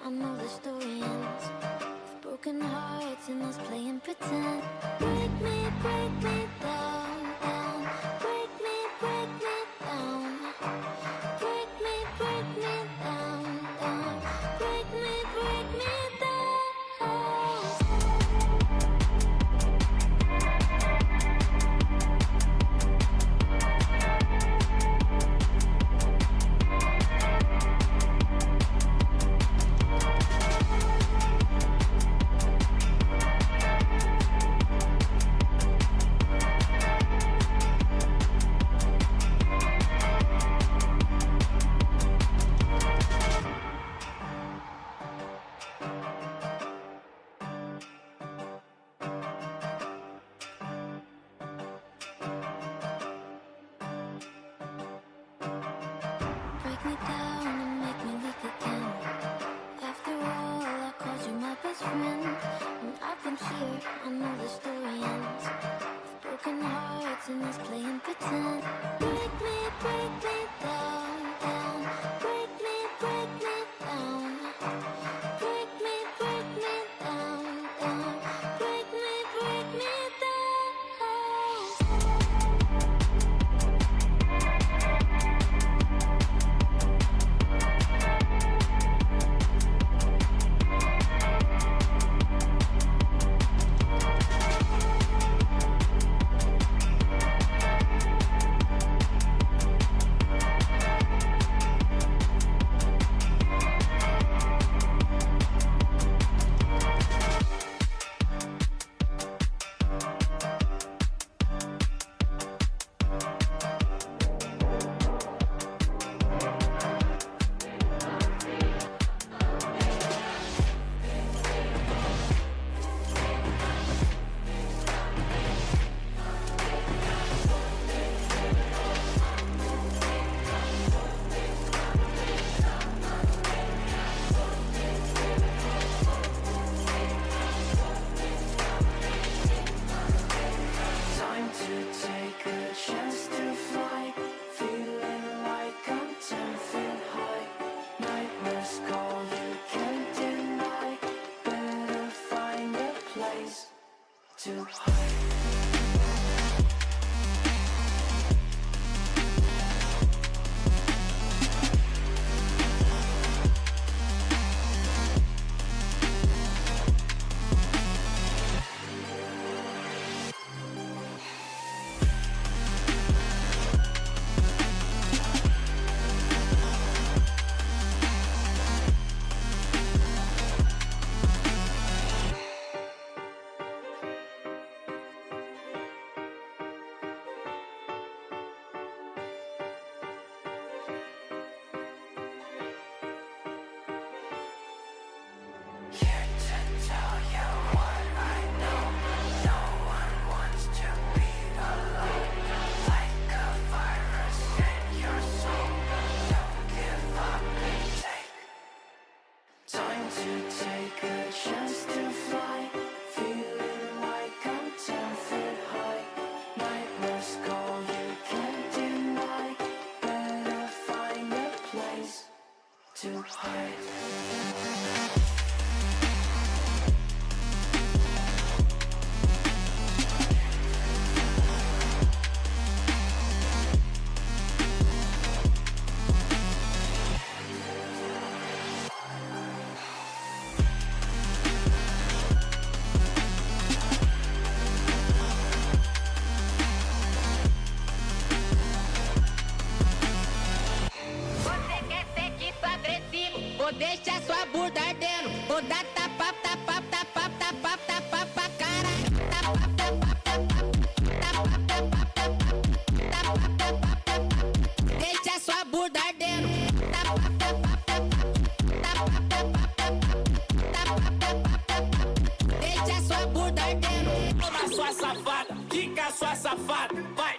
I know the story ends with broken hearts and us playing pretend. Break me down, down. Break me down. Break me down, down. Break me down. Break me down and make me weak again. After all, I called you my best friend. And I've been here, I know the story ends with broken hearts and us playing pretend. Break me down, down. Break me down. Break me down, down. Break me down. Time to take a chance to fly, feeling like I'm 10 feet high. Nightmares call, you can't deny. Better find a place to hide. Here to tell you what I know. No one wants to be alone. Like a virus in your soul. Don't give up and take. Time to take a chance to fly. Feeling like I'm 10 feet high. Nightmares call, you can't deny. Better find a place to hide. Você quer ser tipo agressivo, ou deixa sua bunda ardendo, ou dá tapa, tapa, tapa, tapa, tapa pra caralho. Tapa, tapa, tapa, tapa, tapa, tapa, tapa, tapa. Deixa sua bunda ardendo. Tapa, tapa, tapa, tapa, tapa, tapa, tapa, tapa. Deixa sua bunda ardendo. Toma sua safada, quica sua safada, vai.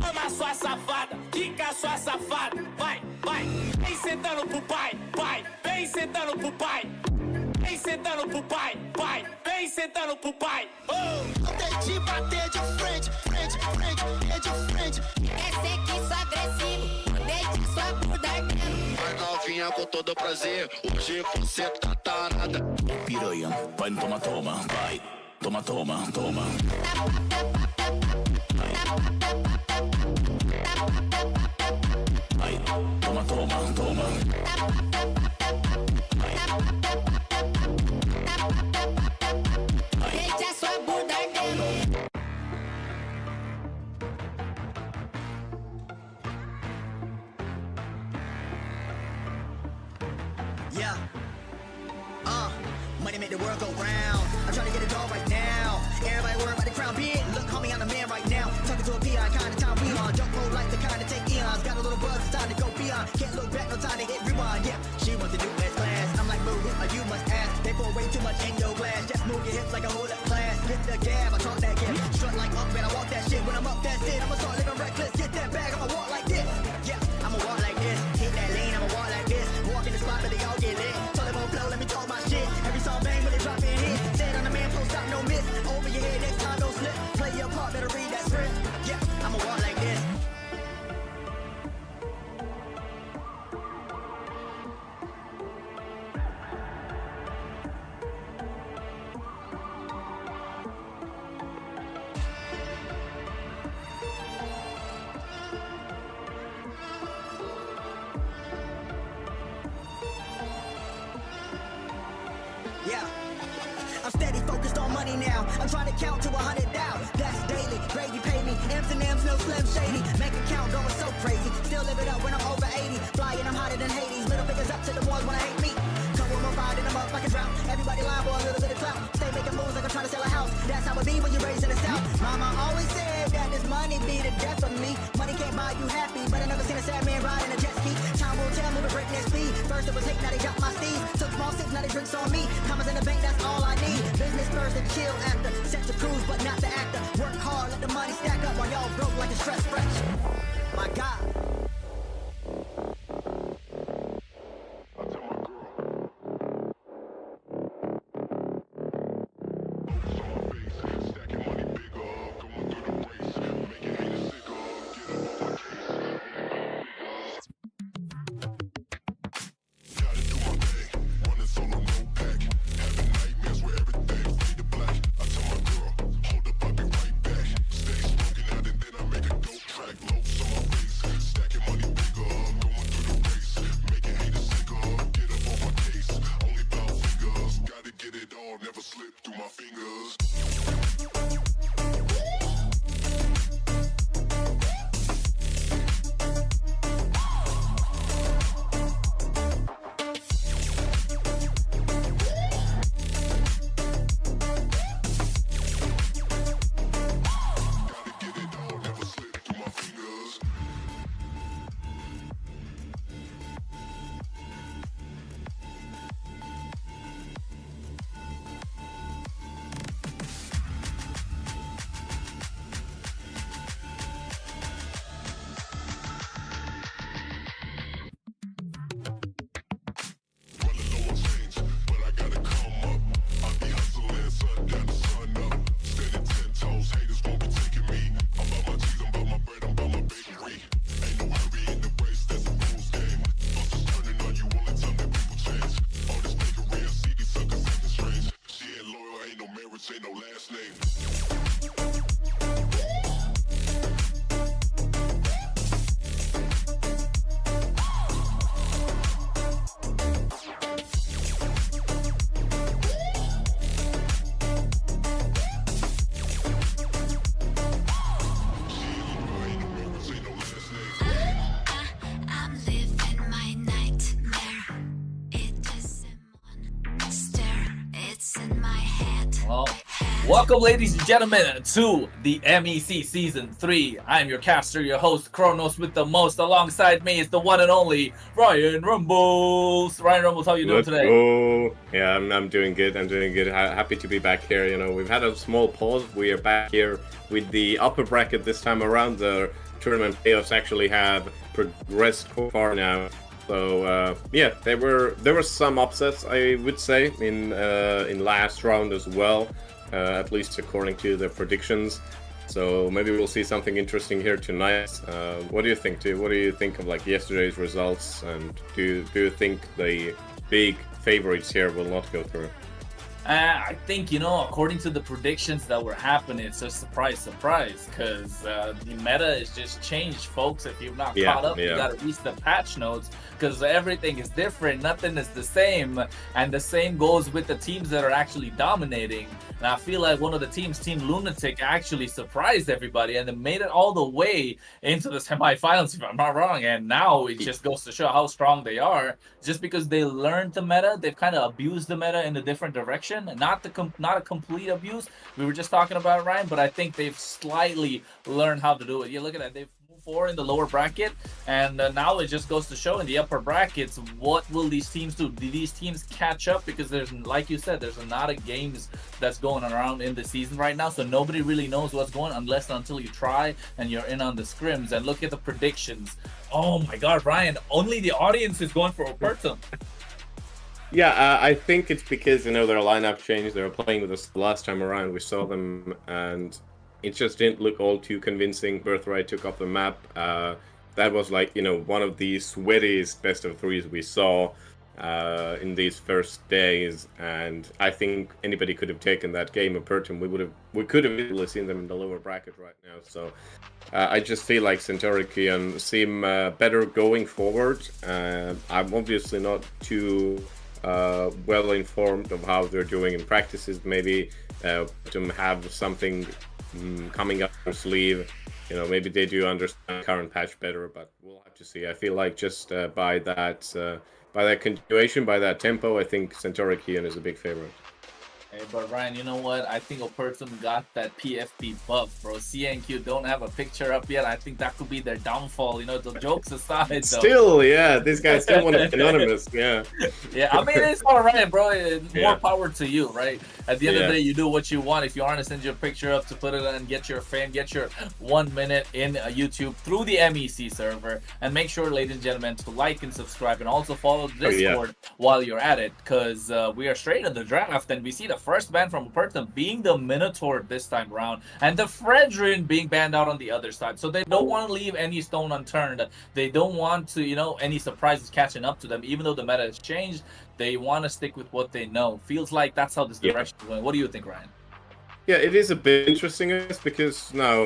Toma sua safada, quica sua safada, vai, vai. Vem sentando pro pai, pai. Vem sentando pro pai. Vem sentando pro pai, pai. Vem sentando pro pai. Tente bater de frente, frente, frente, de frente. Quer ser que sou agressivo, deixa sua bunda ardendo. Vai novinha novinha com todo prazer. Hoje você tá tarada. Piranha, vai no toma, vai. Toma. Vai, toma. Deixa sua bunda ardendo. Yeah. Money make the world go round. I'm trying to get it all right now. Everybody worry about the crown big. Look, homie, I'm the man right now. Talking to a PI, kind of time we on. Don't roll like the kind of take eons. Got a little buzz, it's time to go beyond. Can't look back, no time to hit rewind. Yeah, she wants to do best class. I'm like, boo, you must ask. They pour way too much in your glass. Just move your hips like a whole up class. Hit the gab, I talk that gab. Strut like up, man, I walk that shit. When I'm up, that's it. I'ma start living reckless. Get that bag, I'ma walk like this. Yeah, I'ma walk like this. Hit that lane, I'ma walk like this. Walk in the spot, but they all get lit. Told them on flow, let me talk my shit. Every song bang when they drop in hit. Said on the man, post out, no miss. Over your head, next time, don't slip. Play your part, better read that script. Yeah, I'ma walk like this. Yeah. I'm steady focused on money now. I'm trying to count to 100 down. That's daily. Gravy pay me. M's and M's, no slim shady. Make account going so crazy. Still live it up when I'm over 80. Flying, I'm hotter than Hades. Middle fingers up to the ones when I hate me. Come with my ride and I'm up like a drought. Everybody lying for a little bit of clout. Stay making moves like I'm trying to sell a house. That's how it be when you're raised in the South. Mama always said that this money be the death of me. Money can't buy you happy, but I never seen a sad man ride in a jet ski. Time will tell, moving breakneck speed. First it was hate, now they got my steez. Took small sips, now they drinks on me. Commas in the bank, that's all I need. Business first and chill after. Set to cruise, but not the actor. Work hard, let the money stack up while y'all broke like a stress fresh. My God. Welcome, ladies and gentlemen, to the MEC Season 3. I'm your caster, your host, Kronos with the most. Alongside me is the one and only Ryan Rumbles. Ryan Rumbles, how you doing today? Go. Yeah, I'm doing good. I'm doing good. Happy to be back here. You know, we've had a small pause. We are back here with the upper bracket this time around. The tournament playoffs actually have progressed far now. So yeah, there were some upsets, I would say, in last round as well. At least according to the predictions. So maybe we'll see something interesting here tonight. What do you think, too? What do you think of like yesterday's results? And do you think the big favorites here will not go through? I think, according to the predictions that were happening, it's a surprise, because the meta is just changed, folks. If you've not caught up, you got to read the patch notes, because everything is different. Nothing is the same. And the same goes with the teams that are actually dominating. And I feel like one of the teams, Team Lunatic, actually surprised everybody and then made it all the way into the semifinals, if I'm not wrong. And now it just goes to show how strong they are. Just because they learned the meta, they've kind of abused the meta in a different direction. Not a complete abuse. We were just talking about it, Ryan, but I think they've slightly learned how to do it. You look at that. They've moved forward in the lower bracket, and now it just goes to show in the upper brackets, what will these teams do? Do these teams catch up? Because there's, like you said, there's a lot of games that's going around in the season right now, so nobody really knows what's going on unless until you try and you're in on the scrims. And look at the predictions. Oh my God, Ryan, only the audience is going for Opertum. Yeah, I think it's because, their lineup changed. They were playing with us the last time around. We saw them, and it just didn't look all too convincing. Birthright took off the map. That was like, one of the sweatiest best of threes we saw in these first days. And I think anybody could have taken that game. Opertum, we could have easily seen them in the lower bracket right now. So I just feel like Centauri Qeon seem better going forward. I'm obviously not too well informed of how they're doing in practices. Maybe to have something coming up their sleeve. Maybe they do understand current patch better, but we'll have to see. I feel like just by that continuation, by that tempo, I think Centauri Qeon is a big favorite. Hey, but Ryan, you know what? I think Opertum got that PFP buff, bro. CNQ don't have a picture up yet. I think that could be their downfall. The jokes aside, though. Still, yeah, this guy still want to be anonymous, yeah. Yeah, I mean, it's all right, bro. More power to you, right? At the end of the day, you do what you want. If you want to send your picture up to put it and get your fame, get your 1 minute in YouTube through the MEC server. And make sure, ladies and gentlemen, to like and subscribe, and also follow the Discord while you're at it, because we are straight in the draft, and we see the first ban from Opertum being the Minotaur this time around, and the Fredrin being banned out on the other side. So they don't want to leave any stone unturned. They don't want to, any surprises catching up to them. Even though the meta has changed, they want to stick with what they know. Feels like that's how this direction is going. What do you think, Ryan? Yeah, it is a bit interesting because now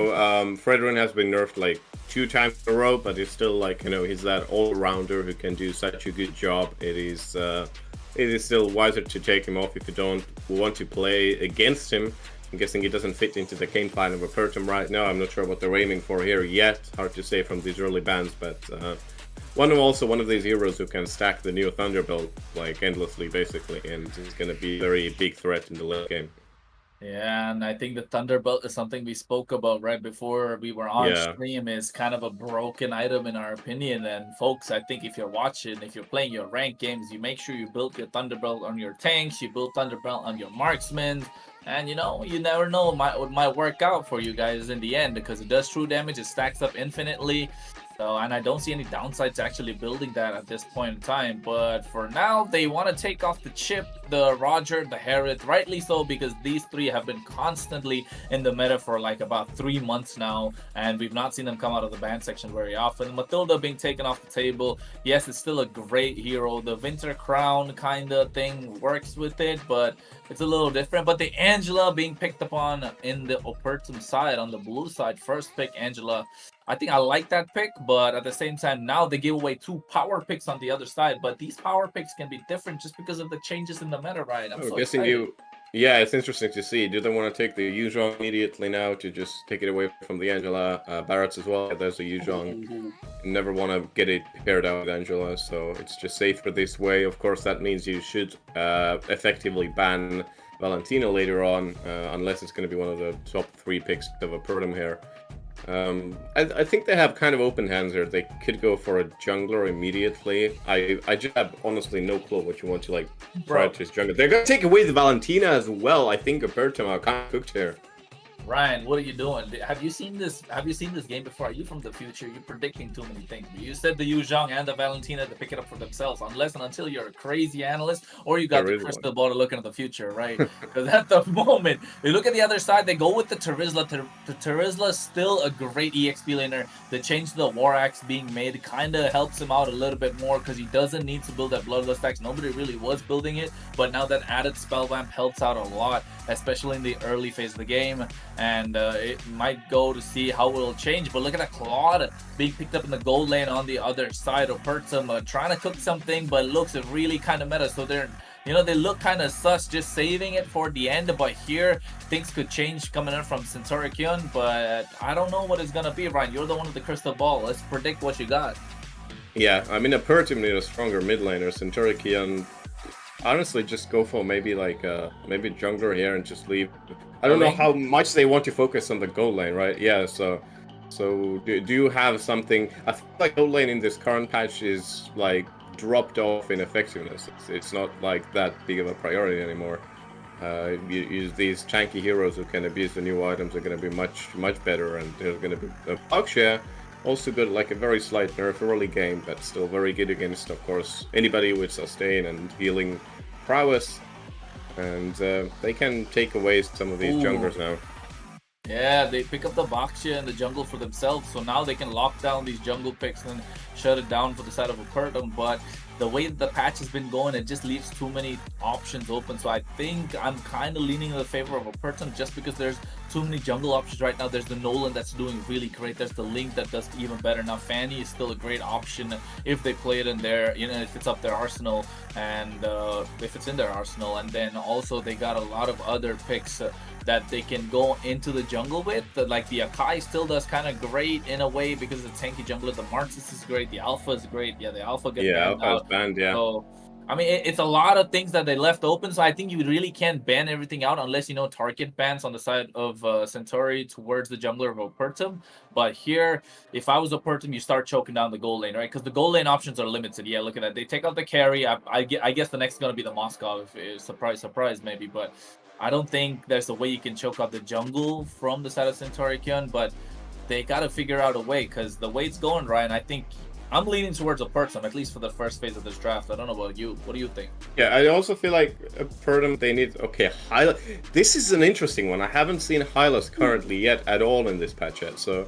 Fredrin has been nerfed like 2 times in a row, but he's still like, he's that all-rounder who can do such a good job. It is still wiser to take him off if you don't want to play against him. I'm guessing he doesn't fit into the game plan of Opertum right now. I'm not sure what they're aiming for here yet. Hard to say from these early bans, but one of these heroes who can stack the new Thunderbolt like endlessly, basically, and is going to be a very big threat in the late game. Yeah, and I think the Thunderbolt is something we spoke about right before we were on stream. Is kind of a broken item in our opinion. And folks, I think if you're watching, if you're playing your ranked games, you make sure you build your Thunderbolt on your tanks, you build Thunderbolt on your marksmen. And you never know what might work out for you guys in the end, because it does true damage, it stacks up infinitely. So, and I don't see any downsides to actually building that at this point in time. But for now, they want to take off the Chip, the Roger, the Harriet, rightly so, because these three have been constantly in the meta for like about 3 months now, and we've not seen them come out of the ban section very often. Matilda being taken off the table, yes, it's still a great hero. The Winter Crown kind of thing works with it, but it's a little different. But the Angela being picked upon in the Opertum side, on the blue side, first pick Angela, I think I like that pick, but at the same time, now they give away 2 power picks on the other side. But these power picks can be different just because of the changes in the meta, right? I'm so guessing excited. Yeah, it's interesting to see. Do they want to take the Yuzhong immediately now to just take it away from the Angela? Barrett's as well. There's a Yuzhong. Never want to get it paired out with Angela, so it's just safer this way. Of course, that means you should effectively ban Valentino later on, unless it's going to be one of the top 3 picks of Opertum here. I think they have kind of open hands here. They could go for a jungler immediately. I just have honestly no clue what you want to like try to jungler. They're gonna take away the Valentina as well. I think Opertum are kind of cooked here. Ryan, what are you doing? Have you seen this? Have you seen this game before? Are you from the future? You're predicting too many things. You said the Yu Zhang and the Valentina to pick it up for themselves, unless and until you're a crazy analyst or you got There the is one. crystal ball to look into the future, right? Because at the moment, you look at the other side, they go with the Terizla. The Terizla is still a great EXP laner. The change to the War Axe being made kind of helps him out a little bit more because he doesn't need to build that Bloodlust Axe. Nobody really was building it, but now that added spell vamp helps out a lot, especially in the early phase of the game. And it might go to see how it will change. But look at that Claude being picked up in the gold lane on the other side. Opertum trying to cook something, but looks really kind of meta. So they're, they look kind of sus, just saving it for the end. But here, things could change coming in from Centauri Qeon. But I don't know what it's going to be, Ryan. You're the one with the crystal ball. Let's predict what you got. Yeah, I mean, Opertum need a stronger mid laner. Centauri Qeon, honestly, just go for maybe maybe jungler here and just leave. I don't know how much they want to focus on the gold lane, right? Yeah, so do you have something? I feel like gold lane in this current patch is like dropped off in effectiveness. It's not like that big of a priority anymore. These tanky heroes who can abuse the new items are going to be much better, and there's going to be Aksha also good, like a very slight nerf early game, but still very good against, of course, anybody with sustain and healing prowess. And they can take away some of these junglers now. Yeah, they pick up the Baksha in the jungle for themselves, so now they can lock down these jungle picks and shut it down for the side of Opertum. But the way that the patch has been going, it just leaves too many options open. So I think I'm kind of leaning in the favor of Opertum just because there's too many jungle options right now. There's the Nolan that's doing really great. There's the Link that does even better. Now Fanny is still a great option if they play it in their, if it's up their arsenal and if it's in their arsenal. And then also they got a lot of other picks that they can go into the jungle with. Like the Akai still does kind of great in a way because it's tanky jungler. The Martis is great. The Alpha is great. Yeah, the Alpha gets banned Alpha is banned, yeah. So, I mean, it's a lot of things that they left open. So I think you really can't ban everything out unless, target bans on the side of Centauri towards the jungler of Opertum. But here, if I was Opertum, you start choking down the gold lane, right? Because the gold lane options are limited. Yeah, look at that. They take out the carry. I guess the next is going to be the Moscow. Surprise, maybe. But I don't think there's a way you can choke out the jungle from the side of Centauri Qeon, but they got to figure out a way because the way it's going, Ryan, I think I'm leaning towards Opertum, at least for the first phase of this draft. I don't know about you. What do you think? Yeah, I also feel like Opertum, they need... Okay, Hyla... This is an interesting one. I haven't seen Hylas currently yet at all in this patch yet, so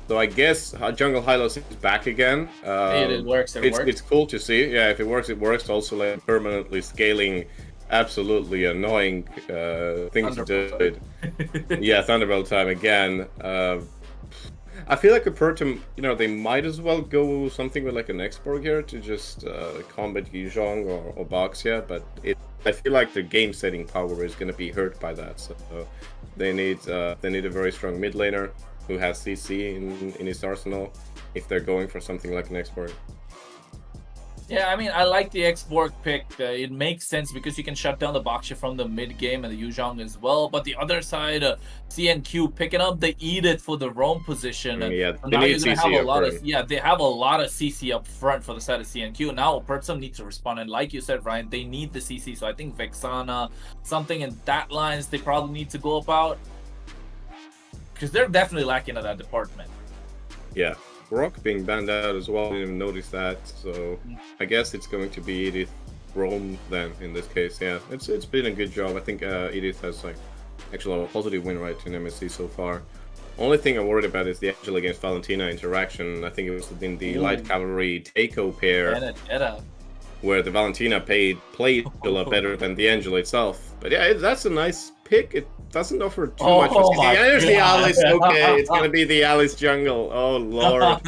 I guess Jungle Hylos is back again. It works. It's cool to see. Yeah, if it works, it works. Also, like, permanently scaling absolutely annoying things to do. Yeah, Thunderbolt time again. I feel like Opertum, they might as well go something with like an Exborg here to just combat Yizhong or Baxia, but I feel like the game setting power is going to be hurt by that. So they need a very strong mid laner who has CC in his arsenal if they're going for something like an Exborg. Yeah, I mean, I like the Exborg pick. It makes sense because you can shut down the Baksha from the mid game and the Yuzhong as well. But the other side, CNQ picking up the Edith for the roam position. Yeah, so now you're gonna have a lot front. of they have a lot of CC up front for the side of CNQ. Now Opertum needs to respond, and like you said, Ryan, they need the CC. So I think Vexana, something in that lines, they probably need to go about because they're definitely lacking in that department. Yeah. Rock being banned out as well, I didn't even notice that, so I guess it's going to be Edith Rome then in this case. Yeah, it's been a good job. I think Edith has like actually a positive win rate in MSC so far. Only thing I'm worried about is the Angela against Valentina interaction. I think it was in the Light Cavalry Teiko pair where the Valentina played Angela better than the Angela itself. But yeah, that's a nice pick. It doesn't offer too much. There's the Alice. Okay, it's gonna be the Alice jungle. Oh lord.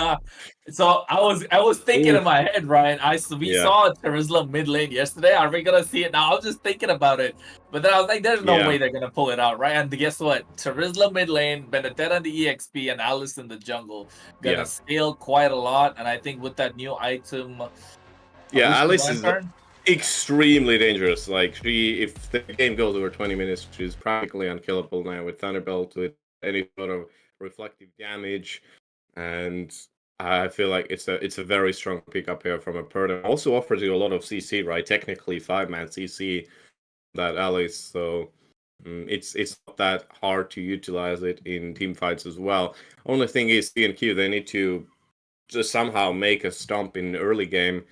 So I was thinking in my head, Ryan. We saw Terizla mid lane yesterday. Are we gonna see it now? I was just thinking about it, but then I was like, "There's no way they're gonna pull it out, right?" And guess what? Terizla mid lane, Benedetta in the EXP, and Alice in the jungle gonna scale quite a lot. And I think with that new item, Alice is extremely dangerous. Like if the game goes over 20 minutes, she's practically unkillable now with Thunderbolt, with any sort of reflective damage, and I feel like it's a very strong pickup here from Opertum. Also offers you a lot of CC, right? Technically 5-man CC, that Alice. So It's not that hard to utilize it in team fights as well. Only thing is CNQ, they need to just somehow make a stomp in early game.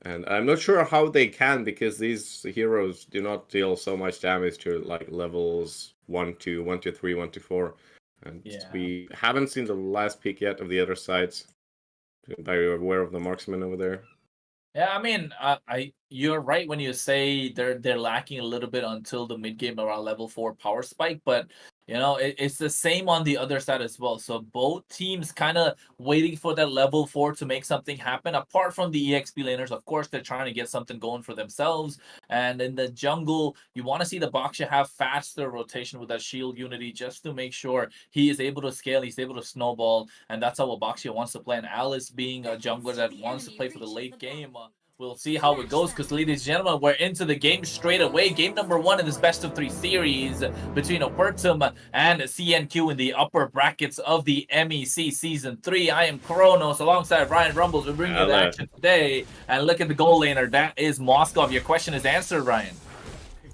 And I'm not sure how they can, because these heroes do not deal so much damage to like levels 1 to 1 to 3, 1 to 4. And we haven't seen the last peak yet of the other sides. Are you aware of the marksman over there? Yeah, I mean, you're right when you say they're lacking a little bit until the mid game around level 4 power spike, but you know it's the same on the other side as well. So both teams kind of waiting for that level 4 to make something happen. Apart from the EXP laners, of course, they're trying to get something going for themselves. And in the jungle, you want to see the Baksha have faster rotation with that shield unity just to make sure he is able to scale, he's able to snowball, and that's how Baksha wants to play. And Alice being a jungler that wants to play for the late game. We'll see how it goes, because ladies and gentlemen, we're into the game straight away. Game number 1 in this best of 3 series between Opertum and CNQ in the upper brackets of the MEC Season 3. I am Kronos alongside Ryan Rumbles. We bring you the action today. And look at the goal laner. That is Moskov. Your question is answered, Ryan.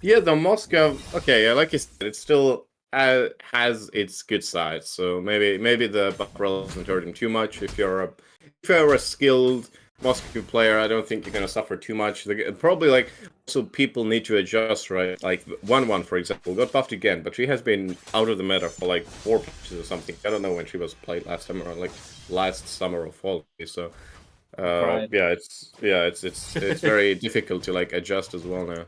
Yeah, the Moskov, okay, like you said, it still has its good sides. So maybe the buff doesn't hurt him too much. If you're a skilled Moscow player, I don't think you're going to suffer too much. Probably, like, so people need to adjust, right? Like, 1-1, for example, got buffed again, but she has been out of the meta for, like, 4 patches or something. I don't know when she was played last summer, or, like, last summer or fall. So, it's very difficult to, like, adjust as well now.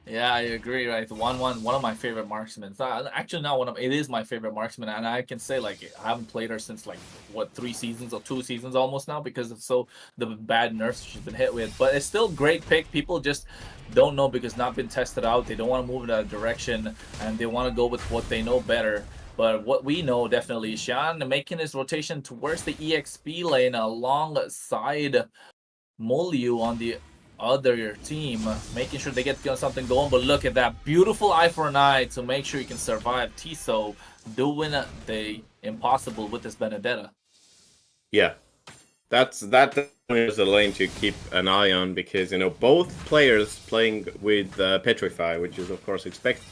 Yeah, I agree, right? The 1-1, one of my favorite marksmen. Actually, not one of, it is my favorite marksman, and I can say, like, I haven't played her since, like, what, 3 seasons or 2 seasons almost now, because of the bad nerfs she's been hit with. But it's still great pick. People just don't know because not been tested out. They don't want to move in that direction, and they want to go with what they know better. But what we know definitely, Qeon making his rotation towards the EXP lane alongside Molyu on the other team, making sure they get something going. But look at that beautiful eye for an eye to make sure you can survive. Teiko doing the impossible with this Benedetta. Yeah, that is a lane to keep an eye on, because you know both players playing with Petrify, which is of course expected.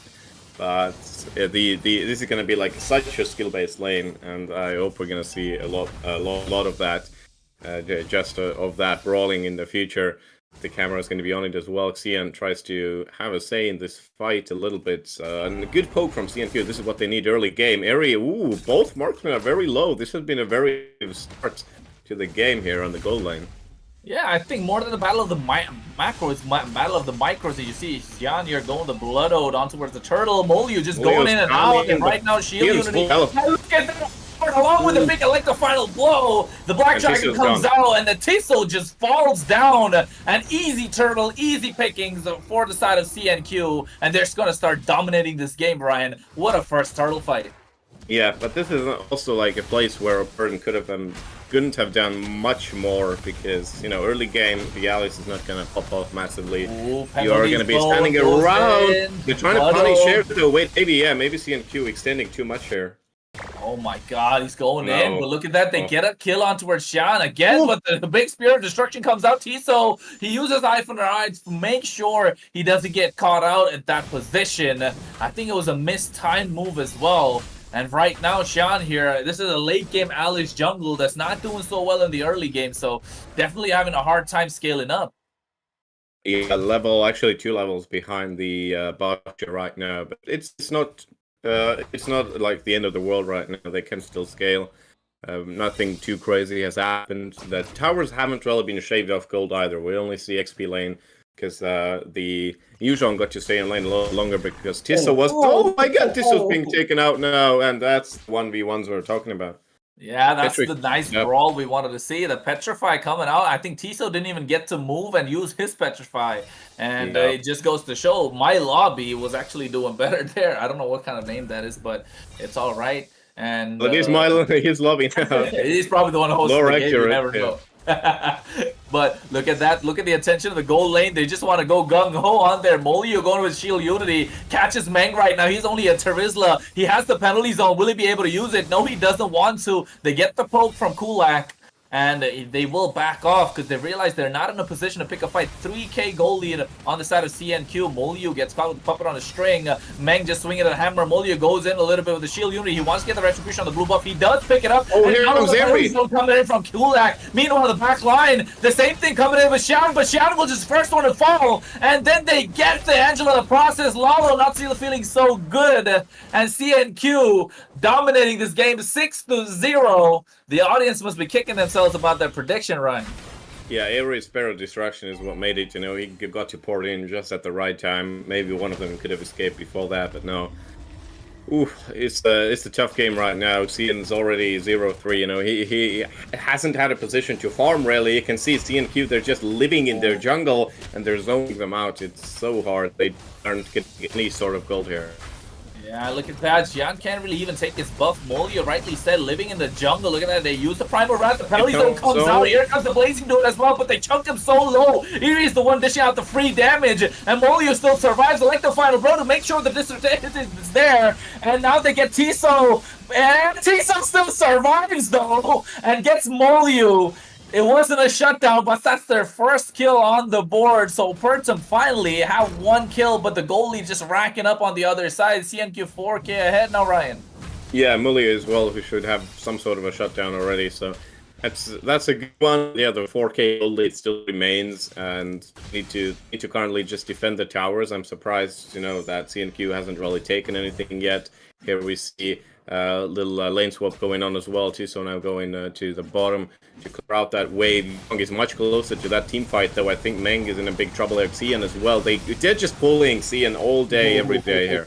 But this is going to be like such a skill-based lane, and I hope we're going to see a lot of that, of that brawling in the future. The camera is going to be on it as well. Qeon tries to have a say in this fight a little bit. And a good poke from CNQ. This is what they need early game. Area, both marksmen are very low. This has been a very start to the game here on the goal lane. Yeah, I think more than the battle of the macros, it's battle of the micros that you see. Qeon here going the blood ode on towards the turtle. Molyu just going in and out. And right now, shield unity. Look at that! Along with the big final blow, the Black Dragon comes out, and the Teiko just falls down. An easy turtle, easy pickings for the side of CNQ, and they're just going to start dominating this game, Brian. What a first turtle fight. Yeah, but this is also like a place where Opertum couldn't have done much more, because, you know, early game, the Alice is not going to pop off massively. Ooh, you are going to be standing around. You're trying to punish here, though. Wait, maybe CNQ extending too much here. Oh my god, he's going in, but look at that, they get a kill on towards Qeon again, but the big Spear of Destruction comes out. Teiko, he uses Eye for the Eyes to make sure he doesn't get caught out at that position. I think it was a mistimed move as well. And right now, Qeon here, this is a late game Alice jungle that's not doing so well in the early game, so definitely having a hard time scaling up. Yeah, actually 2 levels behind the Baksha right now, but it's not like the end of the world right now. They can still scale. Nothing too crazy has happened. The towers haven't really been shaved off gold either. We only see XP lane, because the Qeon got to stay in lane a little longer, because Teiko was... Oh my god, Tisso's being taken out now, and that's 1v1s we're talking about. Yeah, that's the nice brawl we wanted to see. The Petrify coming out. I think Teiko didn't even get to move and use his Petrify. And it just goes to show my lobby was actually doing better there. I don't know what kind of name that is, but it's all right. And but his lobby now. He's probably the one hosting the game. You never know. But look at that. Look at the attention of the goal lane. They just want to go gung-ho on there. Molyu going with Shield Unity. Catches Meng right now. He's only a Terizla. He has the penalty zone. Will he be able to use it? No, he doesn't want to. They get the poke from Kulak. and they will back off because they realize they're not in a position to pick a fight. 3k goal lead on the side of CNQ. Molyu gets caught with the puppet on a string. Meng just swinging at the hammer. Molyu goes in a little bit with the shield unity. He wants to get the retribution on the blue buff. He does pick it up. Oh, and here now comes the Eri. zone coming in from Kulak. Meanwhile, the back line, the same thing coming in with Xian, but Xian was just first one to fall, and then they get the Angela in the process. Lalo not feeling so good, and CNQ dominating this game 6-0. The audience must be kicking themselves about their prediction, Ryan. Yeah, Eri's Sparrow Distraction is what made it, you know, he got to pour in just at the right time. Maybe one of them could have escaped before that, but no. Oof, it's a tough game right now. Cian's already 0-3, you know, he hasn't had a position to farm really. You can see CNQ, they're just living in their jungle and they're zoning them out. It's so hard. They aren't getting any sort of gold here. Yeah, look at that. Xian can't really even take his buff. Molyu rightly said, living in the jungle. Look at that. They use the Primal Wrath. The penalty zone comes out. Here comes the Blazing Dude as well, but they chunked him so low. Eri is the one dishing out the free damage, and Molyu still survives. I like the final blow to make sure the dissertation is there. And now they get Tiso, and Tiso still survives though, and gets Molyu. It wasn't a shutdown, but that's their first kill on the board. So Opertum finally have one kill, but the goalie just racking up on the other side. CNQ 4k ahead now, Ryan. Yeah, Mully as well, who should have some sort of a shutdown already. So that's a good one. Yeah, the 4k goal lead still remains, and need to currently just defend the towers. I'm surprised, you know, that CNQ hasn't really taken anything yet. Here we see little lane swap going on as well too, so now going to the bottom to clear out that wave. Young is much closer to that team fight though. I think Meng is in a big trouble there. Qeon as well. They're just bullying Qeon all day, every day here.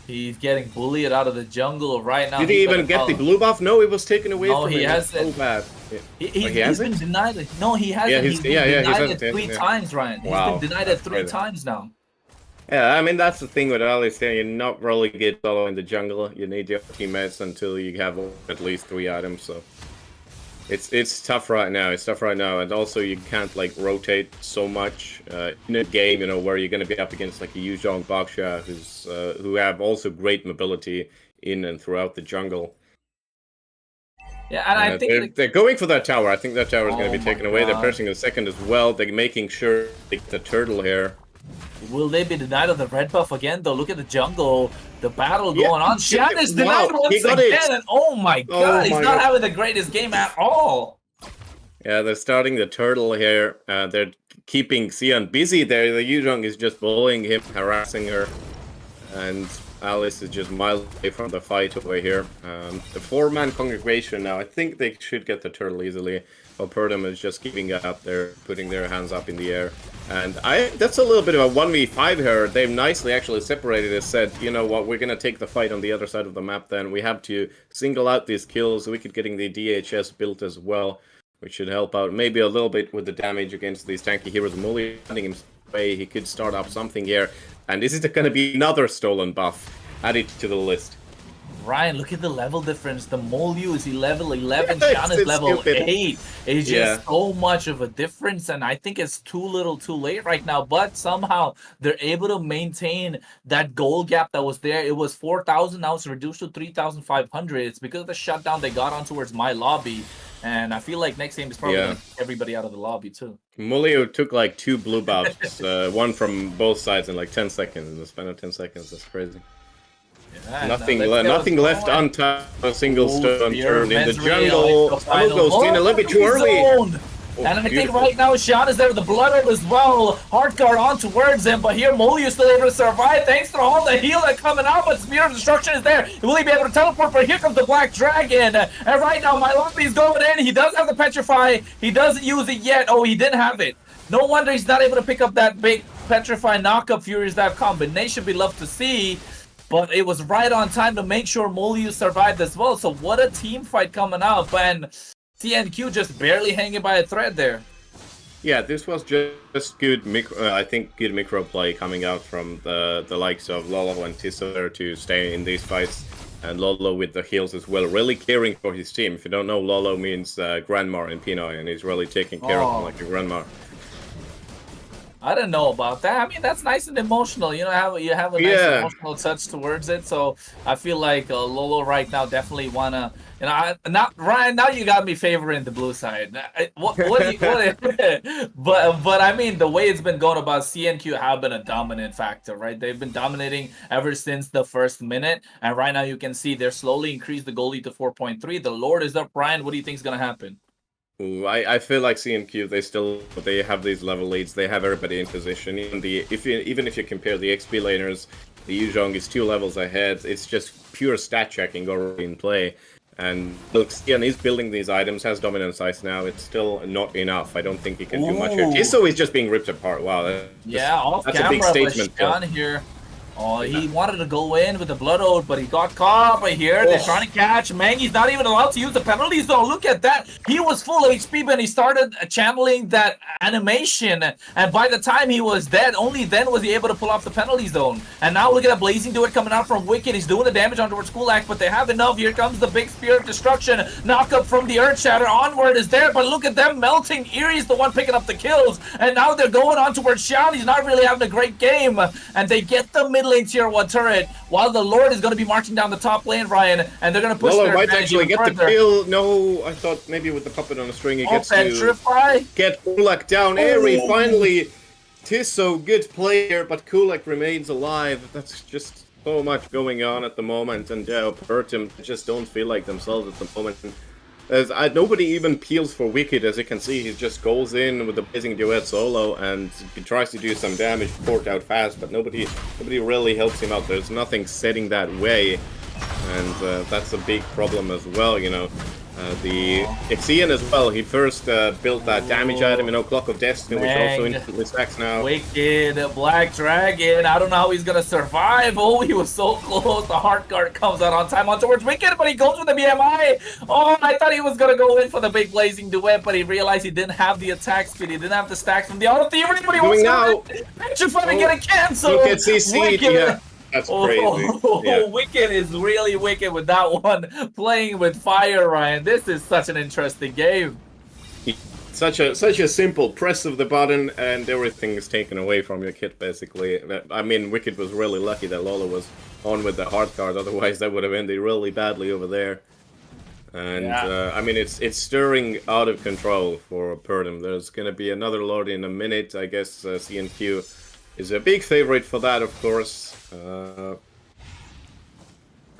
He's getting bullied out of the jungle right now. Did he even get the blue buff? No, it was taken away from him. No, he hasn't. So bad. He's been denied it. No, he hasn't. He's been denied it three times, Ryan. He's been denied it 3 times now. Yeah, I mean, that's the thing with Alice here. You're not really good solo in the jungle. You need your teammates until you have at least 3 items, so... It's tough right now. It's tough right now, and also you can't, like, rotate so much in a game, you know, where you're going to be up against, like, a Yuzhong Baksha, who have also great mobility in and throughout the jungle. Yeah, and I think they're going for that tower. I think that tower is going to be taken away. They're pressing a second as well. They're making sure they get the turtle here. Will they be denied of the red buff again, though? Look at the jungle, the battle going on. Xian is denied once again, and oh my god, he's not having the greatest game at all. Yeah, they're starting the turtle here. They're keeping Qeon busy there. The Yuzhong is just bullying him, harassing her, and Alice is just miles away from the fight over here. The 4-man congregation now, I think they should get the turtle easily. Opertum is just keeping up there, putting their hands up in the air. And that's a little bit of a 1v5 here. They've nicely actually separated and said, you know what, we're going to take the fight on the other side of the map then. We have to single out these kills. We could getting the DHS built as well, which should help out maybe a little bit with the damage against these tanky heroes. Mully finding him away. He could start up something here. And this is going to be another stolen buff added to the list. Ryan, look at the level difference. The Molyu is level 11, Xian is level 8. It's just so much of a difference, and I think it's too little too late right now, but somehow they're able to maintain that goal gap that was there. It was 4,000, now it's reduced to 3,500. It's because of the shutdown they got on towards my lobby, and I feel like next game is probably going to kick everybody out of the lobby too. Molyu took like 2 blue buffs, one from both sides in like 10 seconds, in the span of 10 seconds. That's crazy. Yeah, nothing left untouched. A single stone turned in the jungle. Some goes in a little bit too early. And I think right now Xian is there with the blood as well. Hardguard on towards him, but here Molyu is still able to survive thanks to all the heal that's coming out, but Spear of Destruction is there. Will he be able to teleport? But here comes the Black Dragon. And right now my lobby's going in. He does have the Petrify. He doesn't use it yet. Oh, he didn't have it. No wonder he's not able to pick up that big Petrify knockup. Furies, that combination we love to see. But it was right on time to make sure Molyu survived as well. So what a team fight coming out. And CNQ just barely hanging by a thread there. Yeah, this was just good micro, I think good micro play coming out from the likes of Lolo and Tiso to stay in these fights. And Lolo with the heals as well, really caring for his team. If you don't know, Lolo means Grandma in Pinoy, and he's really taking care of him like a grandma. I didn't know about that. I mean, that's nice and emotional. You know, you have a nice Yeah. emotional touch towards it. So I feel like Lolo right now definitely wanna. You know, not Ryan. Now you got me favoring the blue side. What do you what? But I mean, the way it's been going about CNQ have been a dominant factor, right? They've been dominating ever since the first minute, and right now you can see they're slowly increased the goal lead to 4.3. The Lord is up. Ryan, what do you think is gonna happen? Ooh, I feel like CNQ they have these level leads. They have everybody in position. Even if you compare the XP laners, the Yuzhong is 2 levels ahead. It's just pure stat checking already in play. And look, Qeon is building these items, has dominance ice now. It's still not enough. I don't think he can do much here. Ooh. Tiso is just being ripped apart. Wow, Yeah, off that's a camera, big but statement. Qeon here. Oh, he wanted to go in with the Blood Oath, but he got caught by here. They're trying to catch Mangy's not even allowed to use the penalty zone. Look at that. He was full HP when he started channeling that animation. And by the time he was dead, only then was he able to pull off the penalty zone. And now look at that Blazing Duet coming out from Wicked. He's doing the damage on towards Kulak, but they have enough. Here comes the big Spear of Destruction. Knock up from the Earth Shatter. Onward is there, but look at them melting. Erie's the one picking up the kills. And now they're going on towards Qeon. He's not really having a great game. And they get the mid lane tier 1 turret, while the Lord is going to be marching down the top lane, Ryan, and they're going to push Lolo their might advantage actually even get the further. kill. No, I thought maybe with the puppet on a string he gets to Petrify. get Kulak down. Eri finally. Tiso, good player, but Kulak remains alive. That's just so much going on at the moment, and yeah, Opertum just don't feel like themselves at the moment. As nobody even peels for Wicked, as you can see, he just goes in with the Blazing Duet solo and he tries to do some damage, port out fast, but nobody really helps him out. There's nothing setting that way, and that's a big problem as well, you know. The Qeon as well, he first built that damage item, you know, Clock of Destiny, which also instantly stacks now. Wicked, Black Dragon, I don't know how he's gonna survive. Oh, he was so close. The Heart Guard comes out on time on towards Wicked, but he goes with the BMI. Oh, I thought he was gonna go in for the big Blazing Duet, but he realized he didn't have the attack speed. He didn't have the stacks from the auto thievery, but he was now. Petrified to get a cancel. Look at CC, Wicked. yeah. That's crazy. Yeah. Wicked is really wicked with that one. Playing with fire, Ryan. This is such an interesting game. Such a simple press of the button and everything is taken away from your kit, basically. I mean, Wicked was really lucky that Lola was on with the hard card, otherwise that would have ended really badly over there. And I mean, it's stirring out of control for Opertum. There's gonna be another Lord in a minute. I guess CNQ is a big favorite for that, of course.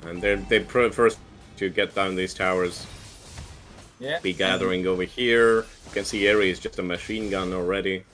And they first to get down these towers. Yeah. Be gathering over here. You can see Eri is just a machine gun already.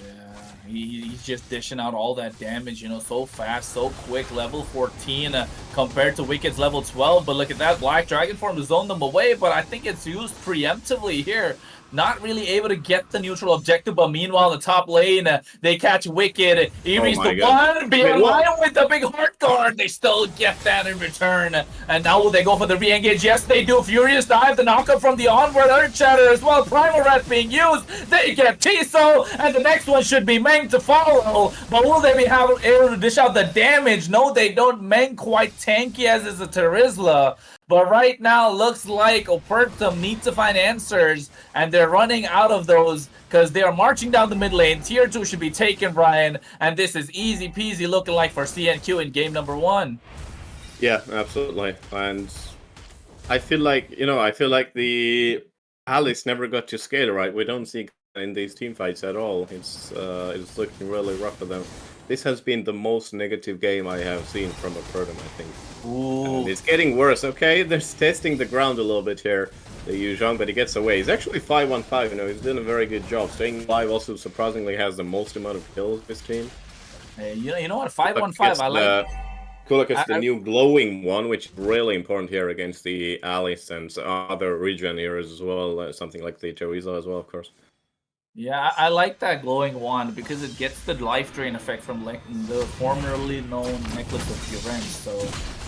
Yeah, he's just dishing out all that damage, you know, so fast, so quick. Level 14 compared to Wicked's level 12. But look at that, Black Dragon form to zone them away. But I think it's used preemptively here. Not really able to get the neutral objective, but meanwhile, in the top lane, they catch Wicked. Erie's the one, BMI with the big heart guard. They still get that in return. And now will they go for the re-engage? Yes, they do. Furious Dive, the knockup from the onward Earth Shatter as well. Primal Rat being used. They get Tiso, and the next one should be Meng to follow. But will they be able to dish out the damage? No, they don't. Meng quite tanky as is a Terizla. But right now, looks like Opertum need to find answers, and they're running out of those because they are marching down the mid lane. Tier 2 should be taken, Brian, and this is easy peasy looking like for CNQ in game number 1. Yeah, absolutely. And I feel like, you know, the Alice never got to scale right. We don't see in these team fights at all. It's looking really rough for them. This has been the most negative game I have seen from Opertum, I think. Ooh. And it's getting worse. Okay, they're testing the ground a little bit here. The Yuzhong, but he gets away. He's actually 5-1-5, you know, he's doing a very good job. Staying alive also surprisingly has the most amount of kills this team. Hey, you know what, 5-1-5, I like. Kulak is the new glowing one, which is really important here against the Alice and other regen heroes as well. Something like the Teiko as well, of course. Yeah, I like that glowing wand because it gets the life drain effect from the formerly known Necklace of Qeon. So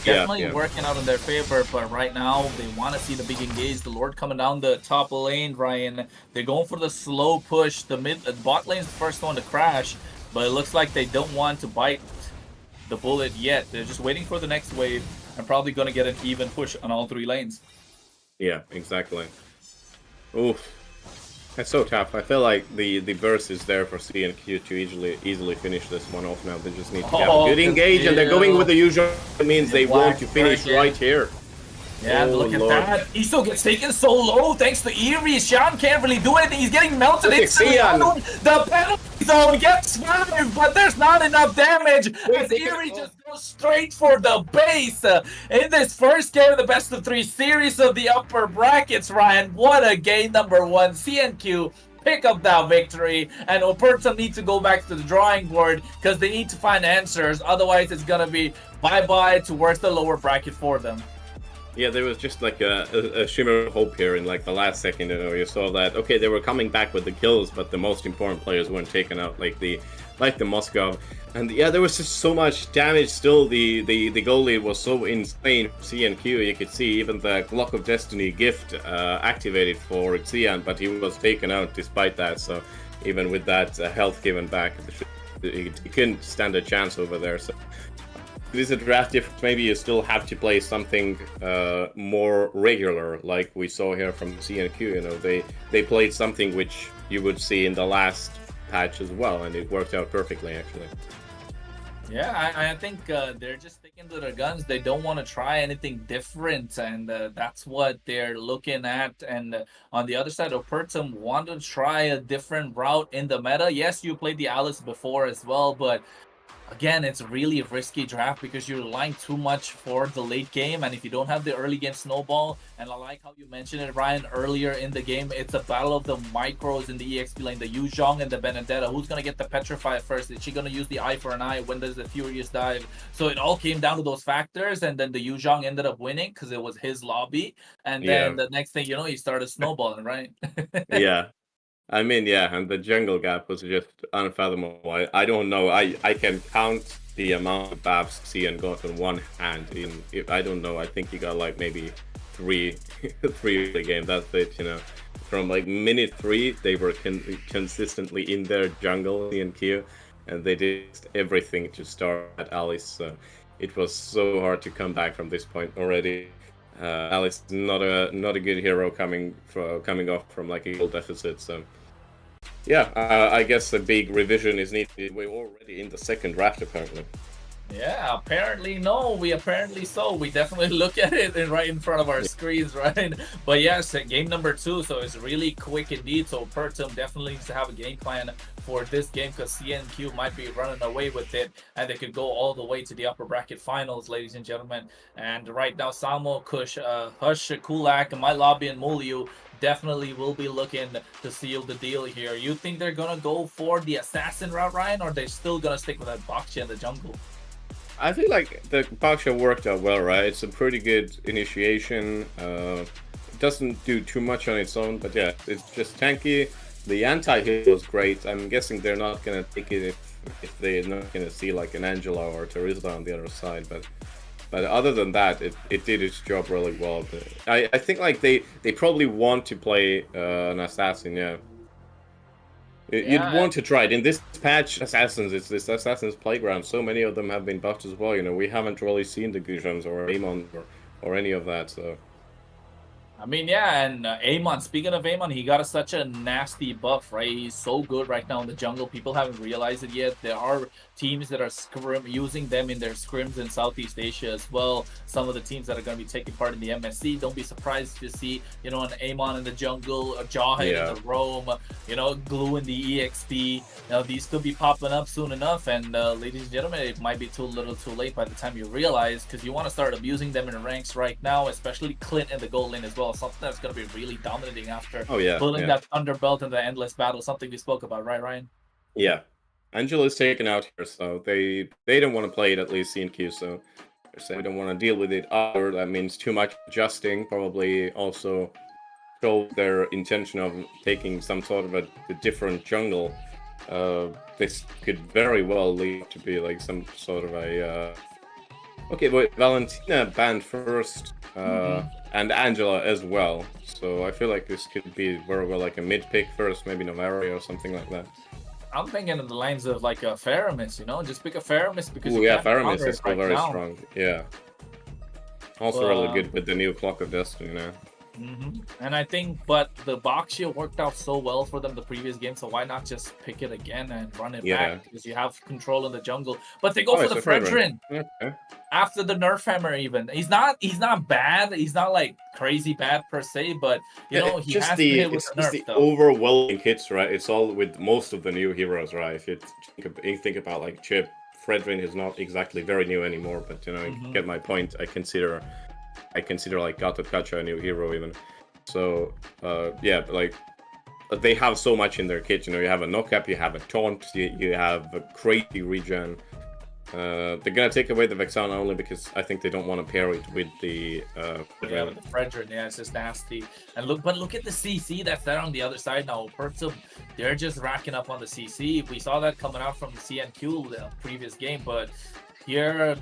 definitely working out in their favor. But right now they want to see the big engage. The Lord coming down the top lane, Ryan. They're going for the slow push. The bot lane's the first one to crash, but it looks like they don't want to bite the bullet yet. They're just waiting for the next wave and probably going to get an even push on all 3 lanes. Yeah, exactly. Oof. It's so tough. I feel like the burst is there for CNQ to easily finish this one off now. They just need to get a good engage, and they're going with the usual. It means they want to finish right here. Yeah, Oh, look at Lord. that. Iso gets taken so low thanks to Eerie. Sean can't really do anything. He's getting melted instantly. Qeon. The penalty zone gets 5, but there's not enough damage. As Eerie just goes straight for the base. In this first game of the best of 3 series of the upper brackets, Ryan. What a game number 1. CNQ pick up that victory, and Opertum need to go back to the drawing board because they need to find answers. Otherwise, it's going to be bye-bye towards the lower bracket for them. Yeah, there was just like a shimmer of hope here in like the last second. You know, you saw that okay, they were coming back with the kills, but the most important players weren't taken out, like the Moskov. And yeah, there was just so much damage. Still, the goalie was so insane. CNQ, you could see even the Clock of Destiny gift activated for Qeon, but he was taken out despite that. So even with that health given back, he couldn't stand a chance over there. So. This is a draft difference. Maybe you still have to play something more regular, like we saw here from CNQ. You know, they played something which you would see in the last patch as well, and it worked out perfectly, actually. Yeah, I think they're just sticking to their guns. They don't want to try anything different, and that's what they're looking at. And on the other side, Opertum want to try a different route in the meta. Yes, you played the Alice before as well, but again, it's really a risky draft because you're relying too much for the late game, and if you don't have the early game snowball, and I like how you mentioned it, Ryan, earlier in the game, it's a battle of the micros in the EXP lane, the Yuzhong and the Benedetta. Who's going to get the Petrify first? Is she going to use the Eye for an Eye? When does the Furious dive? So it all came down to those factors, and then the Yuzhong ended up winning because it was his lobby, and then the next thing you know, he started snowballing, right? Yeah. I mean, yeah, and the jungle gap was just unfathomable. I don't know. I can count the amount of buffs Qeon got on one hand. I don't know. I think he got like maybe three of the game. That's it. You know, from like minute 3, they were consistently in their jungle CNQ, and they did everything to start at Alice. So it was so hard to come back from this point already. Alice not a good hero coming off from like a goal deficit. So. Yeah, I guess a big revision is needed. We're already in the second draft, apparently. Yeah, apparently no. We definitely look at it right in front of our screens, right? But yes, game number 2, so it's really quick indeed. So Opertum definitely needs to have a game plan for this game because CNQ might be running away with it, and they could go all the way to the upper bracket finals, ladies and gentlemen. And right now, Samo, Kush, Hush, Kulak, My Lobby, and Muliu definitely will be looking to seal the deal here. You think they're gonna go for the assassin route, Ryan, or they're still gonna stick with that Baksha in the jungle? I feel like the Baksha worked out well, right? It's a pretty good initiation. It doesn't do too much on its own, but yeah, it's just tanky. The anti-hit was great. I'm guessing they're not gonna take it if they're not gonna see like an Angela or Teresa on the other side, but other than that, it did its job really well. I think like they probably want to play an assassin, yeah. You'd want to try it. In this patch, assassins, it's this assassin's playground. So many of them have been buffed as well. You know, we haven't really seen the Gujans or Amon or any of that, so... I mean, yeah, and Amon, speaking of Amon, he got such a nasty buff, right? He's so good right now in the jungle. People haven't realized it yet. There are teams that are using them in their scrims in Southeast Asia as well. Some of the teams that are going to be taking part in the MSC. Don't be surprised to see, you know, an Amon in the jungle, a Jawhead in the Roam, you know, Glue in the EXP. Now, these could be popping up soon enough. And ladies and gentlemen, it might be too little too late by the time you realize, because you want to start abusing them in ranks right now, especially Clint in the gold lane as well. Something that's going to be really dominating after pulling that underbelt in the endless battle. Something we spoke about, right, Ryan? Yeah. Angela's taken out here, so they don't want to play it, at least CNQ, so they don't want to deal with it either. That means too much adjusting, probably also show their intention of taking some sort of a different jungle. This could very well lead to be like some sort of a... Okay, but Valentina banned first, and Angela as well. So I feel like this could be very well like a mid-pick first, maybe Novari or something like that. I'm thinking in the lines of like a Faramis, you know? Just pick a Faramis because Faramis is still very strong, yeah. Also really good with the new Clock of Destiny now. And I think, but the box shield worked out so well for them the previous game, so why not just pick it again and run it back? Because you have control in the jungle. But they go for the Fredrin after the nerf hammer. Even he's not bad. He's not like crazy bad per se, but you know he has to hit with the nerf. It's the overwhelming hits, right? It's all with most of the new heroes, right? If you think about like Chip, Fredrin is not exactly very new anymore, but you know, you get my point. I consider like Gacha a new hero even. So yeah, but like they have so much in their kit. You know, you have a knock-up, you have a taunt, you have a crazy regen. They're gonna take away the Vexana only because I think they don't want to pair it with the with the Fredrin. Yeah, it's just nasty. And look at the CC that's there on the other side now. Opertum, they're just racking up on the CC. We saw that coming out from the CNQ the previous game, but here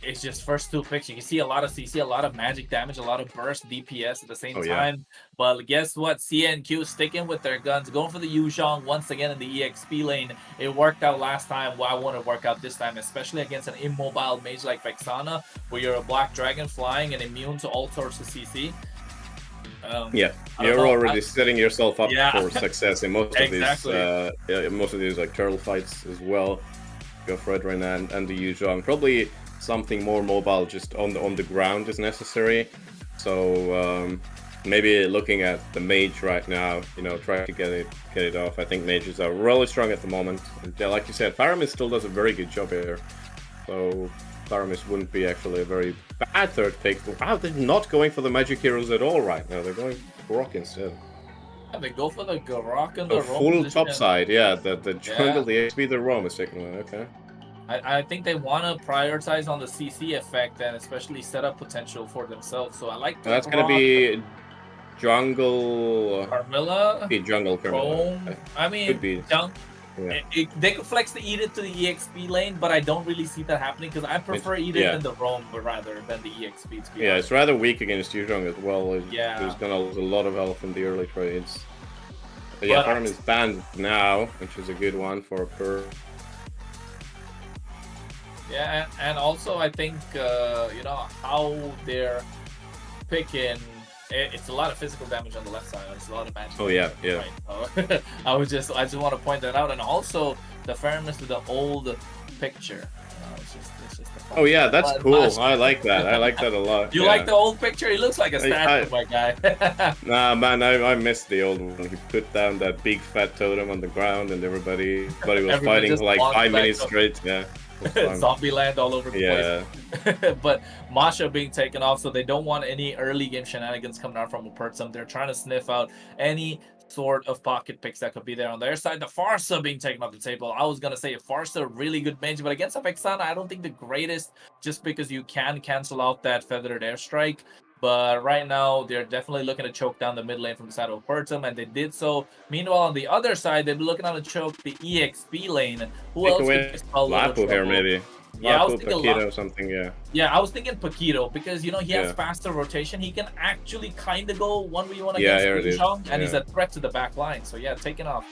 it's just first two picks. You can see a lot of CC, a lot of magic damage, a lot of burst DPS at the same time. But guess what? CNQ sticking with their guns, going for the Yuzhong once again in the EXP lane. It worked out last time. Well, I want to work out this time, especially against an immobile mage like Vexana, where you're a black dragon flying and immune to all sorts of CC. You're already setting yourself up for success in most of these like turtle fights as well. Go Fredrin and the Yuzhong. Probably something more mobile, just on the ground is necessary. So maybe looking at the mage right now, you know, try to get it off. I think mages are really strong at the moment. And like you said, Paramis still does a very good job here. So Paramis wouldn't be actually a very bad third pick. Wow, they're not going for the magic heroes at all right now. They're going for Grok instead. Yeah, they go for the Grok and the full top side, yeah. The jungle, the XP, the Rome is taken away. Okay. I think they want to prioritize on the CC effect and especially set up potential for themselves. So I like that's going to be jungle Carmilla. Be jungle Carmilla. Rome. I mean, they could flex the Edith to the EXP lane, but I don't really see that happening because I prefer Edith in the Rome rather than the EXP. To be honest. It's rather weak against Yuzhong as well. He's gonna lose a lot of health in the early trades. But yeah, Farm is banned now, which is a good one for per. Yeah, and also I think you know how they're picking. It's a lot of physical damage on the left side. It's a lot of magic. Oh yeah. Right. I just want to point that out, and also the fairness with the old picture. It's just oh yeah, that's cool. I like that. I like that a lot. You like the old picture? He looks like a statue, my guy. Nah, man, I missed the old one. He put down that big fat totem on the ground, and everybody was fighting for like 5 minutes straight. Yeah. Zombie land all over the place. But Masha being taken off, so they don't want any early game shenanigans coming out from Opertum. They're trying to sniff out any sort of pocket picks that could be there on their side. The Farsa being taken off the table. I was gonna say Farsa, really good mage, but against a Vexana, I don't think the greatest, just because you can cancel out that feathered airstrike. But right now, they're definitely looking to choke down the mid lane from the side of Opertum, and they did so. Meanwhile, on the other side, they've been looking to choke the EXP lane. Who else could Lapu here, maybe. Yeah, I was thinking Paquito something, Yeah, I was thinking Paquito, because, you know, he has faster rotation. He can actually kind of go 1v1 against Qeon, and he's a threat to the back line. So, yeah, taking off.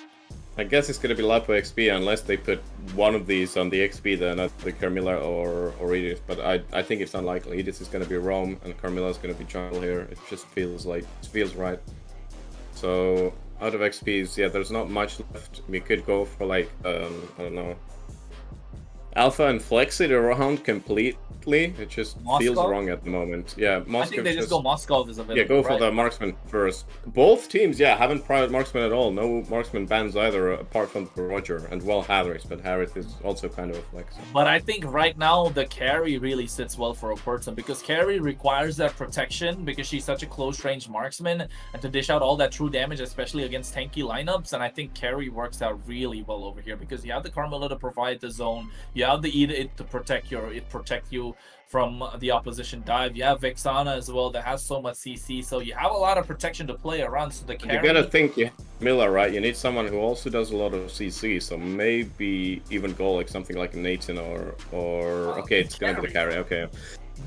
I guess it's going to be Lapu XP unless they put one of these on the XP, then not the Carmilla or Edith. But I think it's unlikely. Edith is going to be Rome and Carmilla is going to be jungle here. It just feels right. So out of XPs, there's not much left. We could go for like I don't know, Alpha and Flex it around completely. It just feels wrong at the moment. Yeah, I think they just go Moskov is available. Yeah, go for the marksman first. Both teams, haven't prioritized marksman at all. No marksman bans either, apart from Roger and Harris, but Harris is also kind of a flex. But I think right now the carry really sits well for Opertum, because carry requires that protection because she's such a close range marksman, and to dish out all that true damage, especially against tanky lineups. And I think carry works out really well over here because you have the Carmilla to provide the zone, you have the Edith to protect you from the opposition dive. You have Vexana as well that has so much CC, so you have a lot of protection to play around. So the carry, you gotta think Miller, right? You need someone who also does a lot of CC, so maybe even go like something like Nathan or okay, it's gonna be the carry. Okay.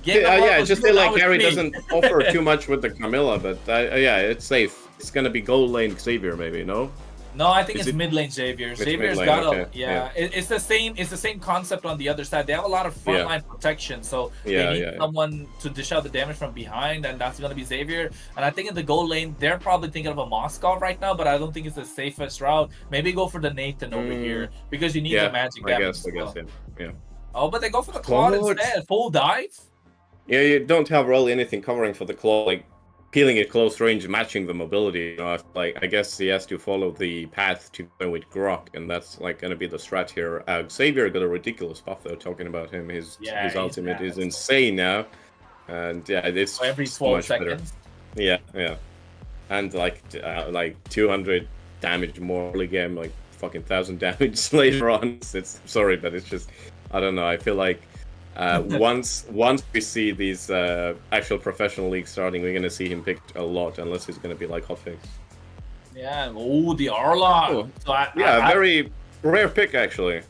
It's just like Gary doesn't offer too much with the Camilla, but it's safe. It's gonna be gold lane Xavier, maybe, no? No, I think Is it's it- mid lane Xavier. It's Xavier's mid lane, got okay, yeah. It's the same. It's the same concept on the other side. They have a lot of frontline protection, so Yeah, they need yeah. someone to dish out the damage from behind, and that's gonna be Xavier. And I think in the goal lane, they're probably thinking of a Moskov right now, but I don't think it's the safest route. Maybe go for the Nathan over here because you need the magic I damage. guess, as well. yeah. Oh, but they go for the Claude Claude. instead. Full dive. Yeah, you don't have really anything covering for the claw, like peeling at close range, matching the mobility. You know, like I guess he has to follow the path to go with Grok, and that's like gonna be the strat here. Xavier got a ridiculous buff though. Talking about him, his ultimate is insane now, and yeah, it's So every so 12 much better. seconds. Yeah, and like 200 damage more early game, like fucking 1,000 damage later on. It's sorry, but it's just I don't know. I feel like once we see these actual professional leagues starting, we're gonna see him picked a lot, unless he's gonna be like hotfix. Yeah. Oh, the Arlot. Oh. So Yeah, very rare pick actually.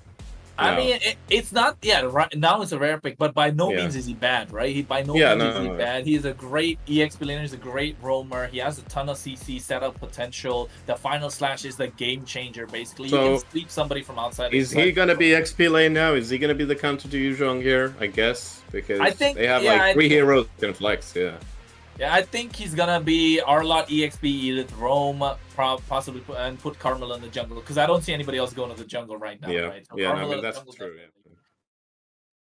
I mean, it's not. Yeah, right now it's a rare pick, but by no means is he bad, right? He by no means is he bad. He's a great EXP laner. He's a great roamer. He has a ton of CC setup potential. The final slash is the game changer, basically. So, he can sweep somebody from outside. Is he gonna be XP lane now? Is he gonna be the counter to Yuzhong here? I guess because I think, they have yeah, like three heroes that can flex. Yeah. Yeah, I think he's gonna be Arlot, EXP, Edith, Rome, possibly, and put Carmel in the jungle because I don't see anybody else going to the jungle right now. Yeah, Right? So yeah, Carmel I mean, in the that's jungle true. definitely.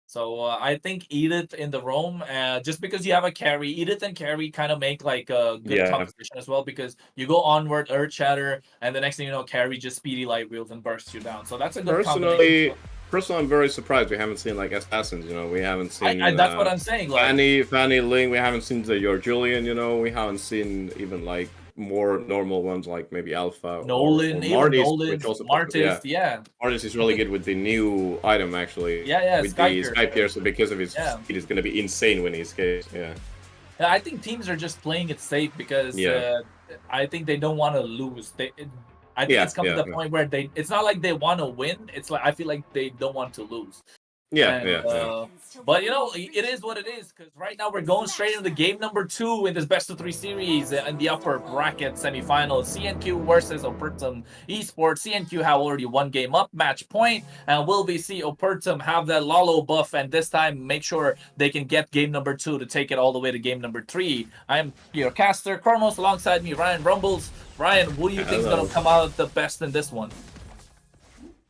So I think Edith in the Rome, just because you have a carry, Edith and carry kind of make like a good composition as well because you go onward, Earth Shatter, and the next thing you know, carry just speedy light wheels and bursts you down. So that's a good combination. Personally, I'm very surprised we haven't seen like assassins. You know, we haven't seen. That's what I'm saying. Like, Fanny Ling. We haven't seen your Julian. You know, we haven't seen even like more normal ones like maybe Alpha. Nolan, or Martis, Nolan, which also Martis, yeah. Martis is really good with the new item actually. Yeah, with the Sky Piercer because of his speed, is going to be insane when he escapes. Yeah. I think teams are just playing it safe because I think they don't want to lose. I think it's come to the point where it's not like they want to win. It's like I feel like they don't want to lose. But you know, it is what it is because right now we're going straight into game number 2 in this best of 3 series in the upper bracket semifinal. CNQ versus Opertum eSports. CNQ have already one game up, match point, and will we see Opertum have that Lalo buff and this time make sure they can get game number 2 to take it all the way to game number 3. I'm your caster Kronos, alongside me Ryan Rumbles. Ryan, what do you think is going to come out the best in this one?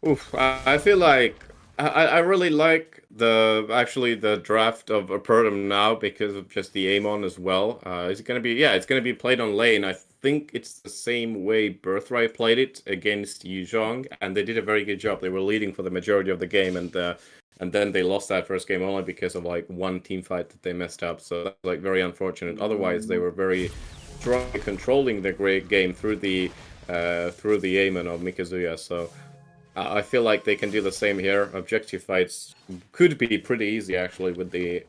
Oof, I feel like I really like the draft of Opertum now because of just the aim on as well. It's gonna be played on lane. I think it's the same way Birthright played it against Yuzhong, and they did a very good job. They were leading for the majority of the game, and then they lost that first game only because of like one team fight that they messed up. So that's like very unfortunate. Otherwise, they were very strongly controlling the great game through the Aemon of Mikazuya. So. I feel like they can do the same here. Objective fights could be pretty easy, actually, with the...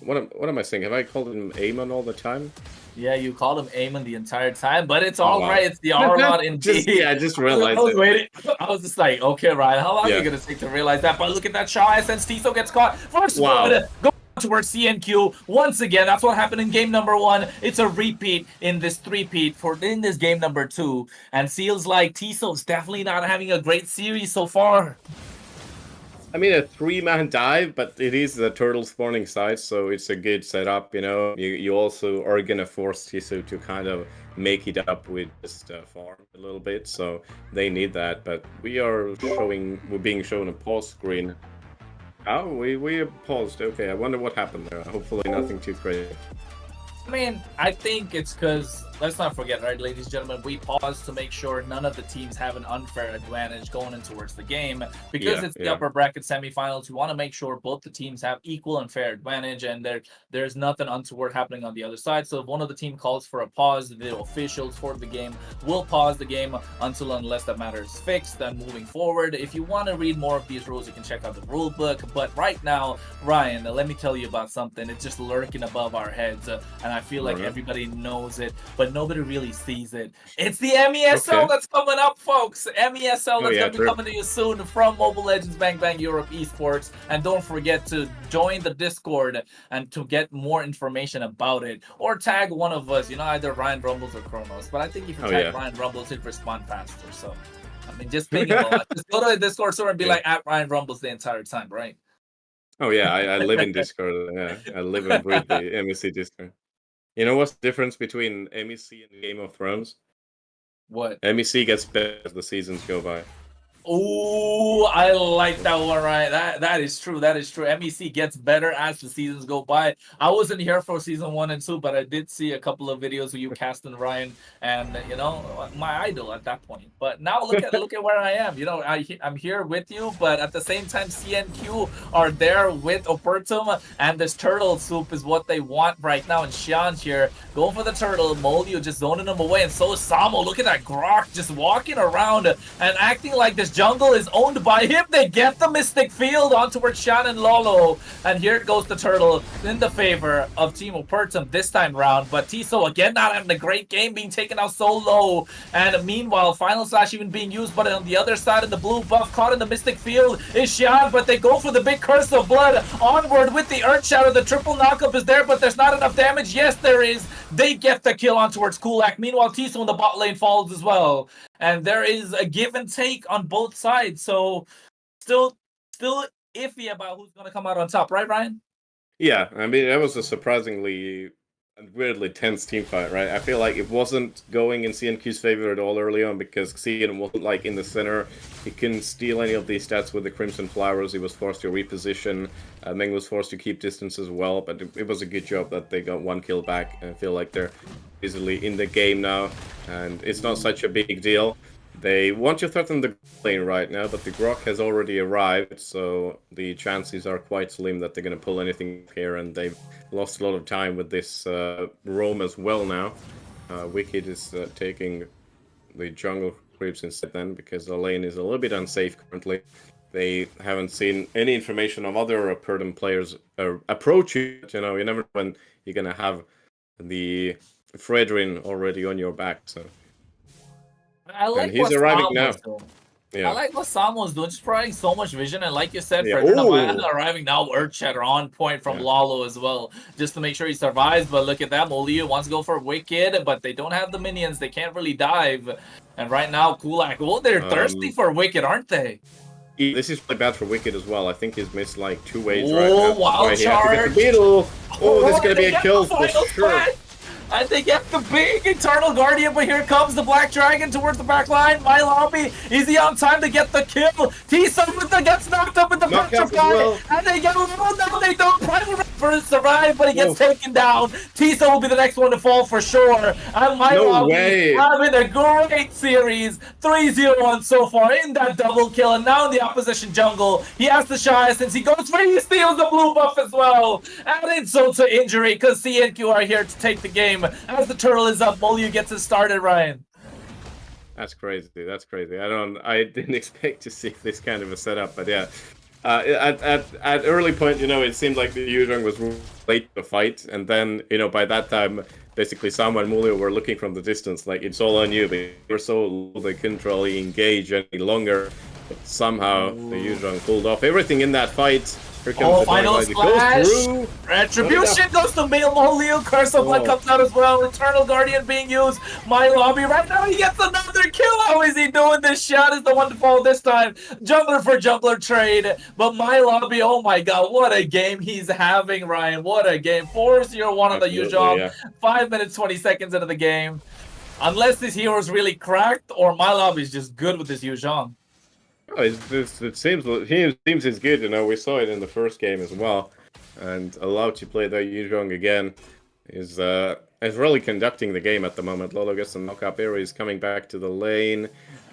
What am I saying? Have I called him Aemon all the time? Yeah, you called him Aemon the entire time, but it's all right. It's the Arlot indeed. I just realized I was just like, okay, Ryan, how long are you going to take to realize that? But look at that shot, since Tiso gets caught. First one, go towards CNQ once again. That's what happened in game number 1. It's a repeat in this three-peat in this game number 2, and feels like Tiso's definitely not having a great series so far. I mean, a 3-man dive, but it is the turtle spawning side, so it's a good setup. You know, you also are gonna force Tiso to kind of make it up with just farm a little bit, so they need that. But we're being shown a pause screen. Oh, we paused. Okay, I wonder what happened there. Hopefully nothing too crazy. I mean, I think it's because, let's not forget, right, ladies and gentlemen, we paused to make sure none of the teams have an unfair advantage going in towards the game. Because it's the upper bracket semifinals, we want to make sure both the teams have equal and fair advantage, and there's nothing untoward happening on the other side. So if one of the team calls for a pause, the officials for the game will pause the game until unless that matter is fixed. Then moving forward, if you want to read more of these rules, you can check out the rule book. But right now, Ryan, let me tell you about something. It's just lurking above our heads, and I feel like everybody knows it, but but nobody really sees it. It's the MESL Okay. that's coming up, folks. MESL that's yeah, gonna be true. coming to you soon from Mobile Legends Bang Bang Europe Esports. And don't forget to join the Discord and to get more information about it. Or tag one of us, either Ryan Rumbles or Kronos. But I think if you Oh, tag yeah. Ryan Rumbles, he'd respond faster. So I mean, just ping him. Just go to the Discord server and be Yeah. like at Ryan Rumbles the entire time, right? Oh yeah, I live in Discord. Yeah, I live and breathe the MEC Discord. You know what's the difference between MEC and Game of Thrones? What? MEC gets better as the seasons go by. Oh, I like that one, right? That is true. That is true. MEC gets better as the seasons go by. I wasn't here for season 1 and 2, but I did see a couple of videos of you casting Ryan, and my idol at that point. But now look at where I am. I'm here with you, but at the same time, CNQ are there with Opertum, and this turtle soup is what they want right now. And Qeon's here, going for the turtle. Molio just zoning him away, and so is Samo. Look at that Grok just walking around and acting like this jungle is owned by him. They get the Mystic Field onto where Qeon and Lolo, and here goes the turtle in the favor of Team Opertum this time round. But Tiso again not having a great game, being taken out so low, and meanwhile Final Slash even being used. But on the other side of the blue buff, caught in the Mystic Field is Qeon, but they go for the big Curse of Blood onward with the Earth Shadow. The triple knockup is there, but there's not enough damage. Yes, there is. They get the kill on towards Kulak. Meanwhile, Tiso in the bot lane falls as well. And there is a give and take on both sides. So still iffy about who's going to come out on top, right, Ryan? Yeah, I mean, that was a surprisingly and weirdly tense team fight, right? I feel like it wasn't going in CNQ's favor at all early on because Qeon wasn't like in the center. He couldn't steal any of these stats with the Crimson Flowers. He was forced to reposition. Meng was forced to keep distance as well, but it was a good job that they got one kill back. I feel like they're easily in the game now, and it's not such a big deal. They want to threaten the lane right now, but the Grok has already arrived, so the chances are quite slim that they're going to pull anything here, and they've lost a lot of time with this roam as well now. Wicked is taking the jungle creeps instead then, because the lane is a little bit unsafe currently. They haven't seen any information of other Opertum players approach you. You never know when you're going to have the Fredrin already on your back, so... I like and he's arriving now. Yeah. I like what Samo's doing, just providing so much vision, and like you said, Yeah. Fredrin arriving now, Earth Shatter on point from Lalo as well, just to make sure he survives. But look at that, Molio wants to go for Wicked, but they don't have the minions, they can't really dive. And right now, Kulak, they're thirsty for Wicked, aren't they? This is really bad for Wicked as well. I think he's missed like 2 waves Oh, right now. wild Right, he has to get charge. the beetle. Oh, this is going to be they a kill get the for final sure. splash. And they get the big Eternal Guardian, but here comes the Black Dragon towards the back line. My Lobby, is he on time to get the kill? T-Sun gets knocked up with the Petrify, and they get a little, no, they don't. Primal Reaper survive, but he gets taken down. T-Sun will be the next one to fall for sure. And My Lobby having a great series. 3-0-1 so far in that double kill, and now in the opposition jungle, he has the shy since he goes for he steals the blue buff as well. And insult to injury, because CNQ are here to take the game. As the turtle is up, Molio gets it started, Ryan. That's crazy. That's crazy. I didn't expect to see this kind of a setup, but yeah. At early point, it seemed like the Yuzhong was late to the fight, and then, by that time, basically Samo and Molio were looking from the distance, like it's all on you, but they were so low they couldn't really engage any longer. But somehow the Yuzhong pulled off everything in that fight. Final splash! Retribution goes to Molio. Curse of Blood comes out as well. Eternal Guardian being used. My Lobby right now, he gets another kill. How is he doing? This shot is the one to fall this time. Jungler for jungler trade. But My Lobby, oh my god, what a game he's having, Ryan. What a game. 4-0-1 on the Yuzhong. 5 minutes, 20 seconds into the game. Unless this hero is really cracked, or My Lobby is just good with this Yuzhong. Oh, it seems he's good. We saw it in the first game as well, and allowed to play the Yuzhong again is really conducting the game at the moment. Lolo gets some knock-up area, he's coming back to the lane.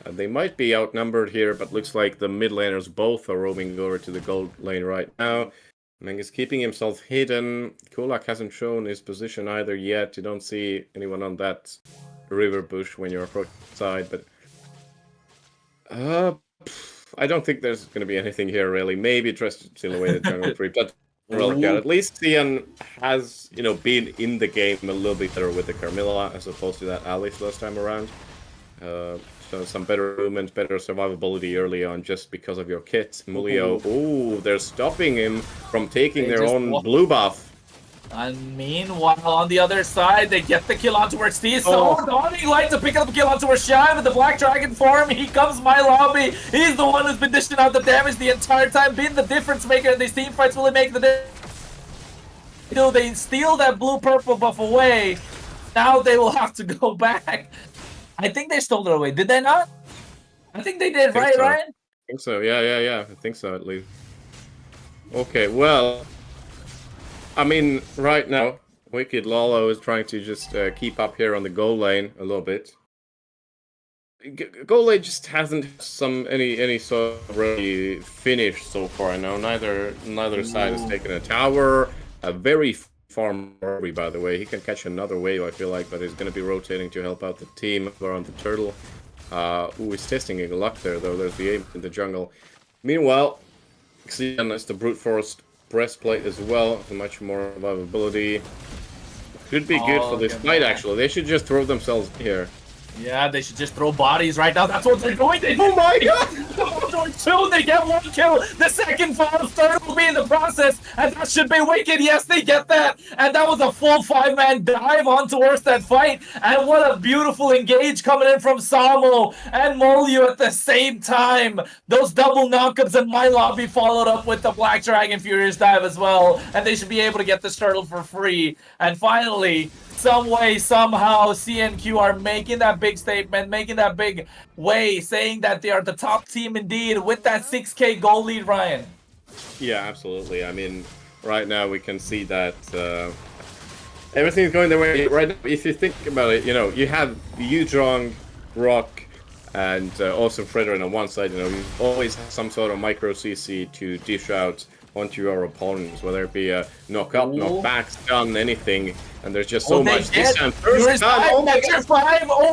They might be outnumbered here, but looks like the mid laners both are roaming over to the gold lane right now. Meng is keeping himself hidden. Kulak hasn't shown his position either yet. You don't see anyone on that river bush when you're approaching the side, but I don't think there's going to be anything here, really. Maybe tries to steal away the jungle creep. really good. Ooh. At least Qeon has, been in the game a little bit better with the Carmilla as opposed to that Alice last time around. So some better movement, better survivability early on just because of your kit. Mulio, ooh, they're stopping him from taking their own blue buff. And meanwhile, on the other side, they get the kill on towards T. So Donnie likes to pick up the kill on towards Shine with the Black Dragon form. He comes my lobby. He's the one who's been dishing out the damage the entire time, being the difference maker in these team fights. Will he make the difference? They steal that blue-purple buff away. Now they will have to go back. I think they stole it away. Did they not? I think they did, right, Ryan? I think so. Yeah. I think so, at least. Okay, well, I mean, right now, Wicked Lolo is trying to just keep up here on the goal lane a little bit. Goal lane just hasn't any sort of really finish so far. Now neither side has taken a tower. A very farm Murray, by the way. He can catch another wave, I feel like, but he's going to be rotating to help out the team around the turtle. Ooh, he's testing a luck there, though. There's the aim in the jungle. Meanwhile, Qeon has the brute force breastplate as well, much more survivability. Could be good for this fight, actually. They should just throw themselves here. Yeah, they should just throw bodies right now. That's what they're doing. Oh my god! Two, they get one kill. The second fall, third will be in the process, and that should be Wicked. Yes, they get that, and that was a full 5-man dive on towards that fight. And what a beautiful engage coming in from Samo and Molyu at the same time. Those double knockups in my lobby followed up with the Black Dragon Furious dive as well, and they should be able to get this turtle for free. And finally, some way, somehow, CNQ are making that big statement, making that big way, saying that they are the top team indeed with that 6K goal lead, Ryan. Yeah, absolutely. I mean, right now we can see that everything's going their way. Right now, if you think about it, you have Yuzhong, Rock, and also Fredrin on one side. You always have some sort of micro CC to dish out onto your opponents, whether it be a knock up, knock back, stun, anything. And there's just so much distance. Oh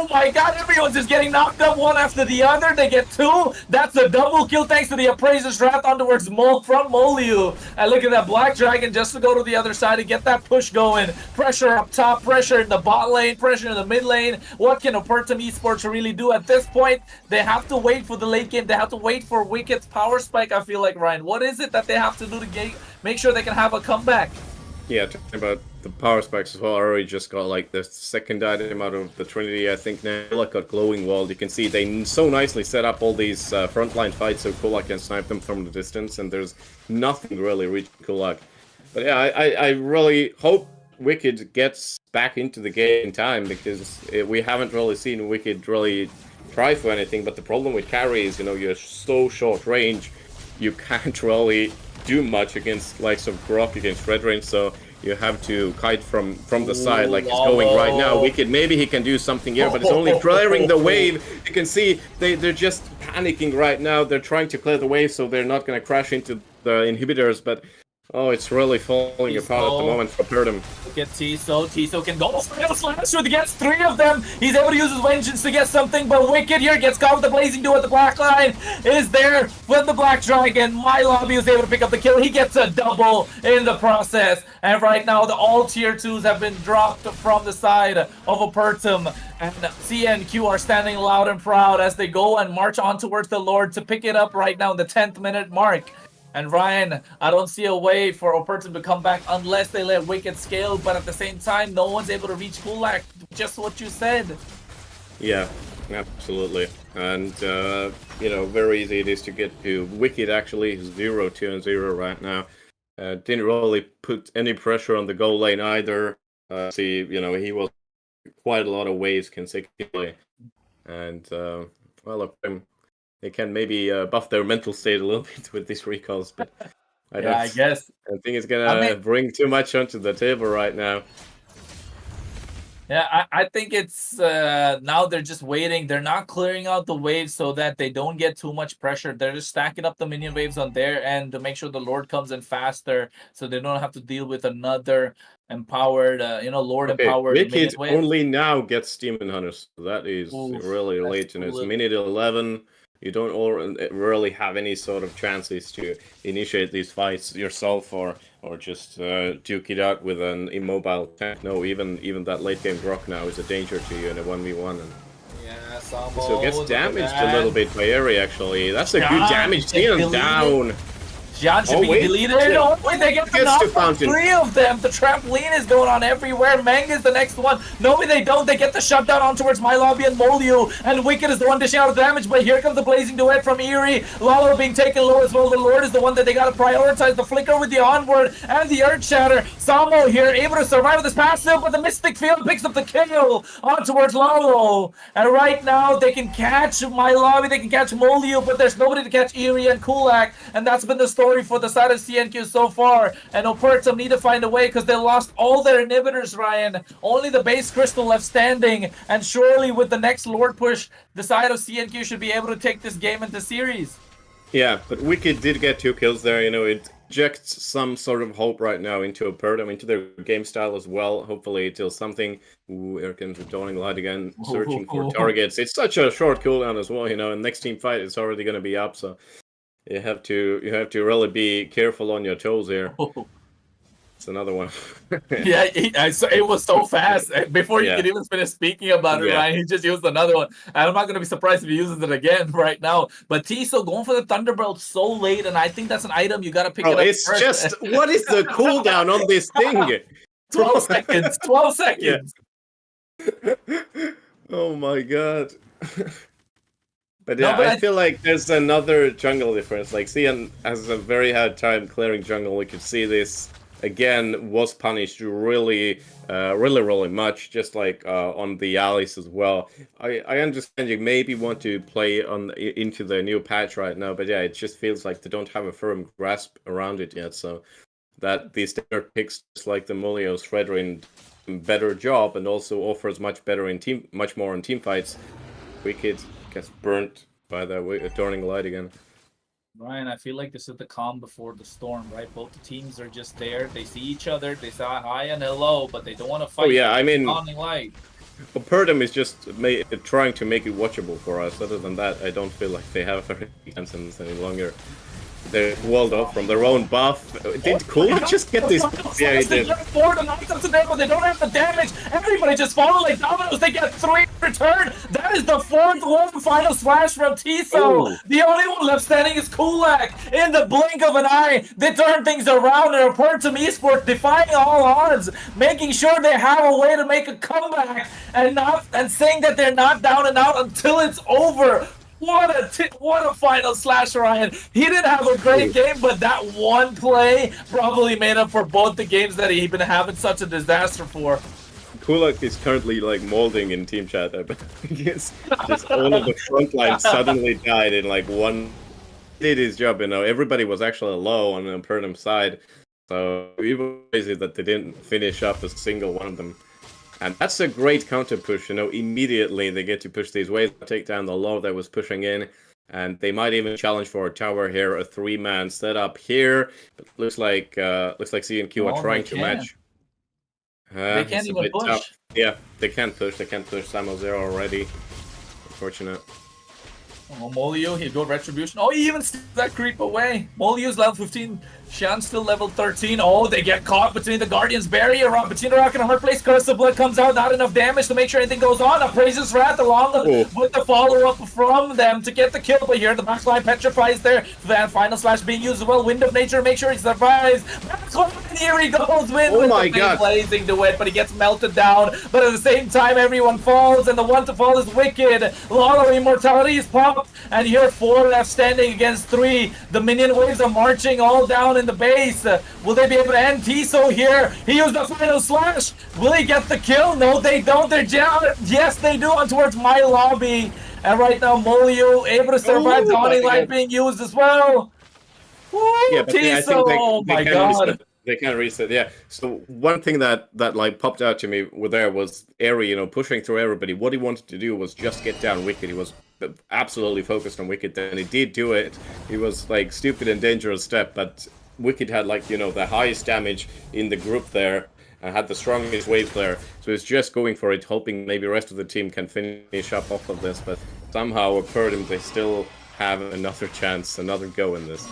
my god, everyone's just getting knocked up one after the other. They get two. That's a double kill thanks to the Appraiser's Wrath on towards from Molyu. And look at that Black Dragon just to go to the other side and get that push going. Pressure up top, pressure in the bot lane, pressure in the mid lane. What can Opertum eSports really do at this point? They have to wait for the late game. They have to wait for Wicked's power spike, I feel like, Ryan. What is it that they have to do to make sure they can have a comeback? Yeah, talking about the power spikes as well, I already just got like the second item out of the Trinity. I think Kulak got Glowing Wall. You can see they so nicely set up all these frontline fights so Kulak can snipe them from the distance, and there's nothing really reaching Kulak. But yeah, I really hope Wicked gets back into the game in time, because we haven't really seen Wicked really try for anything. But the problem with carry is, you're so short range, you can't really do much against likes of Grok against Red Range, so you have to kite from the side like it's going right now. Wicked, maybe he can do something here, but it's only clearing the wave. You can see they're just panicking right now. They're trying to clear the wave so they're not going to crash into the inhibitors, but it's really falling apart at the moment for Opertum. Look at Tiso can go slash with gets three of them. He's able to use his vengeance to get something, but Wicked here gets caught with the blazing duo at the black line. Is there with the Black Dragon. My lobby was able to pick up the kill. He gets a double in the process. And right now all tier 2s have been dropped from the side of Opertum. And CNQ are standing loud and proud as they go and march on towards the Lord to pick it up right now in the 10th minute mark. And Ryan, I don't see a way for Opertum to come back unless they let Wicked scale, but at the same time, no one's able to reach Kulak, just what you said. Yeah, absolutely. And, very easy it is to get to Wicked, actually. 0-2-0 right now. Didn't really put any pressure on the goal lane either. He was quite a lot of waves consecutively. And, they can maybe buff their mental state a little bit with these recalls, but I guess. I think it's gonna bring too much onto the table right now. Yeah, I think it's now they're just waiting. They're not clearing out the waves so that they don't get too much pressure. They're just stacking up the minion waves on their end to make sure the Lord comes in faster, so they don't have to deal with another empowered, Lord-empowered Wicked only now gets Demon Hunters. So that is really late, and it's minute 11. You don't really have any sort of chances to initiate these fights yourself or just duke it out with an immobile tank. No, even that late game Grok now is a danger to you in a 1v1. And Yeah, Samo. so gets damaged a little bit by Eri actually. That's a good damage. Qeon down. Qeon should be deleted. Oh, wait, they get the knock on 3 of them. The trampoline is going on everywhere. Meng is the next one. No, they don't. They get the shutdown on towards My Lobby and Molyu. And Wicked is the one dishing out the damage. But here comes the blazing duet from Eri. Lalo being taken low as well. The Lord is the one that they got to prioritize. The flicker with the onward and the Earth Shatter. Samo here able to survive with this passive. But the Mystic Field picks up the kill on towards Lalo. And right now they can catch My Lobby. They can catch Molyu. But there's nobody to catch Eri and Kulak. And that's been the story for the side of CNQ so far, and Opertum need to find a way because they lost all their inhibitors, Ryan. Only the base crystal left standing, and surely with the next Lord push, the side of CNQ should be able to take this game into series. Yeah, but Wicked did get 2 kills there. You know, it injects some sort of hope right now into Opertum, into their game style as well. Hopefully it does something. Ooh, here comes the Dawning Light again, searching for targets. It's such a short cooldown as well, you know, and next team fight is already going to be up, so you have to really be careful on your toes here. It's another one. Yeah, it was so fast. Before you could even finish speaking about it, Ryan, he just used another one. And I'm not going to be surprised if he uses it again right now. But Tiso going for the Thunderbolt so late, and I think that's an item you got to pick it up it's first. just, what is the cooldown on this thing? 12 seconds. 12 seconds. Yeah. Oh my god. But yeah, I feel like there's another jungle difference. Like Qeon has a very hard time clearing jungle. We could see this again was punished really much, just like on the alleys as well. I understand you maybe want to play into the new patch right now, but yeah, it just feels like they don't have a firm grasp around it yet. So that these standard picks, just like the Mulio's Shredder, better job and also offers much more in team fights. Wicked gets burnt by the Dawning Light again. Ryan, I feel like this is the calm before the storm, right? Both the teams are just there. They see each other. They say hi and hello, but they don't want to fight. Oh yeah, I mean, Dawning Light. Opertum is just trying to make it watchable for us. Other than that, I don't feel like they have any chances any longer. They're walled off from their own buff. Did Cool just get this? Yeah, he did. Four to knock them to death, but they don't have the damage. Everybody just follow like dominoes. They get 3 in return. That is the 4th one. Final slash from Tiso. The only one left standing is Kulak. In the blink of an eye, they turn things around and Opertum eSports defying all odds, making sure they have a way to make a comeback and saying that they're not down and out until it's over. What a final slash, Ryan. He didn't have a great game, but that one play probably made up for both the games that he's been having such a disaster for. Kulak is currently like molding in team chat. I guess just all of the front line suddenly died in like one. Did his job, you know. Everybody was actually low on the Opertum side, so it was crazy that they didn't finish up a single one of them. And that's a great counter push, you know. Immediately they get to push these waves, take down the low that was pushing in, and they might even challenge for a tower here, a 3-man setup here. But looks like CNQ are trying to match. They can't even push. Tough. Yeah, they can't push. They can't push. Samo there already. Unfortunate. Oh, Molyu, he got Retribution. Oh, he even steals that creep away. Molyu's level 15. Qion still level 13. Oh, they get caught between the Guardian's barrier. Between the Rock and a hard place. Curse of Blood comes out. Not enough damage to make sure anything goes on. Appraises Wrath along with the follow-up from them to get the kill. But here the backline petrifies there. Then final slash being used as well. Wind of Nature, make sure he survives. And here he goes with the blazing duet, but he gets melted down. But at the same time, everyone falls, and the one to fall is Wicked. Lalo Immortality is popped, and here 4 left standing against 3. The minion waves are marching all down in the base. Will they be able to end Tiso here? He used the final slash. Will he get the kill? No, they don't. They're down. Yes, they do on towards My Lobby. And right now, Molyu able to survive. Dawning Light being used as well. Woo, yeah, but Tiso. I think oh my god. They can't reset, yeah. So one thing that like popped out to me was Eri, you know, pushing through everybody. What he wanted to do was just get down Wicked. He was absolutely focused on Wicked, and he did do it. He was like stupid and dangerous step, but Wicked had like, you know, the highest damage in the group there and had the strongest wave there. So he's just going for it, hoping maybe the rest of the team can finish up off of this. But somehow Opertum, they still have another chance, another go in this.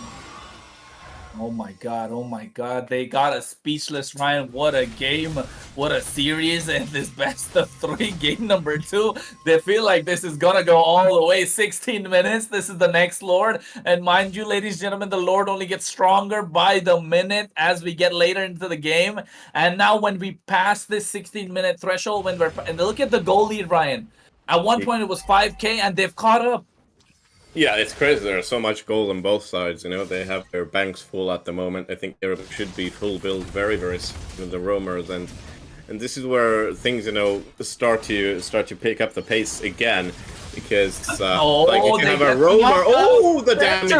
Oh my god, they got a speechless, Ryan. What a game, what a series, and this best of 3 game number 2. They feel like this is gonna go all the way 16 minutes. This is the next Lord, and mind you, ladies and gentlemen, the Lord only gets stronger by the minute as we get later into the game. And now when we pass this 16-minute threshold, and look at the goal lead, Ryan. At one point it was 5K, and they've caught up. Yeah, it's crazy. There's so much gold on both sides. You know, they have their banks full at the moment. I think there should be full build very, very soon with the roamers, and this is where things, you know, start to pick up the pace again. Because like if you have a roamer, the damage.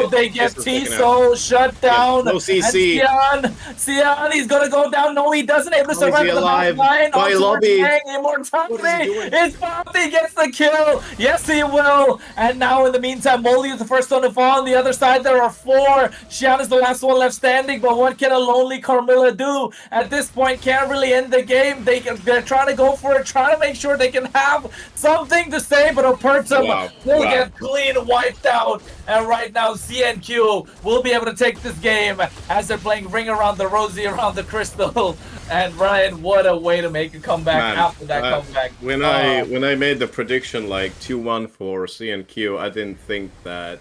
They get Teiko shut down. No CC. Qeon, he's gonna go down. No, he doesn't. Able to survive the back line. By lobby. Immortality. His Bobby gets the kill. Yes, he will. And now in the meantime, Molly is the first one to fall. On the other side, there are 4. Qeon is the last one left standing. But what can a lonely Carmilla do at this point? Can't really end the game. They're trying to go for it, trying to make sure they can have something to say, but Opertum will get clean wiped out. And right now, CNQ will be able to take this game as they're playing Ring Around the Rosie, Around the Crystal. And Ryan, what a way to make a comeback after that comeback. When I made the prediction like 2-1 for CNQ, I didn't think that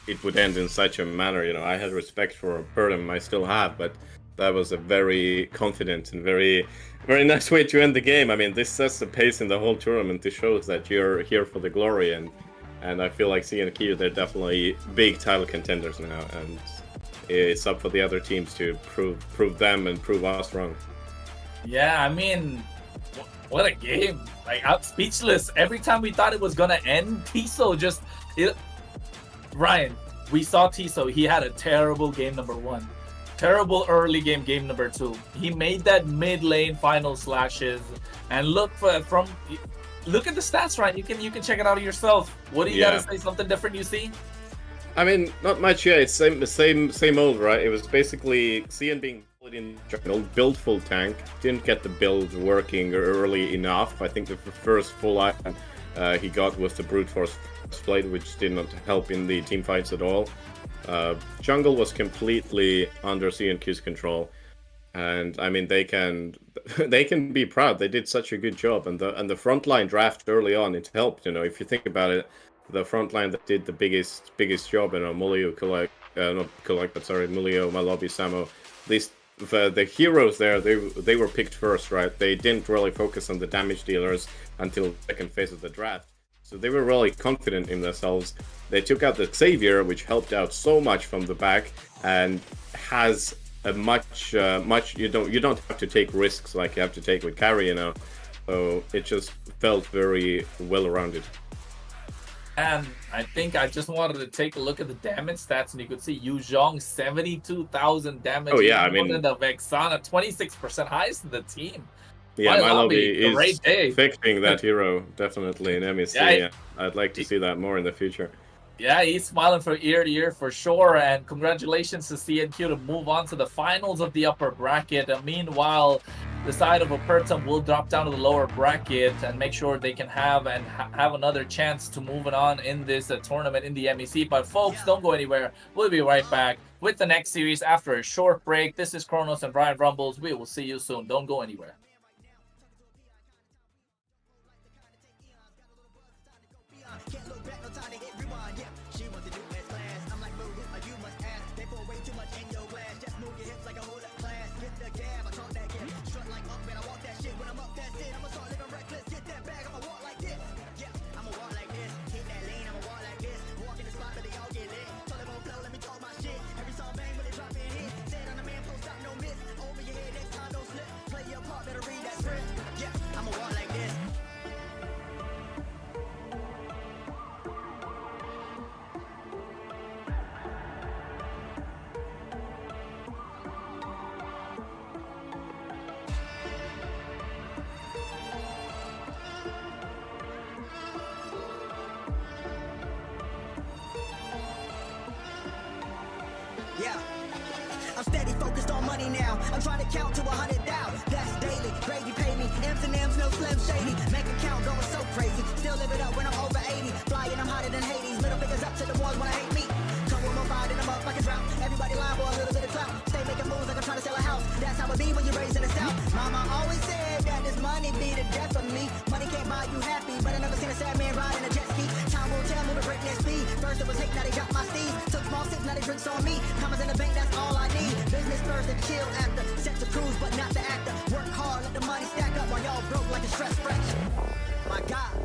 it would end in such a manner. You know, I had respect for Opertum, I still have, but that was a very confident and very nice way to end the game. I mean, this sets the pace in the whole tournament. This shows that you're here for the glory, and I feel like CNQ, they're definitely big title contenders now, and it's up for the other teams to prove them and prove us wrong. Yeah, I mean, what a game! Like, I'm speechless. Every time we thought it was gonna end, Tiso just Ryan, we saw Tiso. He had a terrible game number 1. Terrible early game number 2. He made that mid lane final slashes, and look at the stats, Ryan. You can check it out yourself. What do you gotta say? Something different you see? I mean, not much. Yeah, it's same old, right? It was basically Qeon being in jungle, build full tank, didn't get the build working early enough. I think the first full item he got was the brute force blade, which did not help in the team fights at all. Jungle was completely under CNQ's control, and I mean they can be proud. They did such a good job, and the frontline draft early on, it helped. You know, if you think about it, the frontline that did the biggest job, you know, Mulio, Mulio, Malobi, Samo, the heroes there, they were picked first, right? They didn't really focus on the damage dealers until the second phase of the draft. So they were really confident in themselves. They took out the Xavier, which helped out so much from the back, and has a much you don't have to take risks like you have to take with carry, you know. So it just felt very well rounded. And I think I just wanted to take a look at the damage stats, and you could see Yu Zhong 72,000 damage. Oh yeah, I mean, the Vexana 26% highest in the team. Yeah, MLBB is fixing that hero definitely in MEC. Yeah, I'd like to see that more in the future. Yeah, he's smiling from ear to ear for sure, and congratulations to CNQ to move on to the finals of the upper bracket. And meanwhile, the side of Opertum will drop down to the lower bracket and make sure they can have another chance to moving on in this tournament in the MEC. But folks, don't go anywhere. We'll be right back with the next series after a short break. This is Kronos and Brian Rumbles. We will see you soon. Don't go anywhere. Yeah, I'm steady focused on money now. I'm trying to count to 100 down. That's daily. Brady pay me. M's and M's, no Slim Shady. Make account going so crazy. Still live it up when I'm over 80. Flying, I'm hotter than Hades. first, it was hate, now they got my steez. Took small sips, now they drinks on me. Commas in the bank, that's all I need. Business first and chill after. Set to cruise, but not the actor. Work hard, let the money stack up while y'all broke like a stress fracture. My God.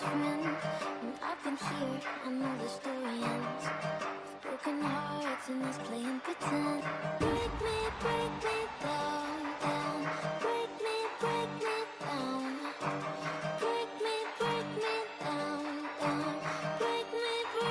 friend. And I've been here, I know the story ends. With broken hearts and us playing pretend. Break me down, down. Break me down. Break me down, down. Break me down.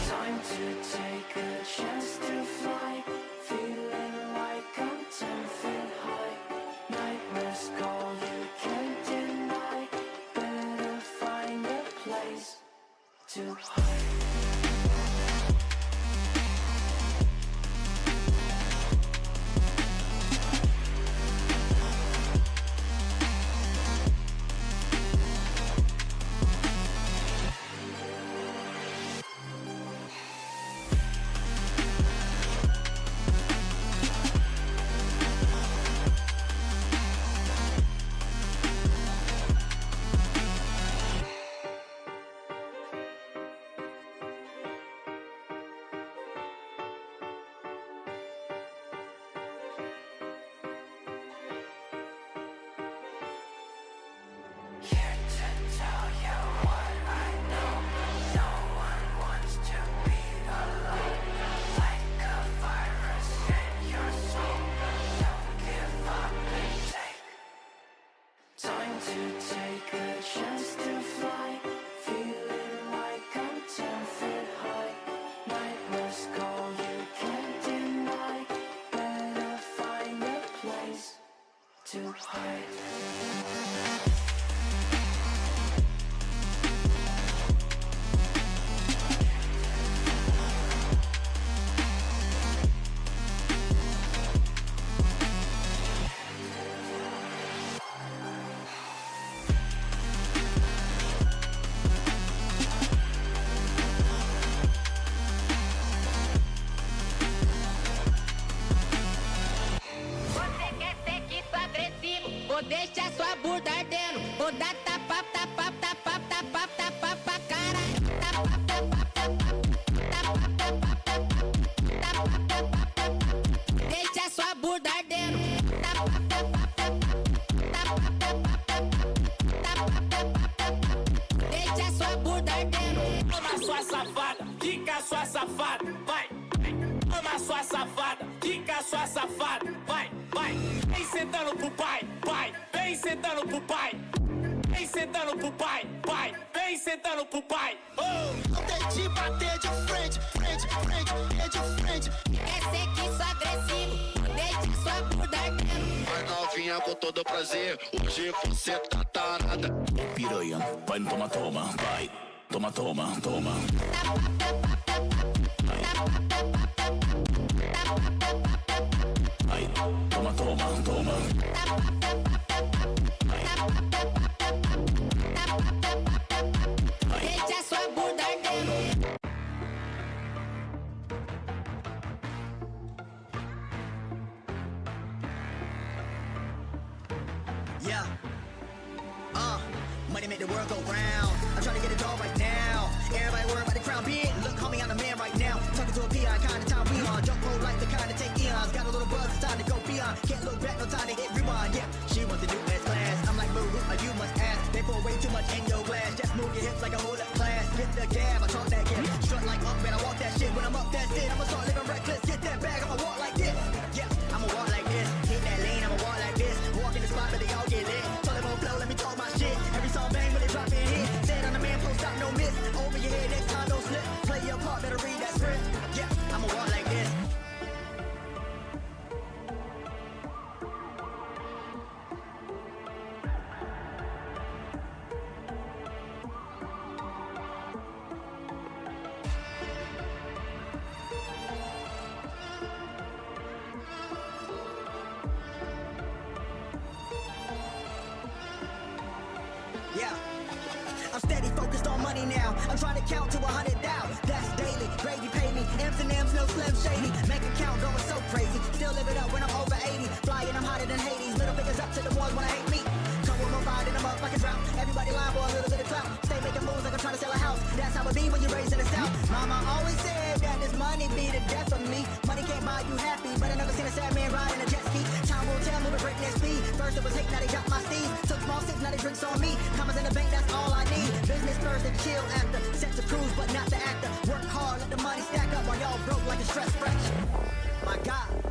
Time to take a chance to fly. Feeling like I'm 10 feet high. Nightmares call, you can't deny. Better find a place to hide. Here to tell you what I know. No one wants to be alone. Like a virus in your soul. Don't give up and take time to take a chance to fly. Feeling like I'm 10 feet high. Nightmares call, you can't deny. Better find a place to hide. Você quer ser que sou agressivo, ou deixa sua bunda ardendo, ou dá tapa cara. Deixa sua bunda ardendo. Deixa sua bunda ardendo. Toma sua safada, fica sua safada, vai. Toma sua safada, fica sua safada, vai. Vem sentando pro pai, vem sentando pro pai. Vem sentando pro pai, vem sentando pro pai. Não tente bater de frente, é de frente. Quer ser que sou agressivo, deixa sua bunda ardendo. Vai novinha com todo prazer, hoje você tá tarada. Piranha, vai no toma, vai. Toma. Vai, toma. Deixa sua bunda ardendo. Yeah. Money make the world go round. I'm trying to get it all right now. Everybody worry about the crown big. Look, homie, I'm the man right now. Talking to a PI, kind of time we on. Jump roll like the kind of take eons. Got a little buzz, it's time to go beyond. Can't look back, no time to hit rewind. Yeah, she wants the new S-Class. I'm like, boo, you must ask. They pour way too much in your glass. Just move your hips like a hold up class. Hit the gab, I talk that gap. Strut like up, man, I walk that shit. When I'm up, that's it. I'ma start living reckless. Get that bag, I'ma walk like this. Yeah, I'ma walk like this. Hit that lane, I'ma walk like this. Walk in the spot, but they all get lit. Tell them on flow, let me talk my shit. Every song bang, when they drop I'm trying to count to 100 down. That's daily. Gravy pay me. M's and M's, no Slim Shady. Make account going so crazy. Still live it up when I'm over 80. Flying, I'm hotter than Hades. Middle fingers up to the ones when I hate me. Come with my ride and I'm up like a drought. Everybody lying for a little bit of clout. Stay making moves like I'm trying to sell a house. That's how it be when you're raised in the South. Mama always said that this money be the death of me. Money can't buy you happy, but I never seen a sad man ride in a jet ski. Time will tell, moving breakneck speed. First it was hate, now they got my steez. Took small sips, now they drinks on me. Commas in the bank, that's all I need. Business first and chill after. Set to cruise, but not the actor. Work hard, let the money stack up while y'all broke like a stress fracture. My God.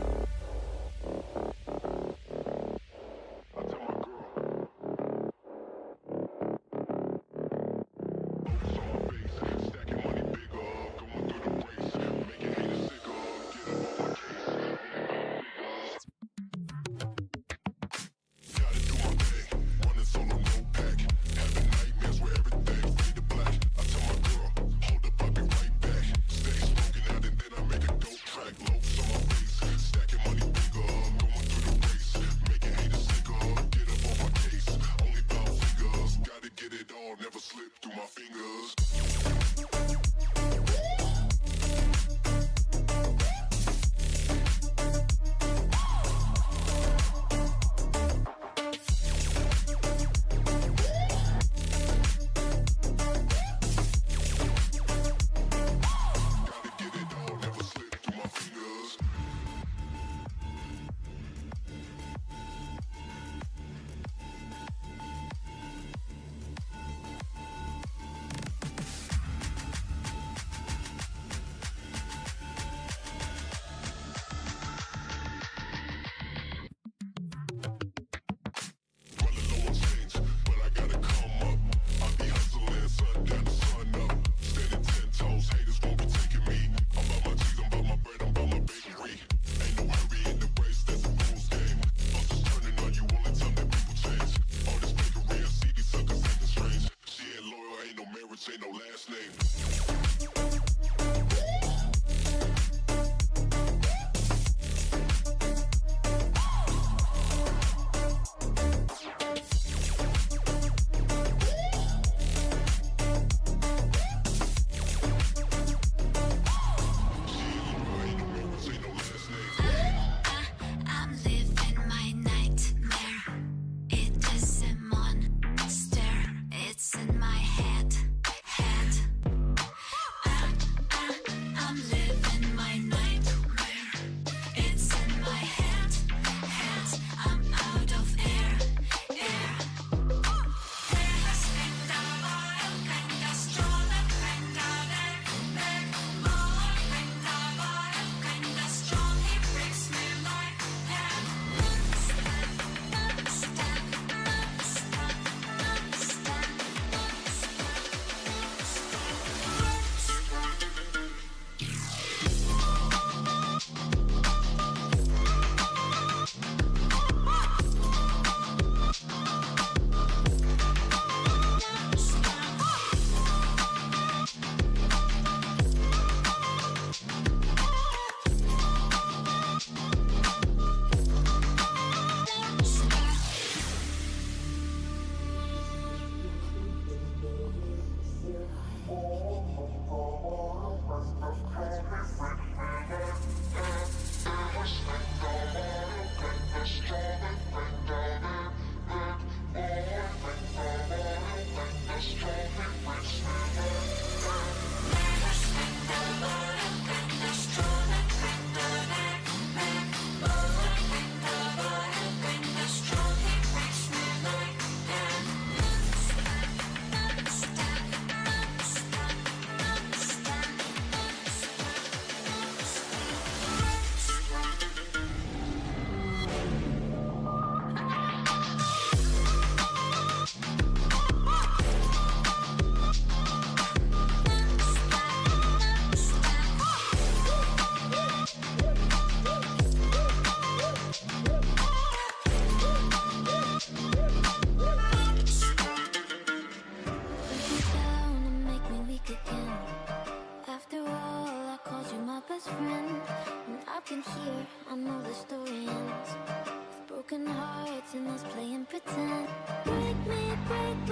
can hear, I know the story ends with broken hearts and us playing pretend. Break me down,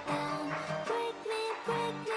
down. Break me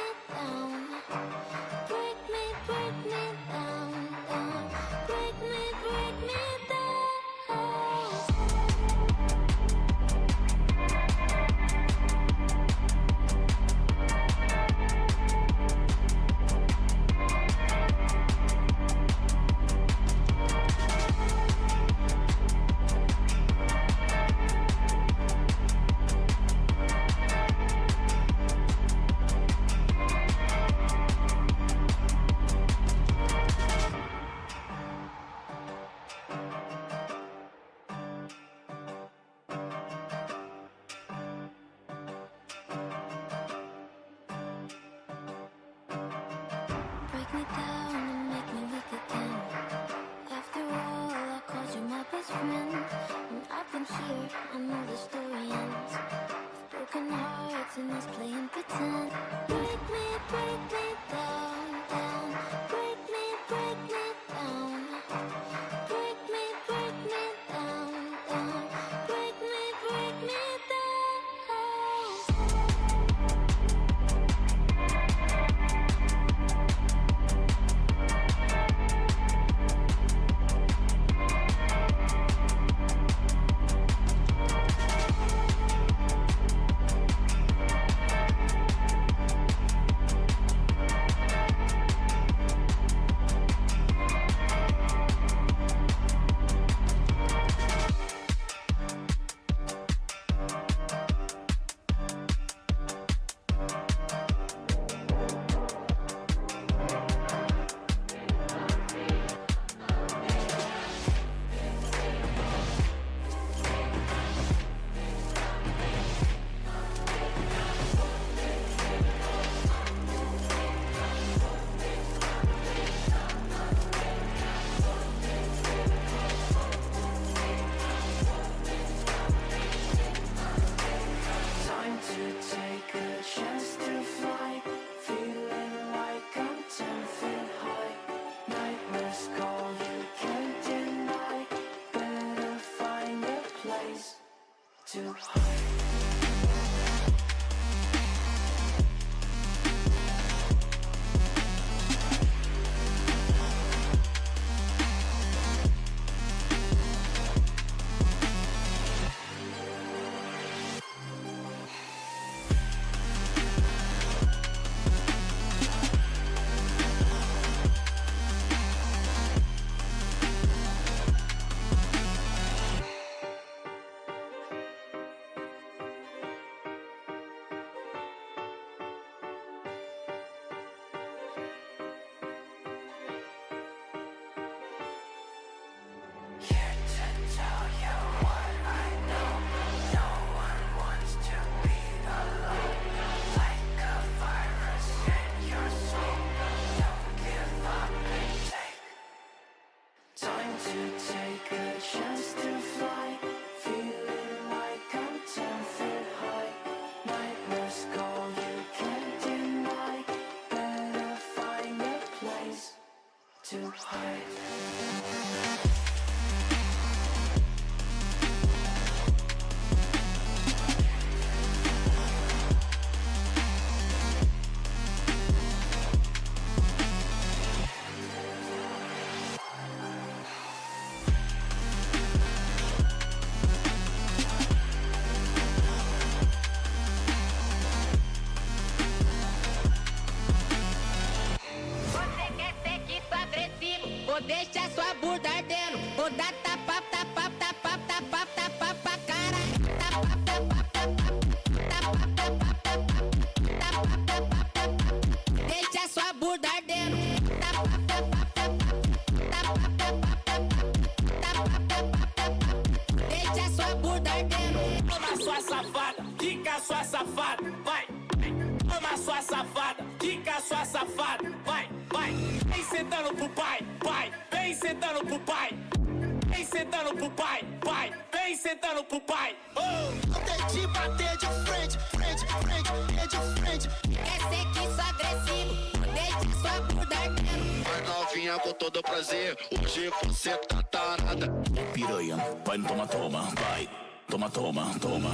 to hide. Here to tell you what I know. No one wants to be alone. Like a virus in your soul. Don't give up and take time to take a chance to fly. Feeling like I'm 10 feet high. Nightmares call, you can't deny. Better find a place to hide. Você quer ser tipo agressivo, ou deixa sua bunda ardendo, ou dá tapa, tapa, tapa, tapa, tapa pra cara. Tapa, tapa, tapa, tapa, tapa, tapa, tapa, deixa sua bunda ardendo. Tapa, tapa, tapa, tapa, tapa, deixa sua bunda ardendo. Toma sua safada, quica sua safada, vai. Toma sua safada, quica sua safada, vai, vai. Vem sentando pro pai, pai. Vem sentando pro pai. Vem sentando pro pai, pai. Vem sentando pro pai. Até de bater de frente, frente, frente, é de frente. Quer ser que sou agressivo, deixa sua bunda ardendo. Vai novinha com todo prazer, hoje você tá tarada. Ô piranha, vai no toma, toma, vai. Toma, toma, toma.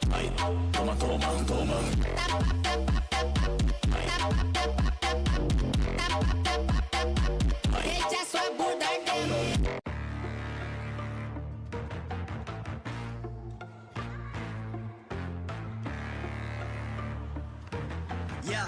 Vai, toma, toma, toma. Deixa sua bunda ardendo. Yeah.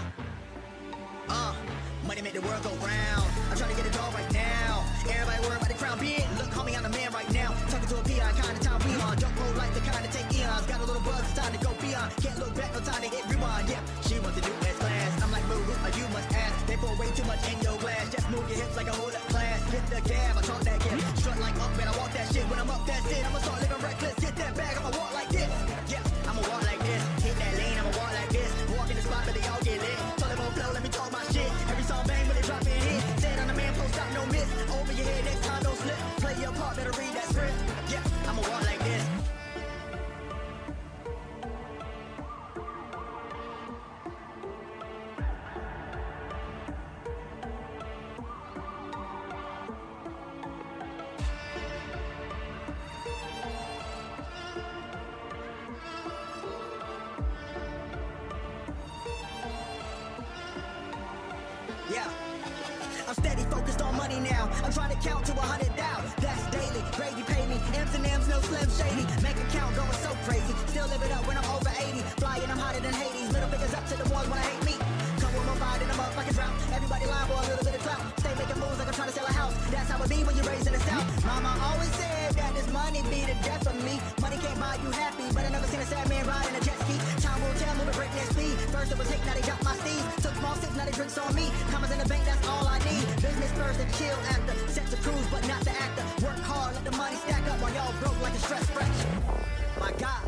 Money make the world go round. I'm trying to get it all right now. Everybody worry about the crown being. Look, homie, I'm the man right now. Talking to a peon, kind of time we on. Don't roll like the kind of take eons. Got a little buzz, it's time to go beyond. Can't look back, no time to hit rewind. Yeah, she wants to do S class. I'm like, boo, you must ask. They pour way too much in your glass. Just move your hips like a whole up class. Hit the gab, I talk that gap. Strut like up, and I walk that shit. When I'm up, that's it. I'ma start living reckless. Get that bag, I'ma walk like this. Yeah, I'ma walk like this. Hit that lane, I'ma walk like this. Walk in the spot, but they all get lit. Tell them on flow, let me talk my shit. Every song bang, but they drop in hit. Say it on the man, post stop, no miss. Over your head, next time, don't slip. Play your part, better read that script. Yeah, I'ma walk like this. Yeah. I'm steady focused on money now. I'm trying to count to 100 down. That's daily. Brady pay me. M's and M's, no Slim Shady. Bank account going so crazy. Still live it up when I'm over 80. Flying, I'm hotter than Hades. Middle fingers up to the ones when I hate me. Come with my vibe and I'm up like a drought. Everybody lying for a little bit of clout. Stay making moves like I'm trying to sell a house. That's how it be when you're raised in the South. Mama always said that this money be the death of me. Money can't buy you happy, but I never seen a sad man riding a jet ski. Time will tell, moving breakneck speed. First it was hate, now they got my steez. Took small sips, now they drinks on me. Commas in the bank, that's all I need. Business first and chill after. Set to cruise, but not the actor. Work hard, let the money stack up while y'all broke like a stress fracture. My God.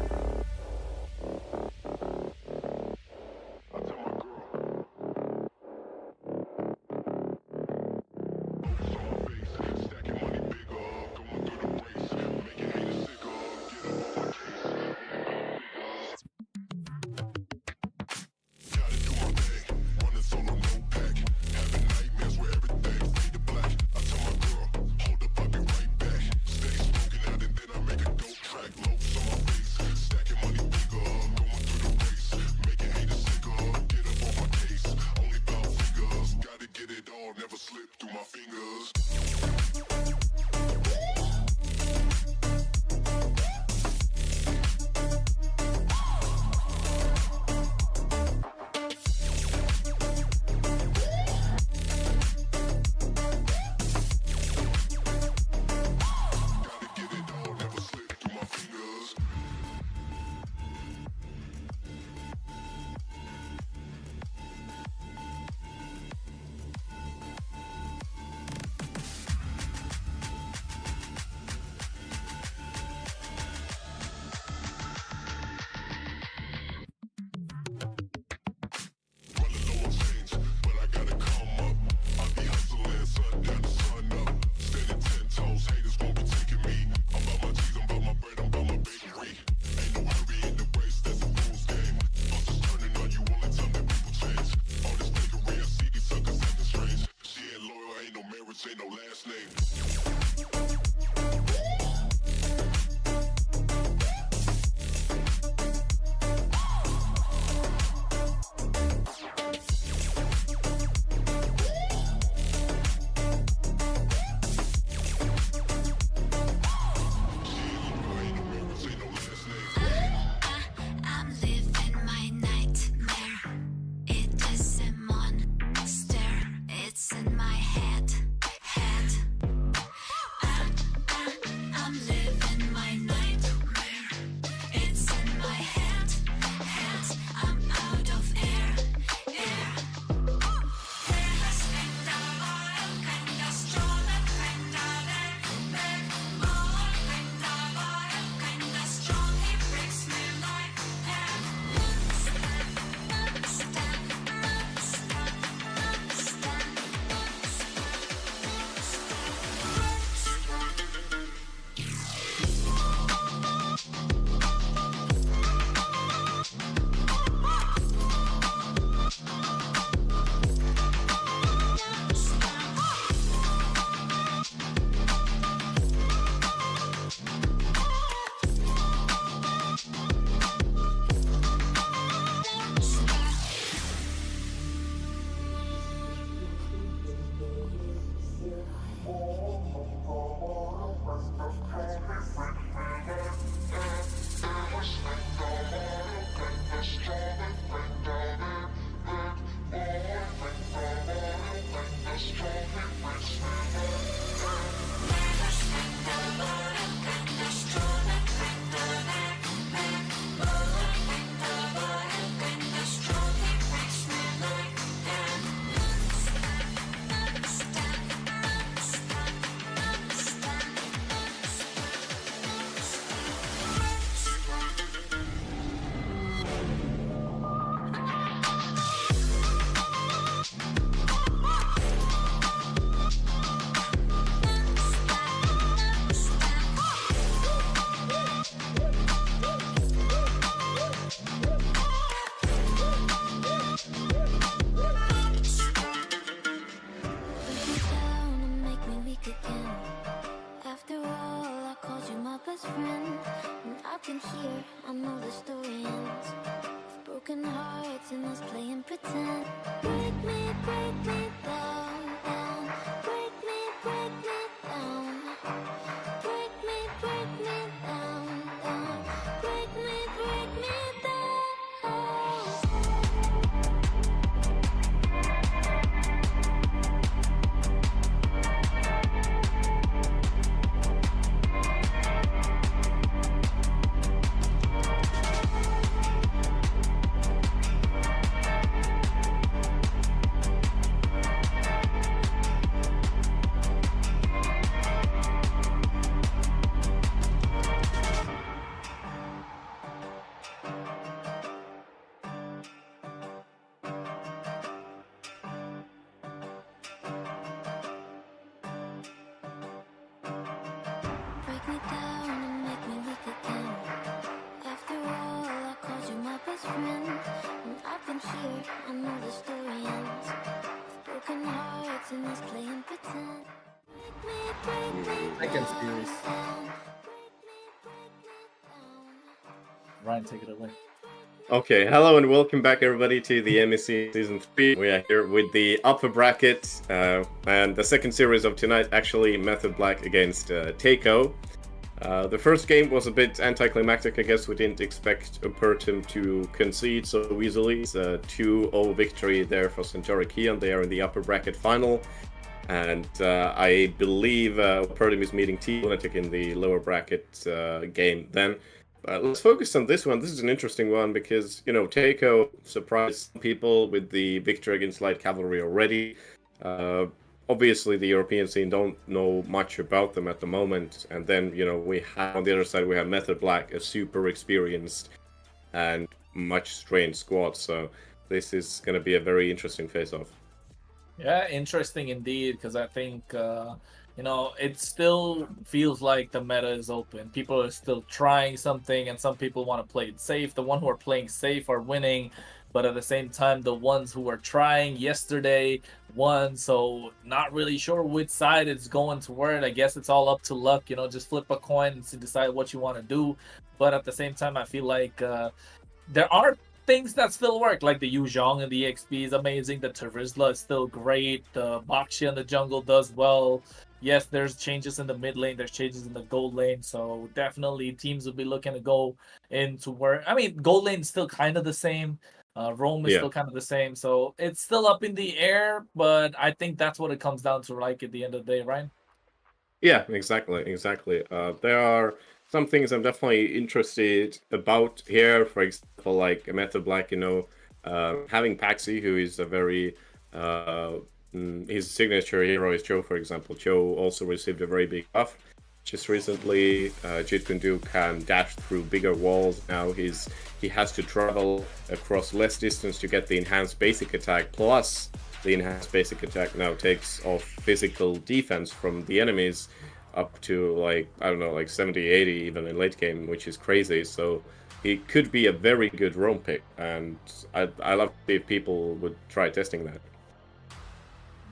second series. Ryan, take it away. Okay, hello and welcome back everybody to the MEC Season 3. We are here with the upper bracket, and the second series of tonight, actually Method Black against Teiko. The first game was a bit anticlimactic, I guess. We didn't expect Opertum to concede so easily. It's a 2-0 victory there for Centauri Qeon. They are in the upper bracket final. And I believe Opertum is meeting Team Lunatic in the lower bracket game then. Let's focus on this one. This is an interesting one because, you know, Teiko surprised people with the victory against Light Cavalry already. Obviously, the European scene don't know much about them at the moment. And then, you know, we have on the other side, we have Method Black, a super experienced and much strained squad. So this is going to be a very interesting face-off. Yeah, interesting indeed, because I think, you know, it still feels like the meta is open. People are still trying something, and some people want to play it safe. The ones who are playing safe are winning, but at the same time, the ones who were trying yesterday won, so not really sure which side it's going toward. I guess it's all up to luck, you know, just flip a coin and decide what you want to do. But at the same time, I feel like there are things that still work, like the Yu Zhong and the EXP is amazing. The Terizla is still great. The Bakshi in the jungle does well. Yes, there's changes in the mid lane. There's changes in the gold lane. So definitely teams will be looking to go into where... I mean, gold lane is still kind of the same. Rome is still kind of the same. So it's still up in the air, but I think that's what it comes down to, like, at the end of the day, right? Yeah, exactly. There are some things I'm definitely interested about here. For example, like Method Black, you know, having Paxi, who is a very his signature hero is Cho, for example. Cho also received a very big buff just recently. Jeet Kune Do can dash through bigger walls now. He has to travel across less distance to get the enhanced basic attack, plus the enhanced basic attack now takes off physical defense from the enemies up to, like, I don't know, like 70, 80 even in late game, which is crazy. So he could be a very good roam pick, and I love if people would try testing that.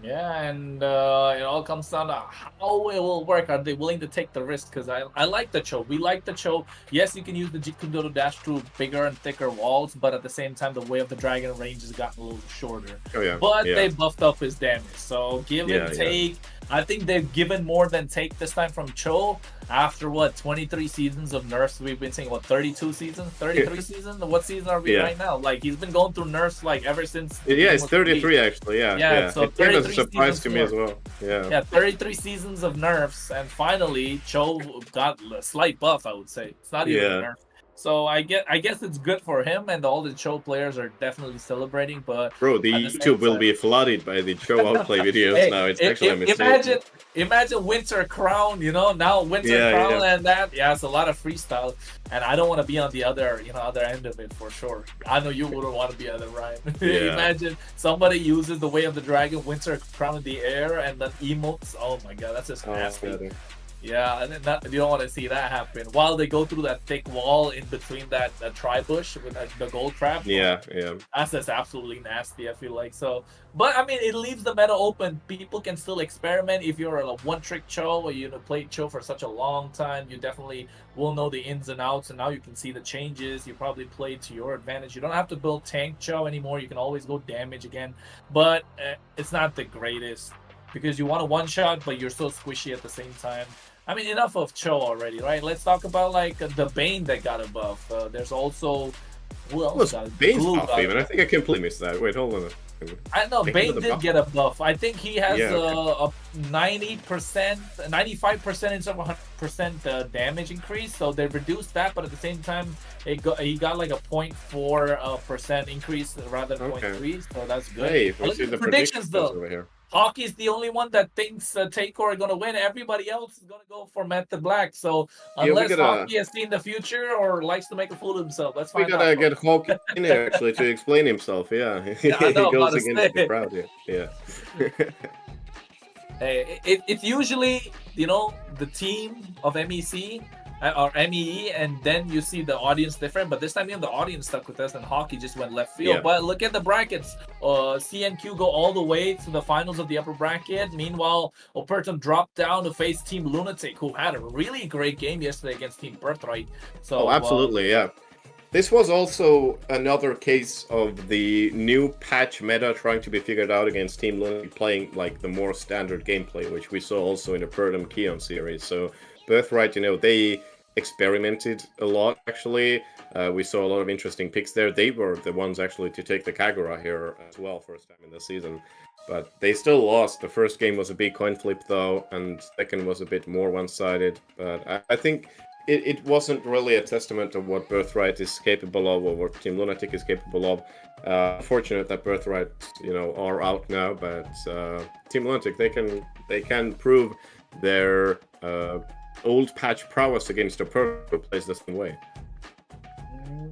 Yeah, and it all comes down to how it will work. Are they willing to take the risk? Because I like the Cho. We like the Cho. Yes, you can use the Jeet Kune Do to dash through bigger and thicker walls, but at the same time, the Way of the Dragon range has gotten a little shorter. Oh, yeah. But they buffed up his damage. So give and take. I think they've given more than take this time from Cho. After, what, 23 seasons of nerfs? We've been saying, what, 32 seasons? 33 seasons? What season are we right now? Like, he's been going through nerfs, like, ever since... Yeah, it's 33, actually, yeah. So it came as a surprise to me as well. Yeah, 33 seasons of nerfs, and finally, Cho got a slight buff, I would say. It's not even a nerf. So I guess it's good for him, and all the Cho players are definitely celebrating. But bro, the YouTube will be flooded by the Cho outplay videos now. It's actually a mistake. Imagine Winter Crown, you know, now Winter Crown and that. Yeah, it's a lot of freestyle, and I don't want to be on the other, other end of it for sure. I know you wouldn't want to be on the right. Imagine somebody uses the Way of the Dragon, Winter Crown in the air, and then emotes. Oh my god, that's just nasty. Yeah, and you don't want to see that happen while they go through that thick wall in between that tri-bush with the gold trap. Yeah. That's just absolutely nasty, I feel like. So, but I mean, it leaves the meta open. People can still experiment. If you're a one-trick Cho or you played Cho for such a long time, you definitely will know the ins and outs, and now you can see the changes. You probably play to your advantage. You don't have to build tank Cho anymore. You can always go damage again, but it's not the greatest because you want a one-shot, but you're so squishy at the same time. I mean, enough of Cho already, right? Let's talk about, like, the Bane that got a buff. There's also... Who else got Bane's buff even? I think I completely missed that. Wait, hold on. I know, Bane did get a buff. I think he has a 90%, 95% instead of 100% damage increase. So they reduced that, but at the same time, he got like a 0.4% increase rather than 0.3. So that's good. Hey, we see the predictions though. Over here. Hockey's the only one that thinks Teiko are going to win. Everybody else is going to go for Method Black. So unless Hockey has seen the future or likes to make a fool of himself, let's find out. We got to get Hockey in here, actually, to explain himself. Yeah, he goes against the crowd. Yeah. Hey, it's usually, the team of MEC or MEE, and then you see the audience different. But this time, the audience stuck with us, and hockey just went left field. Yeah. But look at the brackets. CNQ go all the way to the finals of the upper bracket. Meanwhile, Opertum dropped down to face Team Lunatic, who had a really great game yesterday against Team Birthright. So Oh, absolutely, yeah. This was also another case of the new patch meta trying to be figured out against Team Lunatic, playing like the more standard gameplay, which we saw also in the Opertum Qeon series. So Birthright, they experimented a lot, actually. We saw a lot of interesting picks there. They were the ones actually to take the Kagura here as well, first time in the season. But they still lost. The first game was a big coin flip, though, and second was a bit more one-sided. But I think it wasn't really a testament of what Birthright is capable of or what Team Lunatic is capable of. Unfortunate that Birthright, are out now, but Team Lunatic, they can prove their old patch prowess against a person who plays the same way.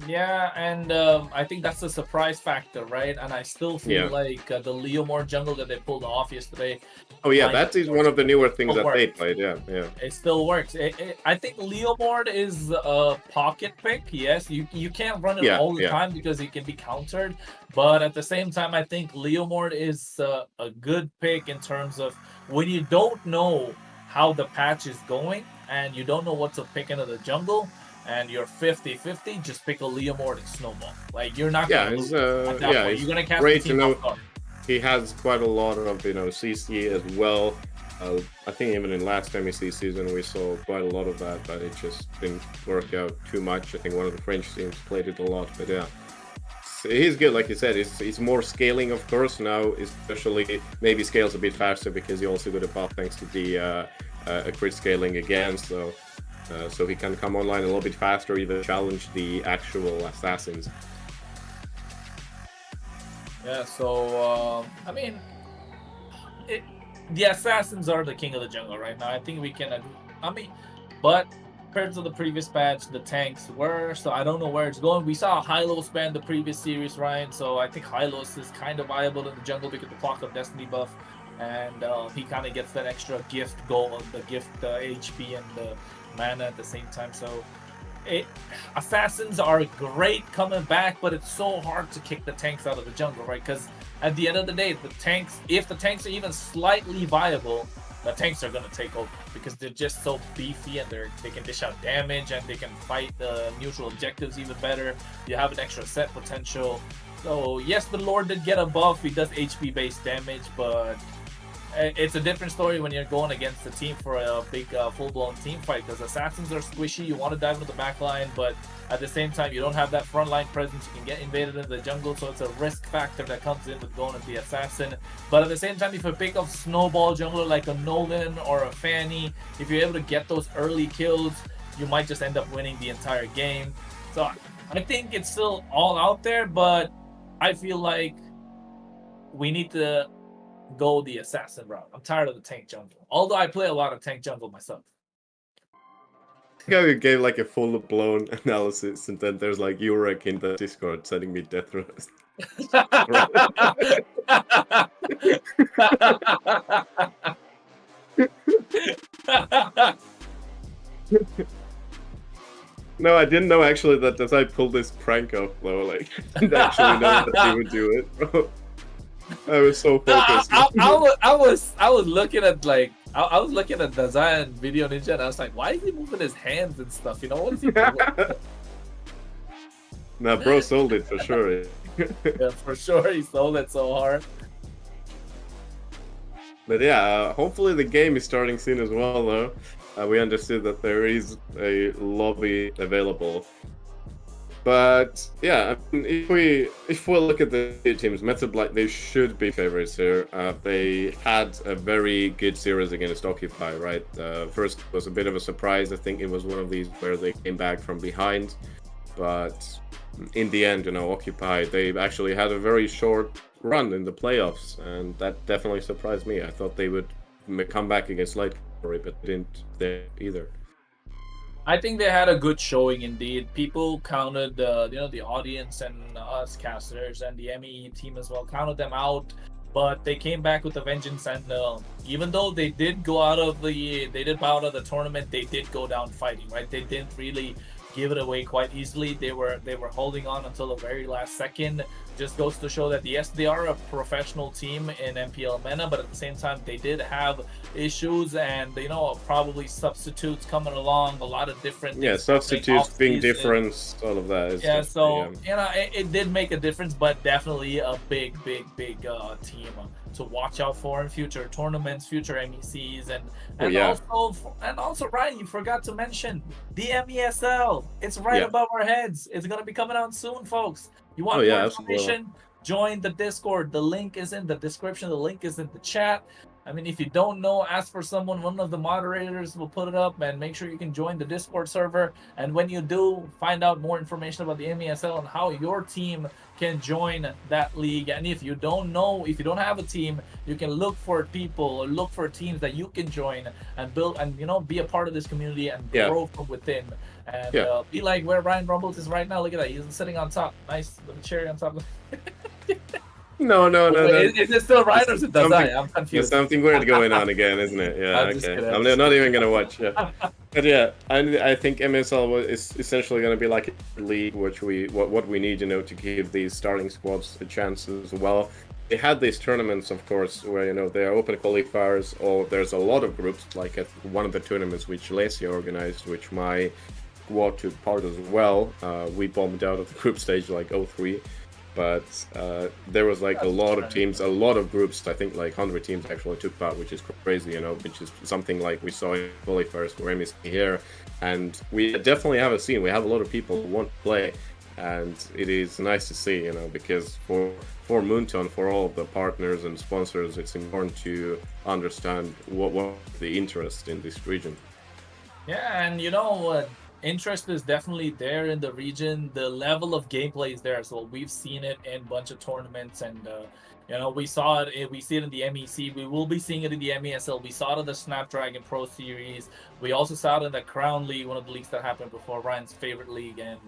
Yeah, and I think that's the surprise factor, right? And I still feel like the Leomord jungle that they pulled off yesterday. Oh yeah, that is one of the newer things that they played. Yeah. It still works. I think Leomord is a pocket pick. Yes, you can't run it all the time because it can be countered. But at the same time, I think Leomord is a good pick in terms of when you don't know how the patch is going and you don't know what to pick into the jungle, and you're 50-50, just pick a Leomord and snowball. Like, you're not going to lose at that point. You're going to cast the team off guard. He has quite a lot of, CC as well. I think even in last MEC season we saw quite a lot of that, but it just didn't work out too much. I think one of the French teams played it a lot, but yeah. He's good, like you said. He's more scaling, of course, now, especially maybe scales a bit faster because he also got a buff thanks to the crit scaling again, so he can come online a little bit faster, even challenge the actual assassins. Yeah, so, the assassins are the king of the jungle right now. I think we can agree. But compared to the previous patch, the tanks were, so I don't know where it's going. We saw Hylos ban the previous series, Ryan, so I think Hylos is kind of viable in the jungle because of the Clock of Destiny buff, and he kind of gets that extra gift goal, the gift HP and the mana at the same time. So assassins are great coming back, but it's so hard to kick the tanks out of the jungle, right? Because at the end of the day, if the tanks are even slightly viable, the tanks are going to take over because they're just so beefy and they can dish out damage and they can fight the neutral objectives even better. You have an extra set potential. So yes, the Lord did get a buff. He does HP based damage, but it's a different story when you're going against a team for a big full-blown team fight, because assassins are squishy. You want to dive into the back line, but at the same time you don't have that front line presence. You can get invaded into the jungle, so it's a risk factor that comes in with going at the assassin. But at the same time, if you pick up snowball jungler like a Nolan or a Fanny, if you're able to get those early kills, you might just end up winning the entire game. So I think it's still all out there, but I feel like we need to go the assassin route. I'm tired of the tank jungle, although I play a lot of tank jungle myself. I think I gave like a full-blown analysis, and then there's like Urek in the Discord sending me death threats. No, I didn't know actually that as I pulled this prank off, though. Like, I didn't actually know that he would do it, bro. I was so focused. I was looking at I was looking at the Zion Video Ninja, and I was like, why is he moving his hands and stuff? What is he doing? Nah, bro sold it for sure. Yeah, for sure, he sold it so hard. But yeah, hopefully the game is starting soon as well, though. We understood that there is a lobby available. But yeah, I mean, if we look at the teams, MetaBlack, they should be favorites here. They had a very good series against Occupy, right? First was a bit of a surprise. I think it was one of these where they came back from behind, but in the end, Occupy, they actually had a very short run in the playoffs, and that definitely surprised me. I thought they would come back against Light, but they didn't there either. I think they had a good showing indeed. People counted, the audience and us casters and the MEE team as well, counted them out. but they came back with a vengeance. And even though they did bow out of the tournament, they did go down fighting, right? They didn't really give it away quite easily. They were holding on until the very last second. Just goes to show that yes, they are a professional team in MPL MENA, but at the same time they did have issues, and probably substitutes coming along, a lot of different substitutes being different, all of that is it did make a difference, but definitely a big team to watch out for in future tournaments, future MECs, and also Ryan, you forgot to mention the MESL. It's right above our heads. It's gonna be coming out soon, folks. You want more information? Join the Discord. The link is in the description. The link is in the chat. I mean, if you don't know, ask for someone. One of the moderators will put it up, and make sure you can join the Discord server. And when you do, find out more information about the MESL and how your team can join that league. And if you don't know, if you don't have a team, you can look for people or look for teams that you can join and build and be a part of this community and grow from within. And be like where Ryan Rumbles is right now. Look at that. He's sitting on top. Nice little cherry on top. No. Is it still Ryan or is it Dazai? I'm confused. There's something weird going on again, isn't it? Yeah, okay. I'm not even going to watch. Yeah. But yeah, I think MSL is essentially going to be like a league, which what we need, to give these starting squads a chance as well. They had these tournaments, of course, where they are open qualifiers, or there's a lot of groups, like at one of the tournaments which Lesia organized, which my squad took part as well. We bombed out of the group stage like 0-3. But there was like a lot of teams, a lot of groups. I think like 100 teams actually took part, which is crazy, which is something like we saw in qualifiers for MEC here. And we definitely have a scene. We have a lot of people who want to play, and it is nice to see, because for Moonton, for all of the partners and sponsors, it's important to understand what the interest in this region. Yeah, and interest is definitely there in the region. The level of gameplay is there, so we've seen it in a bunch of tournaments, and we saw it. We see it in the MEC. We will be seeing it in the MESL. We saw it in the Snapdragon Pro Series. We also saw it in the Crown League, one of the leagues that happened before, Ryan's favorite league. And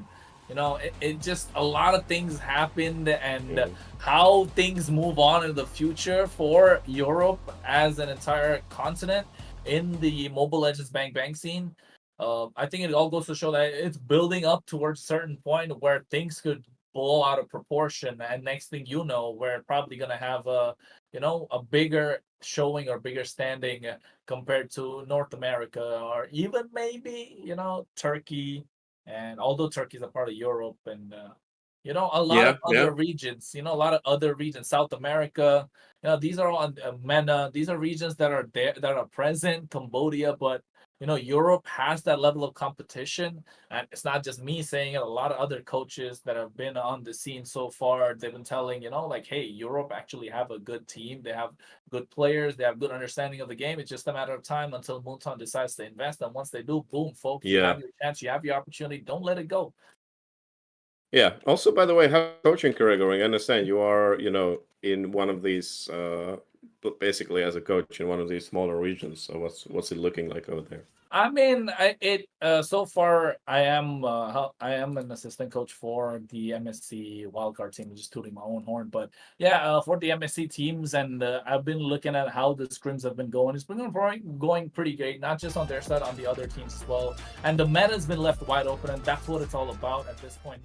it just, a lot of things happened, and how things move on in the future for Europe as an entire continent in the Mobile Legends Bang Bang scene. I think it all goes to show that it's building up towards a certain point where things could blow out of proportion, and next thing you know, we're probably gonna have a bigger showing or bigger standing compared to North America, or even maybe Turkey. And although Turkey is a part of Europe, and a lot of other regions, South America, these are all MENA. These are regions that are there, that are present, Cambodia, but Europe has that level of competition, and it's not just me saying it. A lot of other coaches that have been on the scene so far, they've been telling, hey, Europe actually have a good team. They have good players. They have good understanding of the game. It's just a matter of time until Moonton decides to invest. And once they do, boom, folks, you have your chance. You have your opportunity. Don't let it go. Yeah. Also, by the way, how's coaching career going? I understand you are, in one of these, basically as a coach in one of these smaller regions. So what's it looking like over there? I mean, so far I am an assistant coach for the MSC wildcard team, just tooting my own horn. But for the MSC teams, and I've been looking at how the scrims have been going. It's been going pretty great, not just on their side, on the other teams as well. And the meta's been left wide open, and that's what it's all about at this point.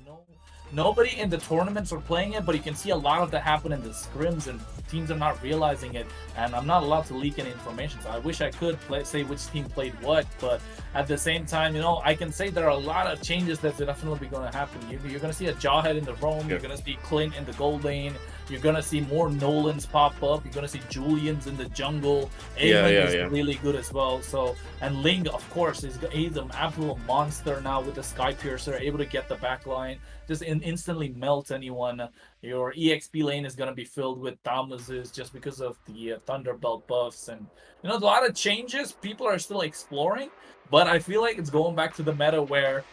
Nobody in the tournaments are playing it, but you can see a lot of that happen in the scrims, and teams are not realizing it. And I'm not allowed to leak any information, so I wish I could say which team played what. But at the same time, I can say there are a lot of changes that's definitely going to happen. You're going to see a Jawhead in the roam. You're going to see Clint in the gold lane. You're going to see more Nolans pop up. You're going to see Julians in the jungle. Aemon is really good as well. So, and Ling, of course, he's an absolute monster now with the Sky Piercer, able to get the back line, just instantly melt anyone. Your EXP lane is going to be filled with Thomases just because of the Thunderbelt buffs. And, a lot of changes people are still exploring, but I feel like it's going back to the meta where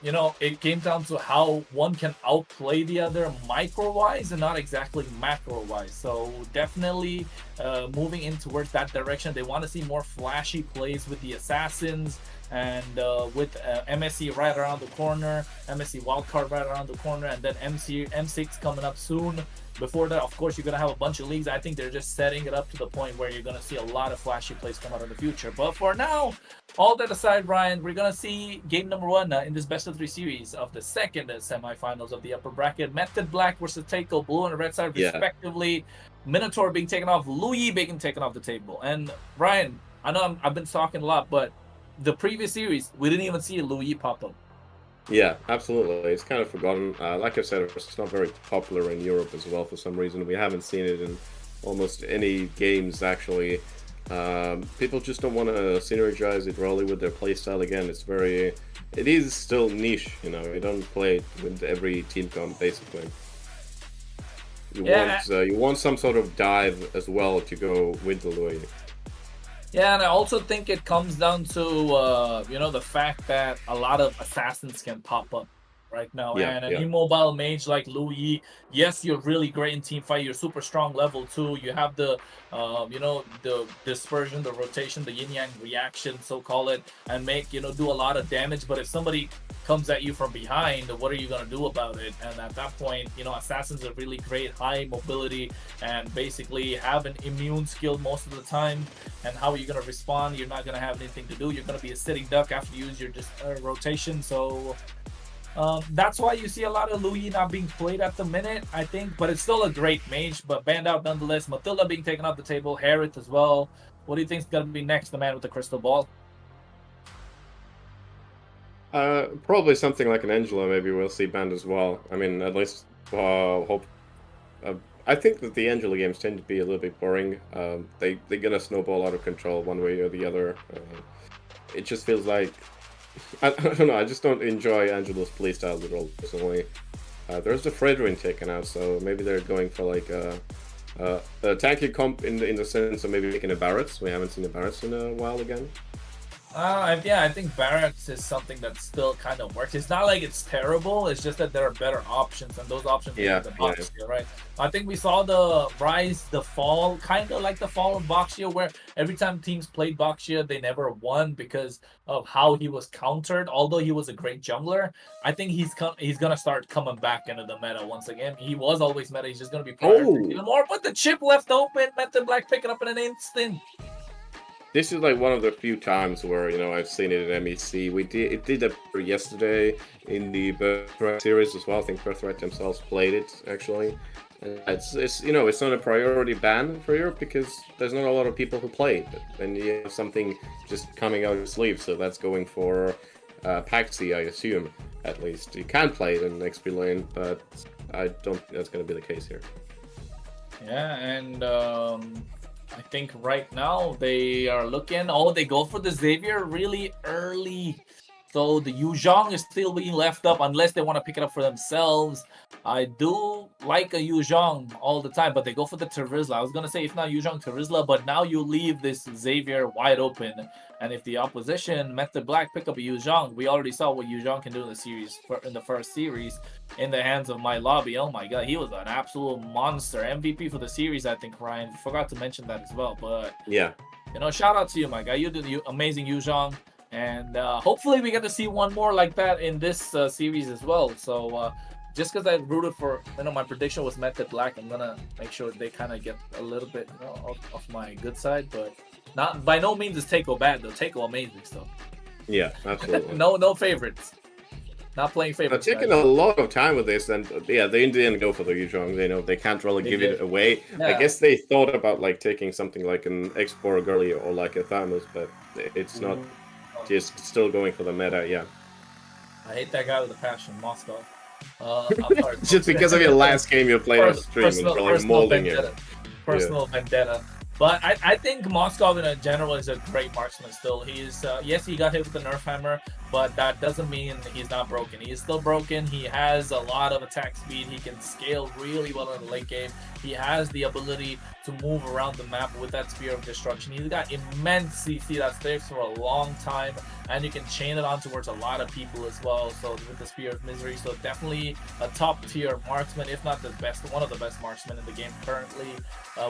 it came down to how one can outplay the other micro-wise and not exactly macro-wise. So definitely moving in towards that direction. They want to see more flashy plays with the assassins. and with MSC right around the corner, MSC wildcard right around the corner, and then M6 coming up soon. Before that, of course, you're going to have a bunch of leagues. I think they're just setting it up to the point where you're going to see a lot of flashy plays come out in the future. But for now, all that aside, Ryan, we're going to see game number 1 in this best of 3 series of the second semifinals of the upper bracket. Method Black versus Teiko, blue and red side respectively. Minotaur being taken off, Louis being taken off the table. And Ryan, I know I've been talking a lot, but the previous series, we didn't even see Louis pop up. Yeah, absolutely. It's kind of forgotten. Like I said, it's not very popular in Europe as well for some reason. We haven't seen it in almost any games, actually. People just don't want to synergize it really with their playstyle again. It is still niche, you know. You don't play it with every team comp, basically. You want some sort of dive as well to go with the Louis. Yeah, and I also think it comes down to, the fact that a lot of assassins can pop up right now. And an immobile mage like Louis, yes, you're really great in team fight. You're super strong level 2. You have the, the dispersion, the rotation, the yin-yang reaction, so call it, and do a lot of damage. But if somebody comes at you from behind, what are you going to do about it? And at that point, assassins are really great, high mobility, and basically have an immune skill most of the time. And how are you going to respond? You're not going to have anything to do. You're going to be a sitting duck after you use your rotation. So that's why you see a lot of Louis not being played at the minute, I think. But it's still a great mage, but banned out nonetheless. Matilda being taken off the table, Harriet as well. What do you think is going to be next, the man with the crystal ball? Probably something like an Angela, maybe we'll see banned as well. I mean, at least hope. I think that the Angela games tend to be a little bit boring. They're gonna snowball out of control one way or the other. It just feels like I don't know. I just don't enjoy Angela's playstyle at all personally. There's the Fredrin taken out, so maybe they're going for like a tanky comp in the sense of maybe making a Barretts. We haven't seen a Barretts in a while again. I think Barretts is something that still kind of works. It's not like it's terrible. It's just that there are better options, and those options are the Boxia, right? I think we saw the fall, kind of like the fall of Boxia, where every time teams played Boxia, they never won because of how he was countered. Although he was a great jungler, I think he's gonna start coming back into the meta once again. He was always meta. He's just gonna be even more. But the chip left open, Method Black picking up in an instant. This is like one of the few times where I've seen it at MEC. It did appear yesterday in the Birthright series as well. I think Birthright themselves played it actually. It's it's not a priority ban for Europe because there's not a lot of people who play it. And you have something just coming out of the sleeve, so that's going for Paxi, I assume, at least. You can play it in XP lane, but I don't think that's going to be the case here. Yeah, and I think right now they are looking. They go for the Xavier really early. So the Yuzhong is still being left up unless they want to pick it up for themselves. I do like a Yuzhong all the time, but they go for the Terizla. I was going to say if not Yuzhong, Terizla, but now you leave this Xavier wide open. And if the opposition, Method Black, pick up a Yuzhong, we already saw what Yuzhong can do in the series, in the first series, in the hands of my lobby. Oh my god, he was an absolute monster. MVP for the series, I think, Ryan. Forgot to mention that as well. But yeah, shout out to you, my guy. You did the amazing Yuzhong. And hopefully we get to see one more like that in this series as well. So just because I rooted for, my prediction was Method Black, I'm gonna make sure they kind of get a little bit off my good side. But not by no means is Teiko bad though. Teiko amazing still. Yeah, absolutely. no favorites. Not playing favorites. They're taking a lot of time with this, and they didn't go for the Yuzhong. They can't really give it away. Yeah. I guess they thought about like taking something like an X4 Gully or like a Thanos, but it's not. Just still going for the meta, yeah. I hate that guy with a passion, Moscow. I'm sorry. Just because of your last game you played on stream and really molding it. Personal vendetta. But I think Moscow in general is a great marksman still. He is, yes, he got hit with the Nerf hammer, but that doesn't mean he's not broken. He is still broken. He has a lot of attack speed. He can scale really well in the late game. He has the ability to move around the map with that Spear of Destruction. He's got immense CC that stays for a long time, and you can chain it on towards a lot of people as well. So with the Spear of Misery, so definitely a top tier marksman, if not the best, one of the best marksmen in the game currently.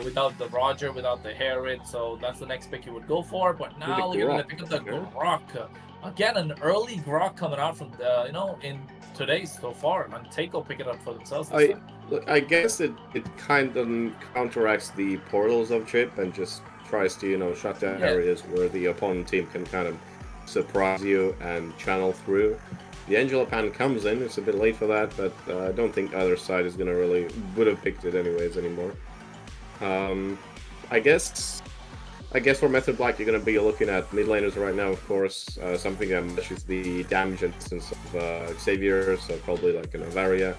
Without the Roger, without the Harriet, so that's the next pick you would go for. But now you're gonna pick up the Grok. Again, an early grok coming out from the, in today's so far, and Teiko pick it up for themselves this time. Look, I guess it kind of counteracts the portals of Chip and just tries to, shut down areas where the opponent team can kind of surprise you and channel through. The Angela Pan comes in, it's a bit late for that, but I don't think either side is gonna would have picked it anyways anymore. I guess for Method Black you're gonna be looking at mid laners right now, of course. Something that matches the damage and distance of Xavier, so probably like an Avaria.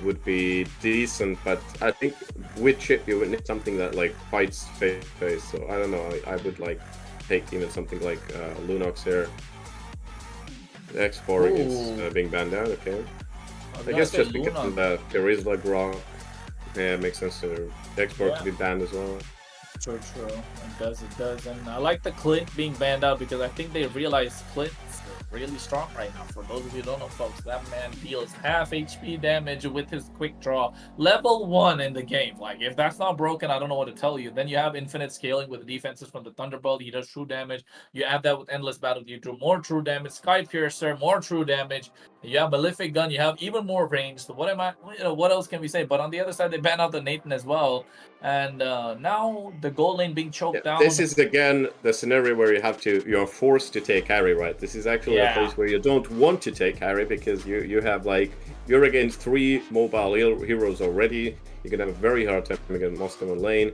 Would be decent, but I think with Chip you would need something that like fights face to face. So I don't know. I would like take even something like Lunox here. X4 is being banned out. Okay, I guess just because of the Terizla Grok. Yeah, it makes sense to X4 to be banned as well. True. It does. And I like the Clint being banned out because I think they realize Clint's really strong right now. For those of you who don't know, folks, that man deals half HP damage with his quick draw. Level 1 in the game. Like, if that's not broken, I don't know what to tell you. Then you have infinite scaling with the defenses from the Thunderbolt. He does true damage. You add that with Endless Battle. You do more true damage. Sky Piercer, more true damage. You have Malefic Gun. You have even more range. So what else can we say? But on the other side, they ban out the Nathan as well. And now the gold lane being choked down. This is again the scenario where you're forced to take carry, right? This is actually a place where you don't want to take carry because you have you're against 3 mobile heroes already. You're gonna have a very hard time against most of them in lane,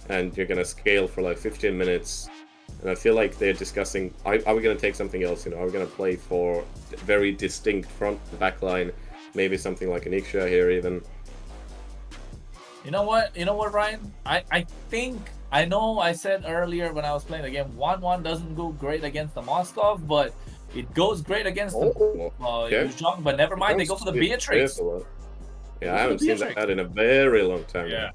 and you're gonna scale for like 15 minutes. And I feel like they're discussing, are we gonna take something else? Are we gonna play for very distinct front and back line? Maybe something like an Ixia here even. You know what, Ryan? I think, I know I said earlier when I was playing the game, 1-1 doesn't go great against the Moskov, but it goes great against the Yuzhong, but never mind, they go for the Beatrix. Yeah, I haven't seen that in a very long time. Yeah.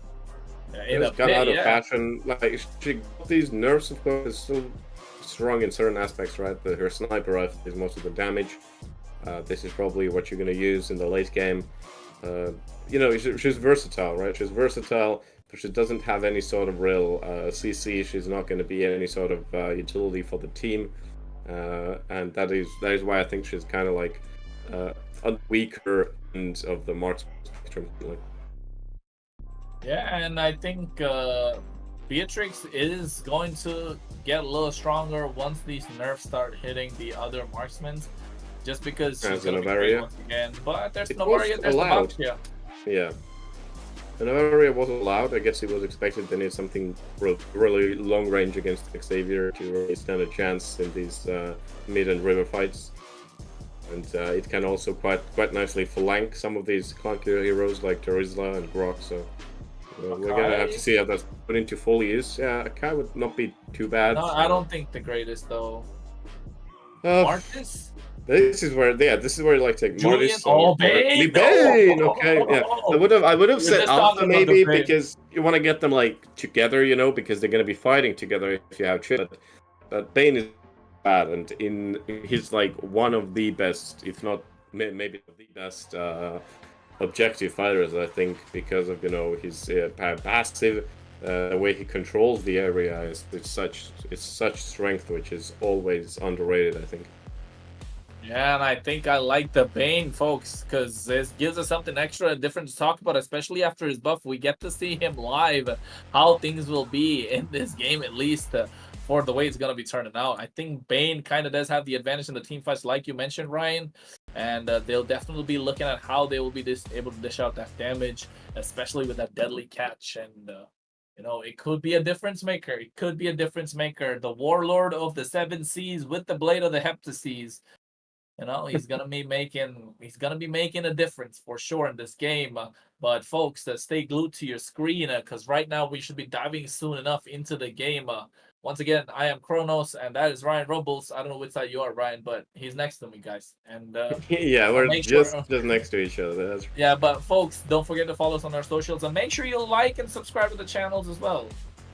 It's got out of fashion. Like, she got these nerfs, of course, is still strong in certain aspects, right? Her sniper rifle is most of the damage. This is probably what you're going to use in the late game. She's versatile, right? She's versatile, but she doesn't have any sort of real CC. She's not going to be any sort of utility for the team, and that is why I think she's kind of like on the weaker end of the marksman spectrum. Yeah, and I think Beatrix is going to get a little stronger once these nerfs start hitting the other marksmen. Just because she's going to be great once again. But there's Novaria, there's the Yeah. And Novaria wasn't allowed. I guess it was expected they need something really long range against Xavier to really stand a chance in these mid and river fights. And it can also quite nicely flank some of these clunkier heroes like Terizla and Grok. So we're gonna have to see how that's put into full use. Yeah, Akai would not be too bad. No, I don't think the greatest though. Marcus? This is where like take Marcus. Bane. Bane. Okay, yeah. I would have said Alpha maybe because you want to get them like together, because they're gonna be fighting together if you have Chip. But Bane is bad, and he's like one of the best, if not maybe the best objective fighters, I think, because of his passive, the way he controls the area it's such strength, which is always underrated, I think. Yeah, and I think I like the Bane, folks, because this gives us something extra different to talk about, especially after his buff. We get to see him live, how things will be in this game, at least for the way it's going to be turning out. I think Bane kind of does have the advantage in the team fights, like you mentioned, Ryan, and they'll definitely be looking at how they will be able to dish out that damage, especially with that deadly catch. And it could be a difference maker. It could be a difference maker. The warlord of the 7 seas with the blade of the Heptaseas. He's gonna be making a difference for sure in this game. But folks, stay glued to your screen because right now we should be diving soon enough into the game. Once again, I am Kronos, and that is Ryan Rumbles. I don't know which side you are, Ryan, but he's next to me, guys. And yeah, we're just next to each other. Yeah, but folks, don't forget to follow us on our socials and make sure you like and subscribe to the channels as well.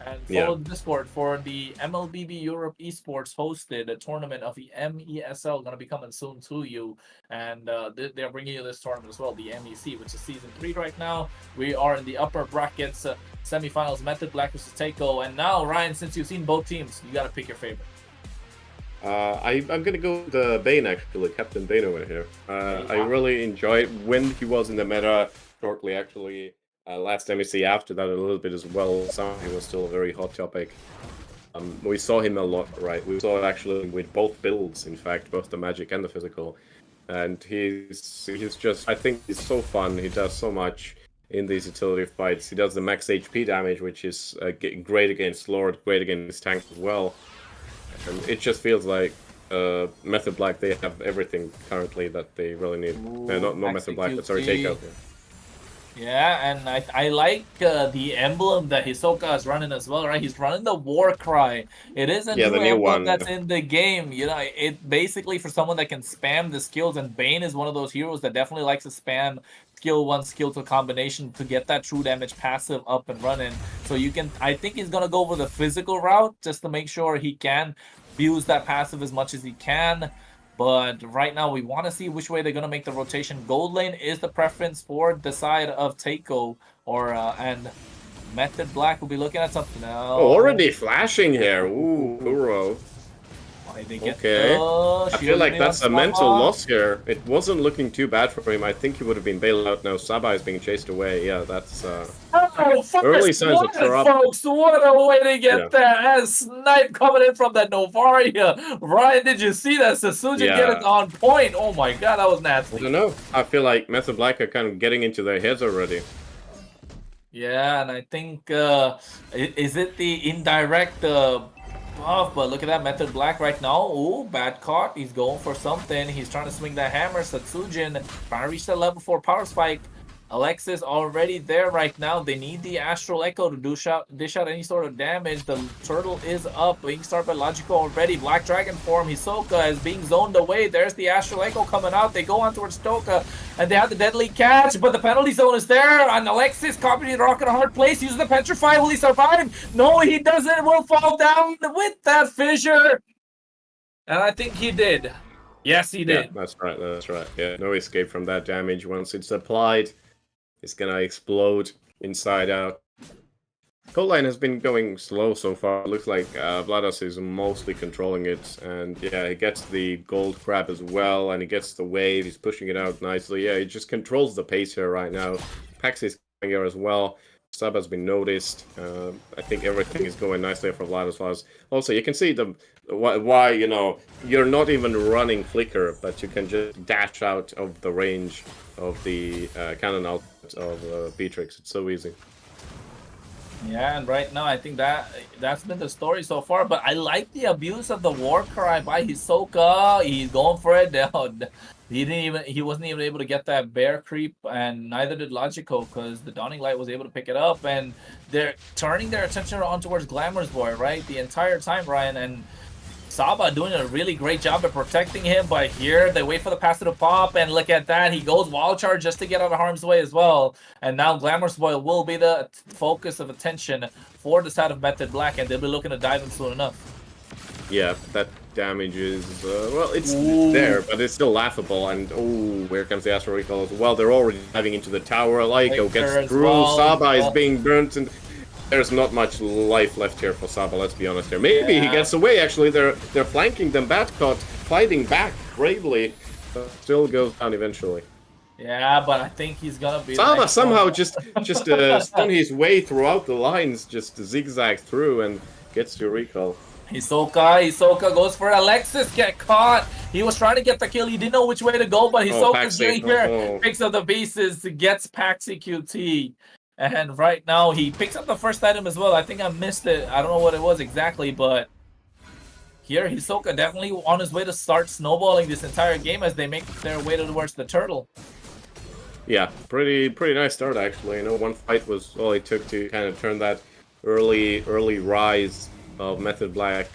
And follow the Discord for the MLBB Europe eSports hosted a tournament of the MESL, going to be coming soon to you. And they're bringing you this tournament as well, the MEC, which is Season 3 right now. We are in the upper brackets, semifinals, Method Black versus Teiko. And now, Ryan, since you've seen both teams, you got to pick your favorite. I'm gonna go with Bane actually, Captain Bane over here. I really enjoyed when he was in the meta shortly actually. Last MEC after that a little bit as well. He was still a very hot topic. We saw him a lot, right? We saw it actually with both builds, in fact, both the magic and the physical. And he's just, I think he's so fun. He does so much in these utility fights. He does the max HP damage, which is great against Lord, great against tank as well. And it just feels like Method Black, they have everything currently that they really need. Not Method Black, but sorry, Teiko. Yeah, and I like the emblem that Hisoka is running as well, right? He's running the War Cry. It is a new emblem one that's in the game. You know, it basically for someone that can spam the skills, and Bane is one of those heroes that definitely likes to spam skill 1, skill 2 combination to get that true damage passive up and running. So you can, I think he's gonna go with a physical route just to make sure he can use that passive as much as he can. But right now, we want to see which way they're going to make the rotation. Gold lane is the preference for the side of Teiko, and Method Black will be looking at something else. Oh, already flashing here. Ooh, Kuro. Okay. I feel like that's a mental loss here. It wasn't looking too bad for him. I think he would have been bailed out now. Saba is being chased away. Yeah, that's early signs of trouble. Folks, what a way to get that as snipe coming in from that Novaria. Ryan, did you see that? Sasuja get it on point. Oh my god, that was nasty. I don't know. I feel like Method Black are kind of getting into their heads already. Yeah, and I think, is it the indirect buff? But look at that Method Black right now. Ooh, bad caught. He's going for something. He's trying to swing that hammer. Satsujin trying to reach that level 4 power spike. Alexis already there right now. They need the Astral Echo to dish out any sort of damage. The turtle is up, being started by Logico already. Black Dragon form, Hisoka is being zoned away. There's the Astral Echo coming out. They go on towards Toka, and they have the deadly catch, but the penalty zone is there. And Alexis copying the rock in a hard place, uses the Petrify. Will he survive? No, he doesn't. Will fall down with that fissure. And I think he did. Yes, he did. Yeah, that's right. That's right. Yeah, no escape from that damage once it's applied. It's gonna explode inside out. Gold line has been going slow so far. It looks like Vlados is mostly controlling it. And yeah, he gets the gold crab as well. And he gets the wave. He's pushing it out nicely. Yeah, he just controls the pace here right now. Pax is coming here as well. Sub has been noticed. I think everything is going nicely for Vlados. Also, you can see why, you know, you're not even running Flicker, but you can just dash out of the range of the cannon output of Beatrix. It's so easy. Yeah, and right now I think that's been the story so far. But I like the abuse of the War Cry by Hisoka. He's going for it. He wasn't even able to get that bear creep, and neither did Logico, because the Dawning Light was able to pick it up. And they're turning their attention on towards Glamour's Boy, right, the entire time, Ryan. And Saba doing a really great job at protecting him, but here they wait for the passive to pop, and look at that, he goes wild charge just to get out of harm's way as well. And now Glamour's Boy will be the focus of attention for the side of Method Black, and they'll be looking to dive in soon enough. Yeah, that damage is, well, it's there, but it's still laughable. And, oh, here comes the Astral Recall as well. They're already diving into the tower. Laiko gets through. Well. Saba is being burnt, and there's not much life left here for Saba, let's be honest here. Maybe he gets away, actually. They're flanking them. Badcott fighting back bravely, but still goes down eventually. Yeah, but I think he's gonna be... Saba somehow just stun his way throughout the lines, just zigzag through and gets to recall. Hisoka goes for Alexis, get caught. He was trying to get the kill. He didn't know which way to go, but Hisoka's getting here. Picks up the pieces, gets Paxi QT. And right now, he picks up the first item as well. I think I missed it. I don't know what it was exactly, but here, Hisoka definitely on his way to start snowballing this entire game as they make their way towards the turtle. Yeah, pretty nice start, actually. You know, one fight was all it took to kind of turn that early rise of Method Black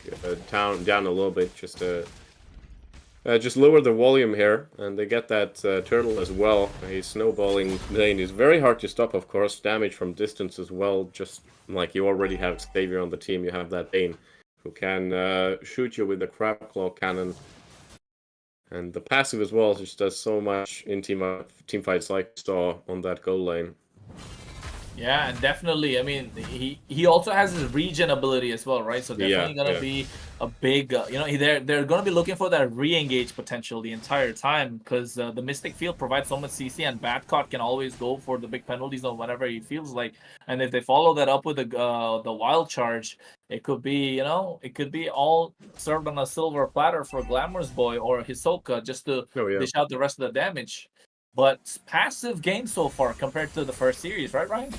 down a little bit, just lower the volume here, and they get that turtle as well. He's snowballing lane is very hard to stop, of course. Damage from distance as well, just like you already have Xavier on the team, you have that Bane who can shoot you with the Crab Claw cannon. And the passive as well just does so much in team fights like we saw on that goal lane. Yeah, and definitely. I mean, he also has his regen ability as well, right? So definitely gonna be a big, they're gonna be looking for that re-engage potential the entire time because the Mystic Field provides so much CC, and Badcott can always go for the big penalties or whatever he feels like. And if they follow that up with the Wild Charge, it could be, it could be all served on a silver platter for Glamorous Boy or Hisoka just to dish out the rest of the damage. But passive game so far compared to the first series, right, Ryan?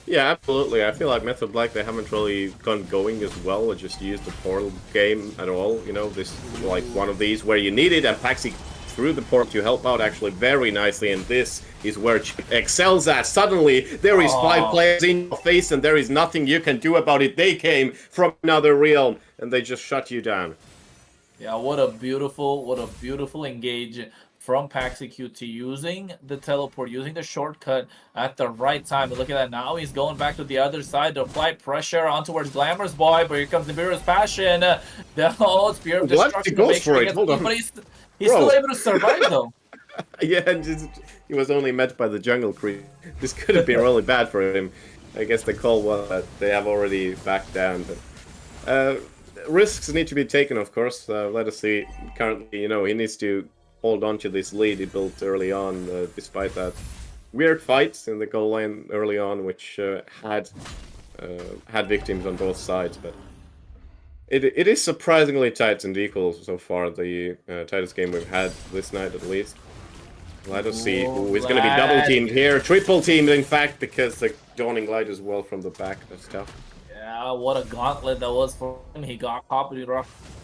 Yeah, absolutely. I feel like Method Black, they haven't really gone going as well or just used the portal game at all. This like one of these where you need it, and Paxi through the portal to help out actually very nicely, and this is where Chip excels at. Suddenly, there is 5 players in your face, and there is nothing you can do about it. They came from another realm, and they just shut you down. Yeah, what a beautiful engage from Paxi QT using the teleport, using the shortcut at the right time. And look at that, now he's going back to the other side to apply pressure on towards Glamorous Boy, but here comes Nibiru's Passion. The Spear of Destruction to make sure he gets killed, but he's still able to survive though. Yeah, and he was only met by the jungle creep. This could have been really bad for him. I guess the call was that they have already backed down. But risks need to be taken, of course. Let us see. Currently, he needs to hold on to this lead he built early on, despite that weird fight in the goal line early on, which had victims on both sides. But it is surprisingly tight and equal so far, the tightest game we've had this night at least. Let us see who is going to be double teamed here, triple teamed in fact, because the Dawning Light as well from the back. That's tough. Yeah, what a gauntlet that was for him. He got copied rough.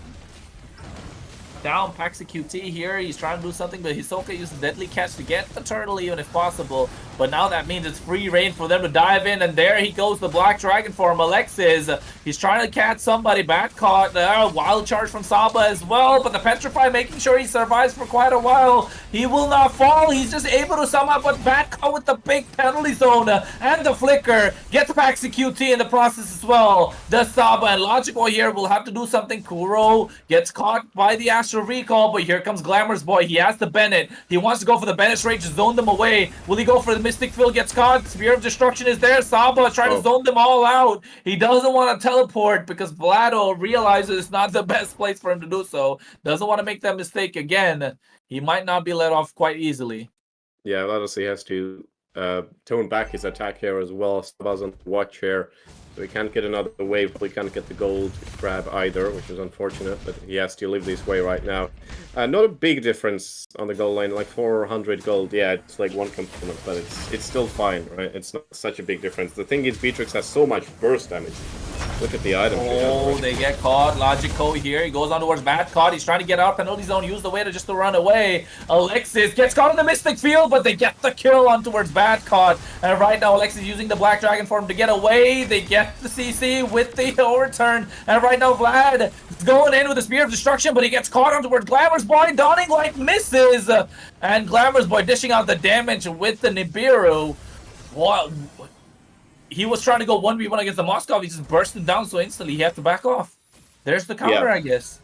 Down Paxi QT here, he's trying to do something, but Hisoka used the Deadly Catch to get the turtle even if possible. But now that means it's free reign for them to dive in, and there he goes, the Black Dragon form, Alexis. He's trying to catch somebody, back caught, Wild Charge from Saba as well, but the Petrify making sure he survives for quite a while. He will not fall, he's just able to somehow put back caught with the big penalty zone, and the Flicker gets Paxi QT in the process as well. The Saba and Logical here will have to do something. Kuro gets caught by the Astral Recall, but here comes Glamorous Boy. He has the Bennett. He wants to go for the Bennett's Rage to zone them away. Will he go for the Mystic Field? Gets caught. Spear of Destruction is there. Saba trying to zone them all out. He doesn't want to teleport because Vlado realizes it's not the best place for him to do so. Doesn't want to make that mistake again. He might not be let off quite easily. Yeah, Vlado has to tone back his attack here as well. Saba's on watch here. So he can't get another wave, we can't get the gold grab either, which is unfortunate, but he has to live this way right now. Not a big difference on the gold line, like 400 gold, yeah, it's like one component, but it's still fine, right? It's not such a big difference. The thing is, Beatrix has so much burst damage. Look at the item. Oh, they get caught. Logico here. He goes on towards Bad caught. He's trying to get out. Penalty zone. Use the way to run away. Alexis gets caught in the Mystic Field, but they get the kill on towards Bad caught. And right now, Alexis using the Black Dragon form to get away. They get the CC with the overturn. And right now, Vlad is going in with the Spear of Destruction, but he gets caught on towards Glamorous Boy. Dawning Light misses. And Glamorous Boy dishing out the damage with the Nibiru. What? He was trying to go 1v1 against the Moskov. He just burst him down so instantly he had to back off. There's the counter, I guess.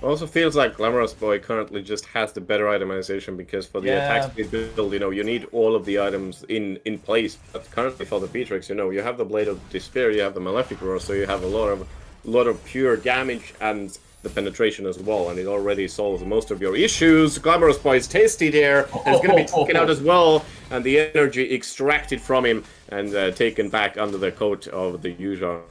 Also feels like Glamorous Boy currently just has the better itemization, because for the attack speed build, you need all of the items in place. But currently for the Beatrix, you have the Blade of Despair, you have the Malefic Roar, so you have a lot of pure damage and the penetration as well, and it already solves most of your issues. Glamorous Boy is tasty there, and it's going to be taken out as well, and the energy extracted from him and taken back under the coat of the Yuja.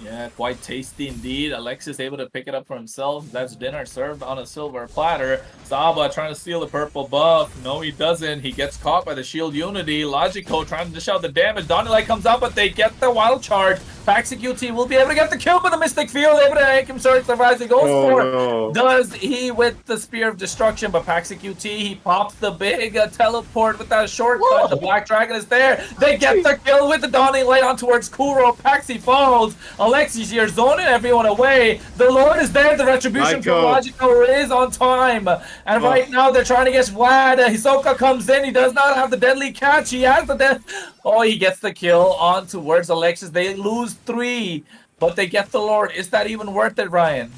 Yeah, quite tasty indeed. Alexis able to pick it up for himself. That's dinner served on a silver platter. Saba trying to steal the purple buff. No, he doesn't. He gets caught by the shield unity. Logico trying to dish out the damage. Dawning Light comes up, but they get the wild charge. Paxi QT will be able to get the kill with the Mystic Field. Able to make him sure he survives. He goes does he with the Spear of Destruction, but Paxi QT, he pops the big teleport with that shortcut. Whoa. The Black Dragon is there. They get the kill with the Dawning Light on towards Kuro. Paxi falls. Alexis here zoning everyone away. The Lord is there. The retribution from Logico is on time. And right now they're trying to get Vlad. Hisoka comes in. He does not have the deadly catch. He has the he gets the kill on towards Alexis. They lose 3, but they get the Lord. Is that even worth it, Ryan?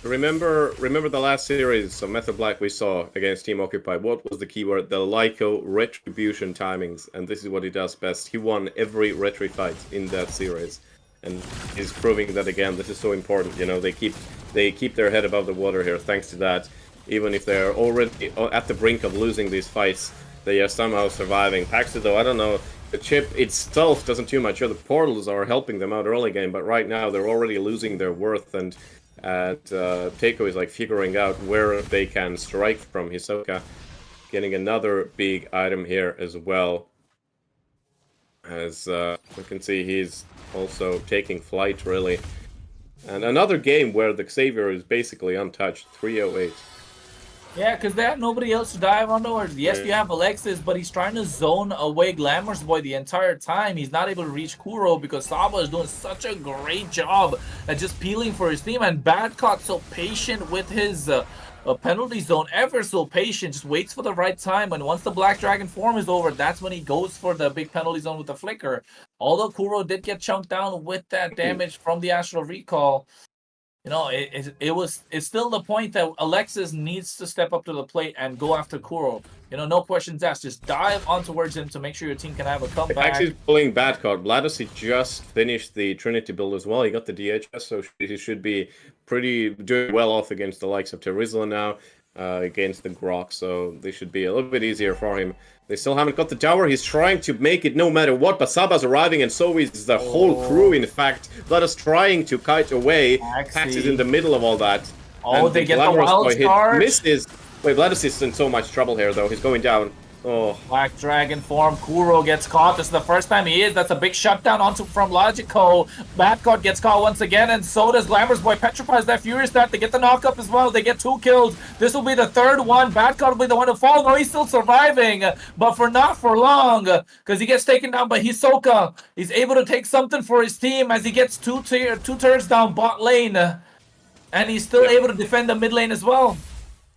Remember the last series of Method Black we saw against Team Occupy? What was the keyword? The Lyco retribution timings, and this is what he does best. He won every retri fight in that series, and he's proving that again. This is so important. You know, they keep their head above the water here thanks to that. Even if they're already at the brink of losing these fights, they are somehow surviving. Paxi, though, I don't know. The chip itself doesn't too much. The portals are helping them out early game, but right now they're already losing their worth, and Teiko is like figuring out where they can strike from. Hisoka getting another big item here as well. As we can see, he's also taking flight, really. And another game where the Xavier is basically untouched, 308. Yeah, because they have nobody else to dive onto. Yes, you have Alexis, but he's trying to zone away Glamorous Boy the entire time. He's not able to reach Kuro because Saba is doing such a great job at just peeling for his team. And Badcott so patient with his penalty zone, ever so patient, just waits for the right time. And once the Black Dragon form is over, that's when he goes for the big penalty zone with the flicker. Although Kuro did get chunked down with that damage from the Astral Recall, you know, it's still the point that Alexis needs to step up to the plate and go after Kuro. You know, no questions asked. Just dive on towards him to make sure your team can have a comeback. Actually, pulling Badcott. Vladis, he just finished the Trinity build as well. He got the DHS, so he should be doing well off against the likes of Terizla now, against the Grok, so they should be a little bit easier for him. They still haven't got the tower. He's trying to make it no matter what, but Saba's arriving, and so is the whole crew, in fact. Vladis trying to kite away. Pax is in the middle of all that. Oh, and they get the wild charge. Misses. Wait, Vladis is in so much trouble here, though. He's going down. Oh. Black Dragon form. Kuro gets caught. This is the first time he is. That's a big shutdown from Logico. Badcott gets caught once again, and so does Glamorous Boy. Petrifies that Furious Start. They get the knock up as well. They get 2 kills. This will be the third one. Badcott will be the one to fall. No, he's still surviving, but not for long, because he gets taken down by Hisoka. He's able to take something for his team as he gets two turrets down bot lane, and he's still able to defend the mid lane as well.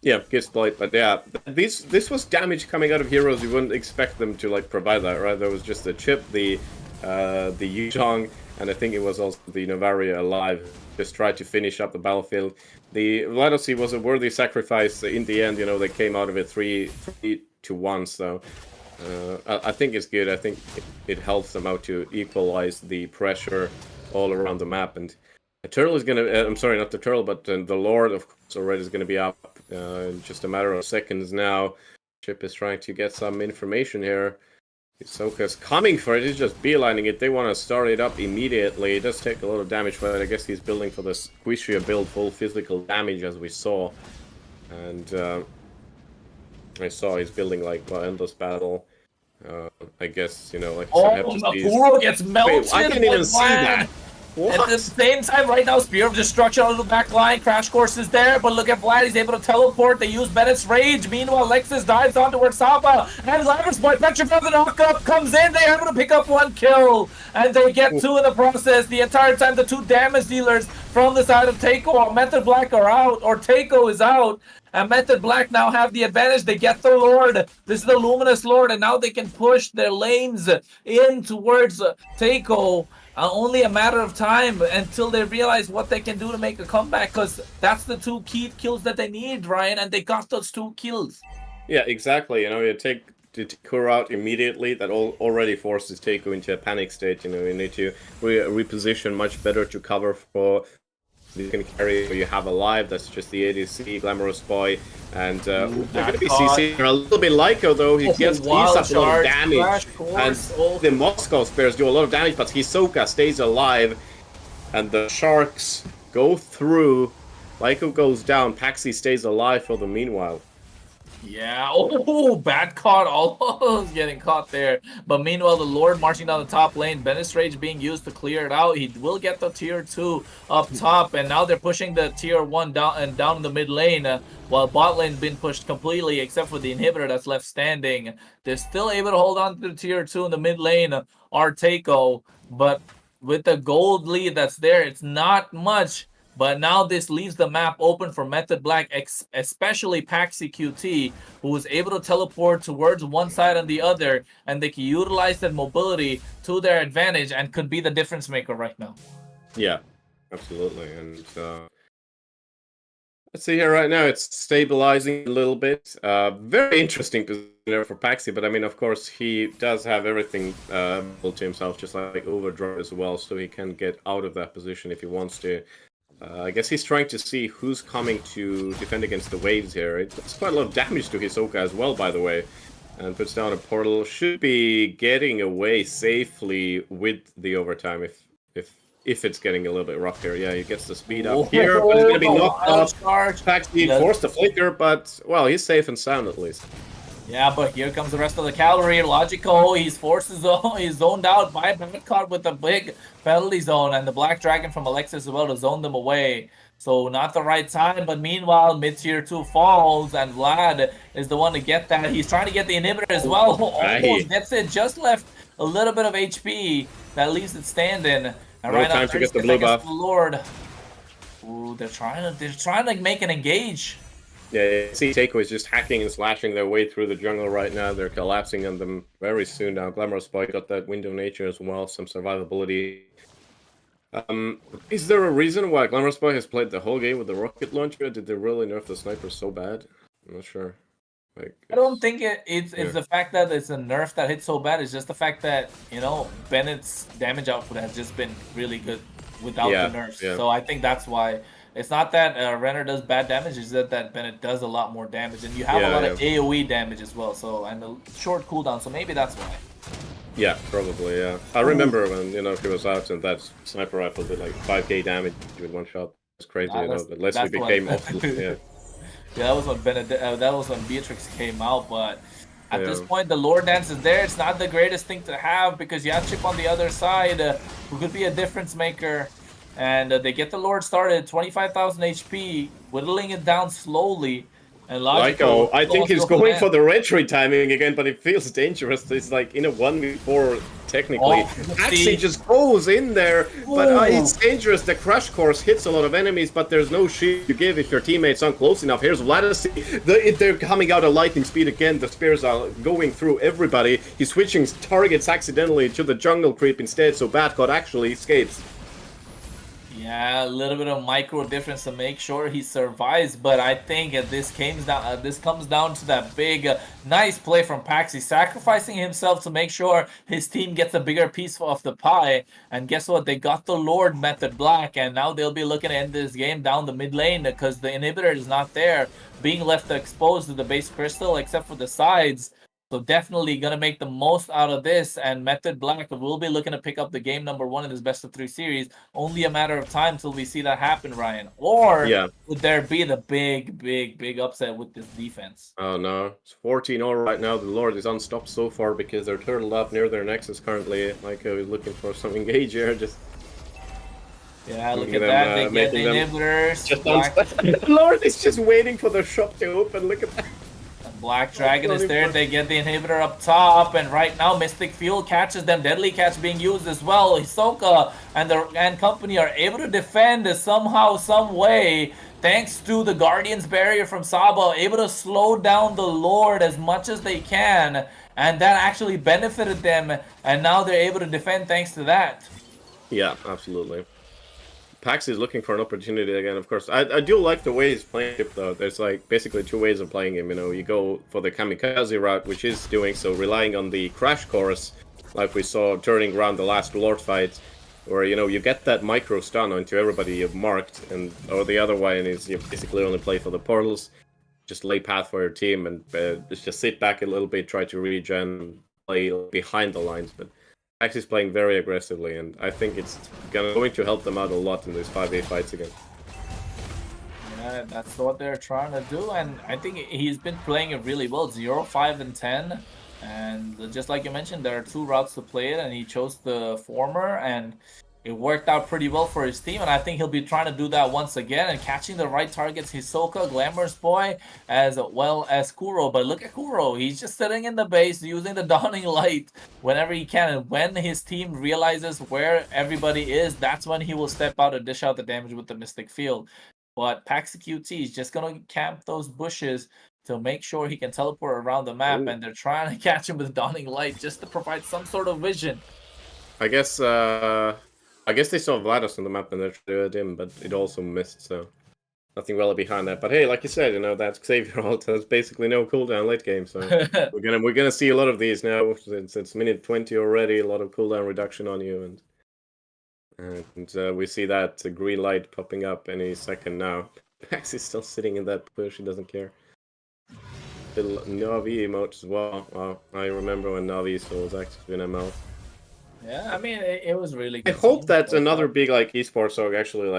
Yeah, gets split, but yeah, this was damage coming out of heroes. You wouldn't expect them to like provide that, right? There was just the chip, the Yuzhong, and I think it was also the Novaria alive. Just tried to finish up the battlefield. The Vladosi was a worthy sacrifice in the end. You know, they came out of it 3-1. So I think it's good. I think it helps them out to equalize the pressure all around the map. And the turtle is gonna. I'm sorry, not the turtle, but the Lord, of course, already is gonna be up. Just a matter of seconds now. Chip is trying to get some information here. Hisoka's coming for it. He's just beelining it. They want to start it up immediately. It does take a lot of damage, but I guess he's building for the Squishia build, full physical damage, as we saw. And I saw he's building like Endless Battle. I guess, you know, like... Kuro gets melted. Wait, I didn't even see that. What? At the same time, right now, Spear of Destruction on the back line. Crash Course is there, but look at Vlad. He's able to teleport. They use Bennett's Rage. Meanwhile, Alexis dives on towards Saba. And Glamorous Boy, Petrified the knockup, comes in. They're able to pick up 1 kill. And they get 2 in the process. The entire time, the 2 damage dealers from the side of Teiko or Method Black are out, or Teiko is out. And Method Black now have the advantage. They get the Lord. This is the Luminous Lord, and now they can push their lanes in towards Teiko. Only a matter of time until they realize what they can do to make a comeback, because that's the 2 key kills that they need, Ryan, and they got those 2 kills. Yeah, exactly. You know, you take Kuro out immediately. That already forces Teiko into a panic state. You know, you need to reposition much better to cover for. You can carry what you have alive. That's just the ADC, Glamorous Boy, and they're going to be CC. A little bit Lyco though. He gets a lot of damage, and the Moscow Spears do a lot of damage, but Hisoka stays alive, and the Sharks go through. Lyco goes down. Paxi stays alive for the meanwhile. Yeah, bad caught, almost getting caught there. But meanwhile, the Lord marching down the top lane, Bennett's Rage being used to clear it out. He will get the tier 2 up top, and now they're pushing the tier 1 down in the mid lane, while bot lane's been pushed completely, except for the inhibitor that's left standing. They're still able to hold on to the tier 2 in the mid lane, Teiko, but with the gold lead that's there, it's not much. But now this leaves the map open for Method Black, especially Paxi QT, who is able to teleport towards one side and the other, and they can utilize that mobility to their advantage and could be the difference maker right now. Yeah, absolutely. And Let's see here right now. It's stabilizing a little bit. Very interesting position there for Paxi, but I mean, of course, he does have everything available to himself, just like Overdrive as well, so he can get out of that position if he wants to. I guess he's trying to see who's coming to defend against the waves here. It does quite a lot of damage to Hisoka as well, by the way. And puts down a portal. Should be getting away safely with the overtime if it's getting a little bit rough here. Yeah, he gets the speed up here, but he's going to be knocked off. Paxi forced the flicker, but, well, he's safe and sound at least. Yeah, but here comes the rest of the cavalry. Logical, he's forced his zone. He's zoned out by Badcard with a big penalty zone, and the Black Dragon from Alexis as well to zone them away. So not the right time, but meanwhile, mid-tier 2 falls, and Vlad is the one to get that. He's trying to get the inhibitor as well. Almost gets it, just left a little bit of HP that leaves it standing. And No time to get the blue buff. Lord. Ooh, they're trying to make an engage. Yeah, see Teiko is just hacking and slashing their way through the jungle right now. They're collapsing on them very soon now. Glamorous Boy got that Window of Nature as well, some survivability. Is there a reason why Glamorous Boy has played the whole game with the rocket launcher? Did they really nerf the sniper so bad? I'm not sure. Like, I don't think it's the fact that it's a nerf that hits so bad. It's just the fact that, you know, Bennett's damage output has just been really good without the nerfs. Yeah. So I think that's why. It's not that Renner does bad damage, it's that Bennett does a lot more damage. And you have a lot of AoE damage as well, so, and a short cooldown, so maybe that's why. Yeah, probably, yeah. I remember when, you know, he was out and that sniper rifle did like 5k damage with one shot. It's crazy, you know, the less we became awful, yeah. Yeah, that was when that was when Beatrix came out, but at this point, the Lord Dance is there. It's not the greatest thing to have because you have Chip on the other side, who could be a difference maker. And they get the Lord started, 25,000 HP, whittling it down slowly. And Logical, I think he's going for the retry timing again, but it feels dangerous. It's like in a 1v4 technically. Actually just goes in there, but it's dangerous. The crash course hits a lot of enemies, but there's no shield to give if your teammates aren't close enough. Here's Vladis. They're coming out at lightning speed again. The spears are going through everybody. He's switching targets accidentally to the jungle creep instead, so Badcard actually escapes. Yeah, a little bit of micro difference to make sure he survives, but I think this comes down to that big, nice play from Paxi, sacrificing himself to make sure his team gets a bigger piece of the pie. And guess what? They got the Lord method black, and now they'll be looking to end this game down the mid lane because the inhibitor is not there, being left exposed to the base crystal except for the sides. So definitely going to make the most out of this, and Method Black will be looking to pick up the game #1 in this best-of-3 series. Only a matter of time till we see that happen, Ryan. Or would there be the big upset with this defense? Oh no, it's 14-0 right now. The Lord is unstopped so far because they're turtled up near their nexus currently. Like is looking for some engage here. Just yeah, look at that. They get the inhibitors. The Lord is just waiting for the shop to open. Look at that. Black Dragon is there. They get the inhibitor up top, and right now Mystic Fuel catches them. Deadly Catch being used as well. Hisoka and company are able to defend somehow, some way, thanks to the Guardian's Barrier from Saba, able to slow down the Lord as much as they can, and that actually benefited them, and now they're able to defend thanks to that. Yeah, absolutely. Paxi is looking for an opportunity again, of course. I do like the way he's playing Chip, though. There's like basically two ways of playing him. You know, you go for the kamikaze route, which is doing so, relying on the crash course, like we saw turning around the last Lord fight, where you know you get that micro stun onto everybody you've marked, and or the other one is you basically only play for the portals, just lay path for your team, and just sit back a little bit, try to regen, play behind the lines, but. Paxi's playing very aggressively, and I think it's going to help them out a lot in these 5v fights again. Yeah, that's what they're trying to do, and I think he's been playing it really well. 0, 5, and 10, and just like you mentioned, there are two routes to play it, and he chose the former, and it worked out pretty well for his team, and I think he'll be trying to do that once again and catching the right targets, Hisoka, Glamorous Boy, as well as Kuro. But look at Kuro, he's just sitting in the base using the Dawning Light whenever he can, and when his team realizes where everybody is, that's when he will step out and dish out the damage with the Mystic Field. But Paxi QT is just going to camp those bushes to make sure he can teleport around the map, and they're trying to catch him with Dawning Light just to provide some sort of vision. I guess they saw Vladis on the map and they tried him, but it also missed, so... nothing really behind that. But hey, like you said, that Xavier ult has basically no cooldown late game, so we're gonna see a lot of these now. Since it's minute 20 already, a lot of cooldown reduction on you, and we see that green light popping up any second now. Max is still sitting in that push; he doesn't care. The Navi emote as well. Wow, I remember when Navi was active in ML. Yeah, I mean, it was really I good. hope that another big esports org actually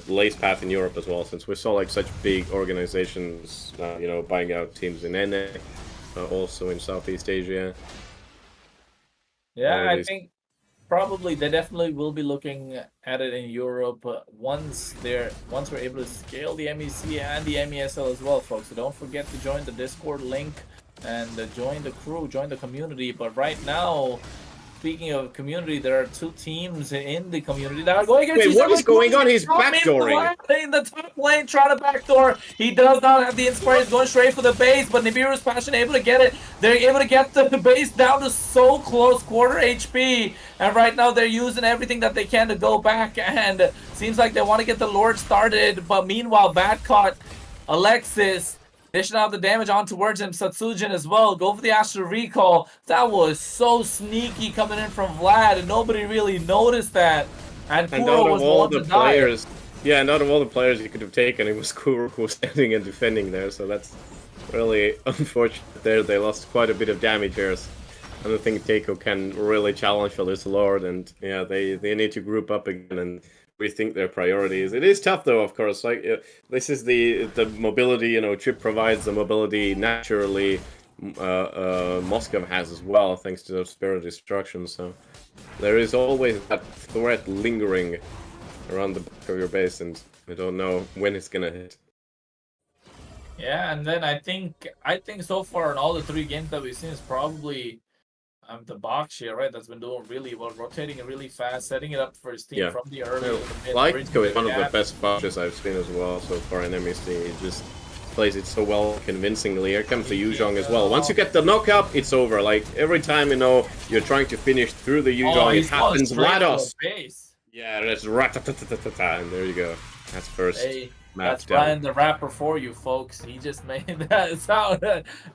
lays path in Europe as well, since we saw such big organizations buying out teams in NA, also in Southeast Asia. Yeah, I think probably they definitely will be looking at it in Europe once we're able to scale the MEC and the MESL as well, folks. So don't forget to join the Discord link and join the crew, join the community. But right now, speaking of community, there are 2 teams in the community that are going against Wait, what is going on? He's backdooring. In the top lane, trying to backdoor. He does not have the inspiration. He's going straight for the base, but Nibiru's Passion able to get it. They're able to get the base down to so close, quarter HP. And right now, they're using everything that they can to go back. And seems like they want to get the Lord started. But meanwhile, Bad caught Alexis. Dishing out the damage on towards him, Satsujin as well. Go for the Astral Recall. That was so sneaky coming in from Vlad, and nobody really noticed that. And Kuro was all the the players, and out of all the players you could have taken, it was Kuro who was standing and defending there. So that's really unfortunate. There, they lost quite a bit of damage here. I don't think Teiko can really challenge for this Lord, and yeah, they need to group up again and rethink their priorities. It is tough though, of course. This is the mobility, Chip provides the mobility naturally. Moscow has as well, thanks to the Spirit of Destruction. So there is always that threat lingering around the back of your base, and I don't know when it's gonna hit. Yeah, and then I think so far in all the 3 games that we've seen is probably the box here, right? That's been doing really well, rotating it really fast, setting it up for his team from the early to the mid. Teiko is one of the best boxes I've seen as well so far in MEC. He just plays it so well, convincingly. Here comes the Yuzhong as well. Once you get the knockup, it's over. Every time you're trying to finish through the Yuzhong, it happens. GLaDOS. Yeah, that's rat-ta-ta-ta-ta-ta, and there you go. That's first. That's Brian the Rapper for you, folks. He just made that sound.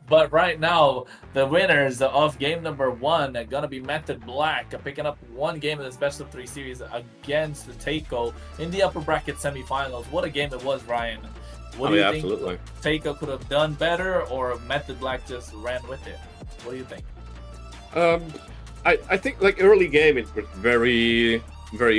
But right now, the winners of game number 1 are going to be Method Black, picking up 1 game in this best of 3 series against the Teiko in the upper bracket semifinals. What a game it was, Ryan. What do you think absolutely. Teiko could have done better, or Method Black just ran with it? What do you think? I think early game it was very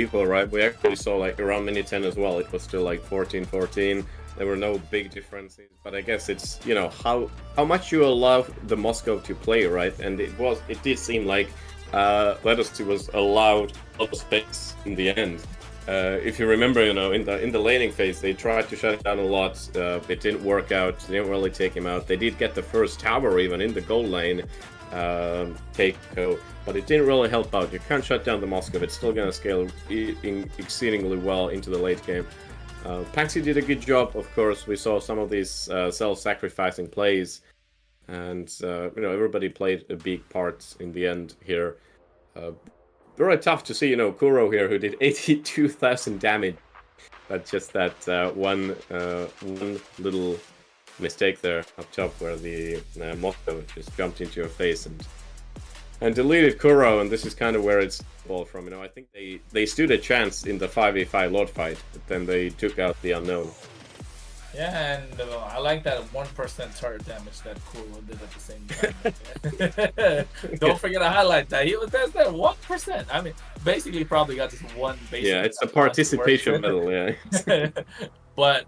equal, right? We actually saw around minute 10 as well. It was still 14-14. There were no big differences, but I guess it's how much you allow the Moscow to play, right? And it did seem like GLaDOS was allowed a lot of space in the end. If you remember, in the laning phase, they tried to shut it down a lot. It didn't work out. They didn't really take him out. They did get the first tower even in the gold lane, Teiko, but it didn't really help out. You can't shut down the Moscow. It's still going to scale exceedingly well into the late game. Paxi did a good job, of course. We saw some of these self-sacrificing plays, and everybody played a big part in the end here. Very tough to see, Kuro here, who did 82,000 damage. But just that one little mistake there up top, where the Moscow just jumped into your face and deleted Kuro, and this is kind of where it's all from. I think they stood a chance in the 5v5 Lord fight, but then they took out the unknown. Yeah, and I like that 1% turret damage that Kuro did at the same time. Don't forget to highlight that. That's that 1%. I mean, basically probably got just one basic. Yeah, it's a participation medal, yeah. But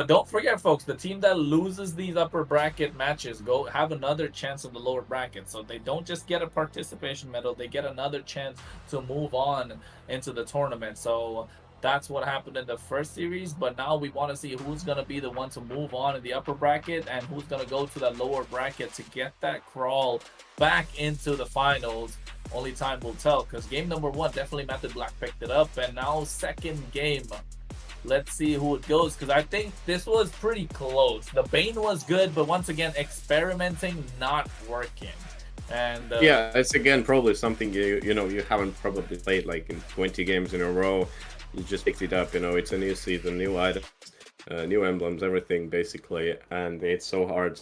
don't forget, folks, the team that loses these upper bracket matches have another chance of the lower bracket. So they don't just get a participation medal, they get another chance to move on into the tournament. So that's what happened in the first series, but now we want to see who's going to be the one to move on in the upper bracket and who's going to go to that lower bracket to get that crawl back into the finals. Only time will tell, because game number 1, definitely Method Black picked it up, and now second game. Let's see who it goes, because I think this was pretty close. The Bane was good, but once again, experimenting, not working. And yeah, it's again probably something you haven't probably played in 20 games in a row. he just picked it up. You know, it's a new season, new items, new emblems, everything basically, and it's so hard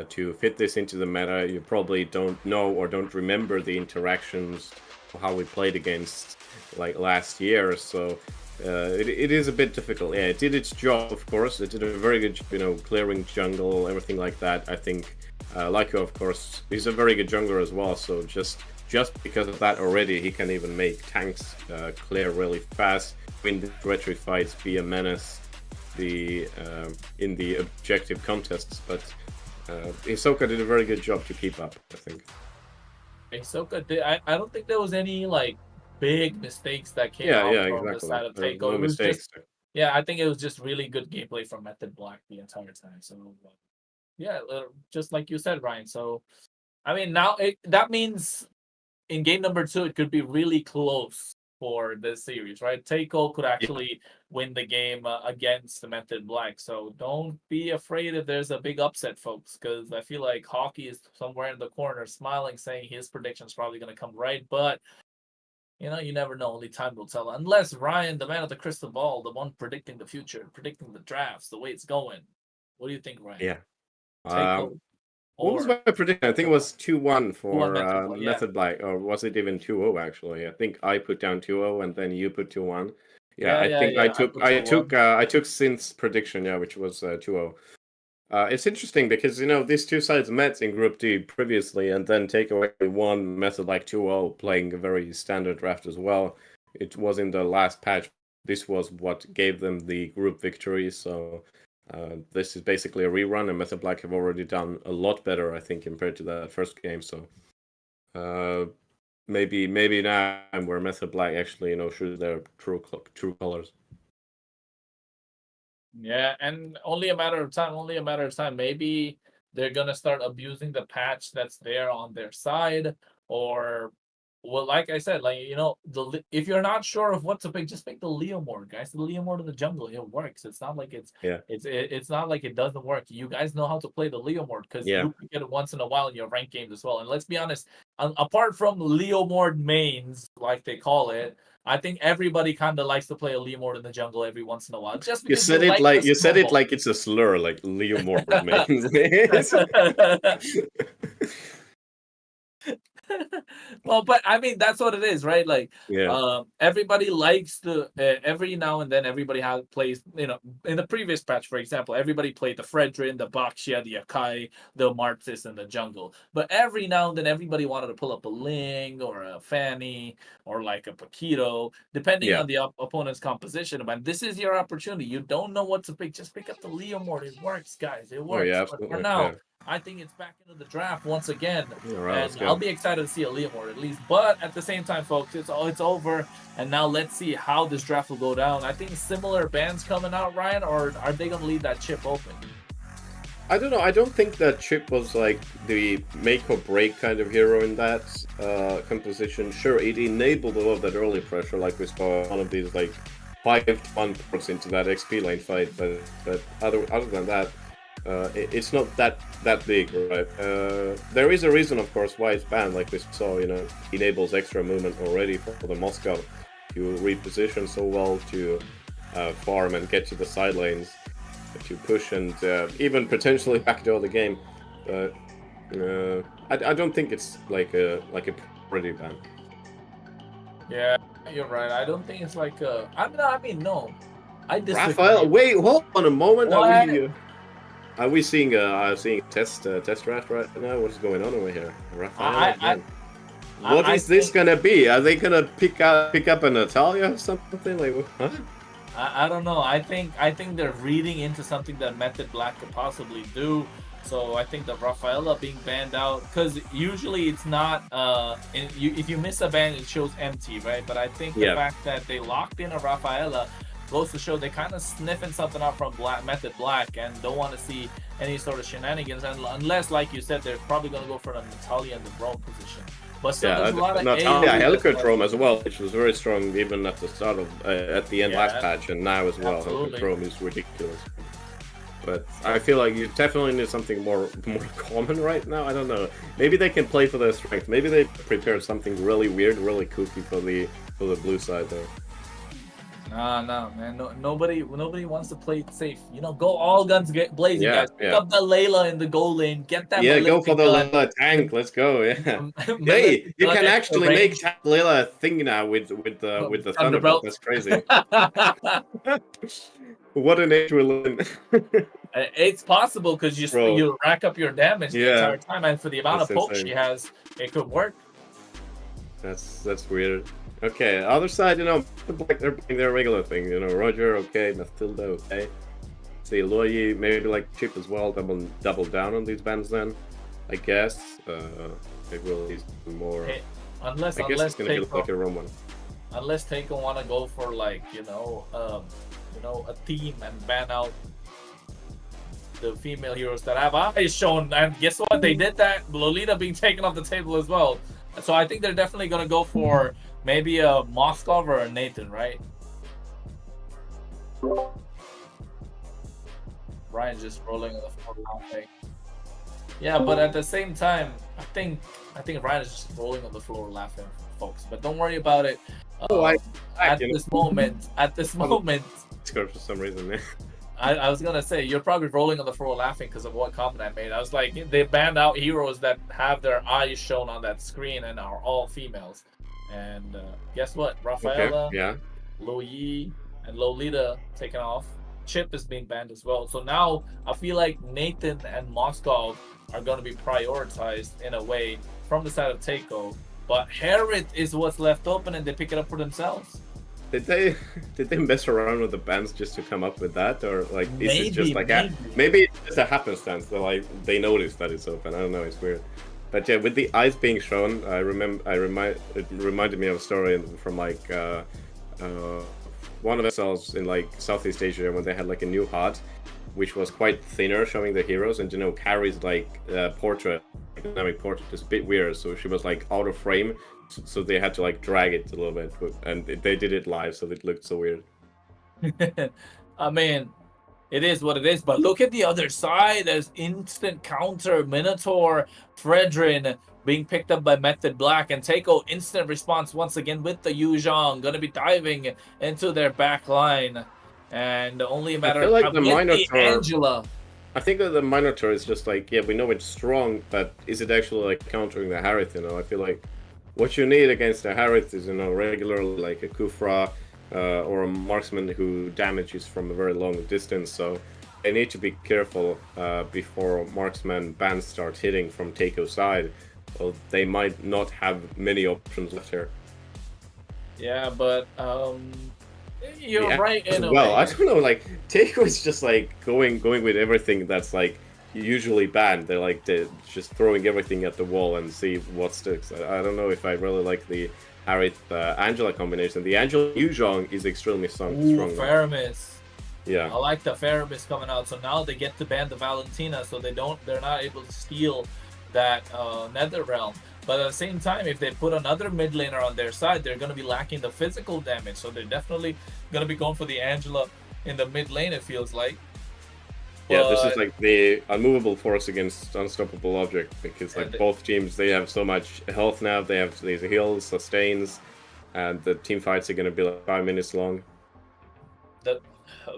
to fit this into the meta. You probably don't know or don't remember the interactions, how we played against like last year, so it is a bit difficult. Yeah, it did its job, of course. It did a very good job, you know, clearing jungle, everything like that. I think Lyko, of course, he's a very good jungler as well, so just because of that already, he can even make tanks clear really fast, win the retry fights, be a menace in the objective contests, but Hisoka did a very good job to keep up, I think. Hisoka did. I don't think there was any like big mistakes that came out from the side of Teiko. No mistakes. I think it was just really good gameplay from Method Black the entire time. So just like you said, Ryan. So I mean, now that means in game number 2 it could be really close for this series, right? Teiko could actually win the game against the Method Black. So don't be afraid if there's a big upset, folks, because I feel like Hockey is somewhere in the corner smiling, saying his prediction's probably going to come right. But, you know, you never know. Only time will tell. Unless Ryan, the man of the crystal ball, the one predicting the future, predicting the drafts, the way it's going. What do you think, Ryan? Yeah. Teiko What was my prediction? I think it was 2-1 for Method Black, or was it even 2-0 actually? I think I put down 2-0 and then you put 2-1. I took Synth's prediction, which was 2-0. It's interesting because, you know, these two sides met in Group D previously, and then Teiko won Method Black 2-0, playing a very standard draft as well. It was in the last patch. This was what gave them the group victory, so this is basically a rerun, and Method Black have already done a lot better, I think, compared to that first game. So maybe now where Method Black actually, you know, shows their true colors. Yeah, and only a matter of time. Maybe they're gonna start abusing the patch that's there on their side, or like I said, like, you know, if you're not sure of what to pick, just pick the Leomord, guys. The Leomord in the jungle, it works. It's not like it's not like it doesn't work. You guys know how to play the Leomord because you get it once in a while in your ranked games as well. And let's be honest, apart from Leomord mains, like they call it, I think everybody kind of likes to play a Leomord in the jungle every once in a while. Just because you said it like it's a slur, like Leomord mains. Well, but I mean, that's what it is, right? Like, everybody likes to every now and then everybody plays, you know, in the previous patch, for example, everybody played the Fredrin, the Baxia, the Akai, the Martis, and the jungle. But every now and then everybody wanted to pull up a Ling or a Fanny or like a Paquito, depending on the opponent's composition. But this is your opportunity. You don't know what to pick, just pick up the Leomord. It works, guys. It works. But for now, I think it's back into the draft once again, and I'll be excited to see a Leomord at least. But at the same time, folks, it's over, and now let's see how this draft will go down. I think similar bans coming out, Ryan, or are they going to leave that chip open? I don't know. I don't think that chip was like the make or break kind of hero in that composition. Sure, it enabled a lot of that early pressure, like we saw one of these like 5-1 ports into that XP lane fight, but other than that. It's not that big, right? There is a reason, of course, why it's banned. Like we saw, you know, enables extra movement already for the Moscow to reposition so well, to farm and get to the side lanes, to push and even potentially backdoor the game. But I don't think it's like a pretty ban. Yeah, you're right. I don't think it's like a. I mean, no. I disagree. Raphael, wait, hold on a moment. Are we seeing test draft right now? What's going on over here? Raphael, what is this gonna be? Are they gonna pick up a Natalia or something? Like, huh? I don't know. I think they're reading into something that Method Black could possibly do. So I think the Rafaela being banned out, because usually it's not. If you miss a ban, it shows empty, right? But I think the fact that they locked in a Rafaela goes to show they kind of sniffing something out from Method Black and don't want to see any sort of shenanigans, unless, like you said, they're probably going to go for a Natalia in the Brawl position. But still, there's a lot of Natalia Helicotrome as well, which was very strong even at the start of at the end last patch, and now as well. Helicotrome is ridiculous. But I feel like you definitely need something more common right now. I don't know. Maybe they can play for their strength. Maybe they prepared something really weird, really kooky for the blue side there. No, man. Nobody wants to play it safe. Go all guns blazing, Yeah, guys. Pick up the Layla in the goal lane. Get that Yeah, go for ballistic the gun. tank. Let's go. Yeah. Hey, Ballistic you gun can at actually make range. Tank Layla a thing now with the Thunderbolt. Thunderbolt. That's crazy. What an age we live in. It's possible because Bro. you rack up your damage the Yeah. entire time, and for the amount That's of poke insane. she has, it could work. That's weird. Okay, other side, they're playing their regular thing. Roger, okay, Mathilda, okay. See, Loyi, maybe like Chip as well. Double down on these bands then, I guess. Maybe we'll use more. Hey, unless I guess it's gonna be like a Rome one. Unless Teiko want to go for like a theme and ban out the female heroes that have eyes shown, and guess what? They did that. Lolita being taken off the table as well. So I think they're definitely gonna go for maybe a Moskov or a Nathan, right? Ryan's just rolling on the floor laughing. Yeah, but at the same time, I think Ryan is just rolling on the floor laughing, folks. But don't worry about it. At this moment, Score for some reason, man. I was gonna say you're probably rolling on the floor laughing because of what comment I made. I was like, they banned out heroes that have their eyes shown on that screen and are all females. And guess what? Rafaela, Loyi, and Lolita taken off. Chip is being banned as well. So now I feel like Nathan and Moskov are going to be prioritized in a way from the side of Teiko. But Harriet is what's left open, and they pick it up for themselves. Did they mess around with the bands just to come up with that, or like is it just like maybe it's just a happenstance that like they noticed that it's open? I don't know, it's weird. But yeah, with the eyes being shown, it reminded me of a story from like one of the cells in like Southeast Asia when they had like a new HUD, which was quite thinner, showing the heroes, and Carrie's like portrait, dynamic portrait, is a bit weird, so she was like out of frame. So they had to like drag it a little bit, and they did it live, so it looked so weird. I mean, it is what it is. But look at the other side. There's instant counter, Minotaur, Fredrin being picked up by Method Black, and Teiko instant response once again with the Yuzhong, gonna be diving into their back line, and only a matter of time with the Angela. I think that the Minotaur is just like, yeah, we know it's strong, but is it actually like countering the Harith? I feel like what you need against a Harith is, regularly like a Kufra or a marksman who damages from a very long distance. So they need to be careful before marksman bans start hitting from Teiko's side. Well, they might not have many options left here. Yeah, but you're right in a well, way. I don't know. Like Teiko is just like going with everything that's like usually banned. They're just throwing everything at the wall and see what sticks. I don't know if I really like the Harith Angela combination. The Angela Yuzhong is extremely strong. Faramis. Yeah, I like the Faramis coming out. So now they get to ban the Valentina, so they're not able to steal that Nether Realm. But at the same time, if they put another mid laner on their side, they're going to be lacking the physical damage. So they're definitely going to be going for the Angela in the mid lane, it feels like. Yeah, this is like the unmovable force against unstoppable object, because like both teams, they have so much health now. They have these heals, sustains, and the team fights are going to be like 5 minutes long. The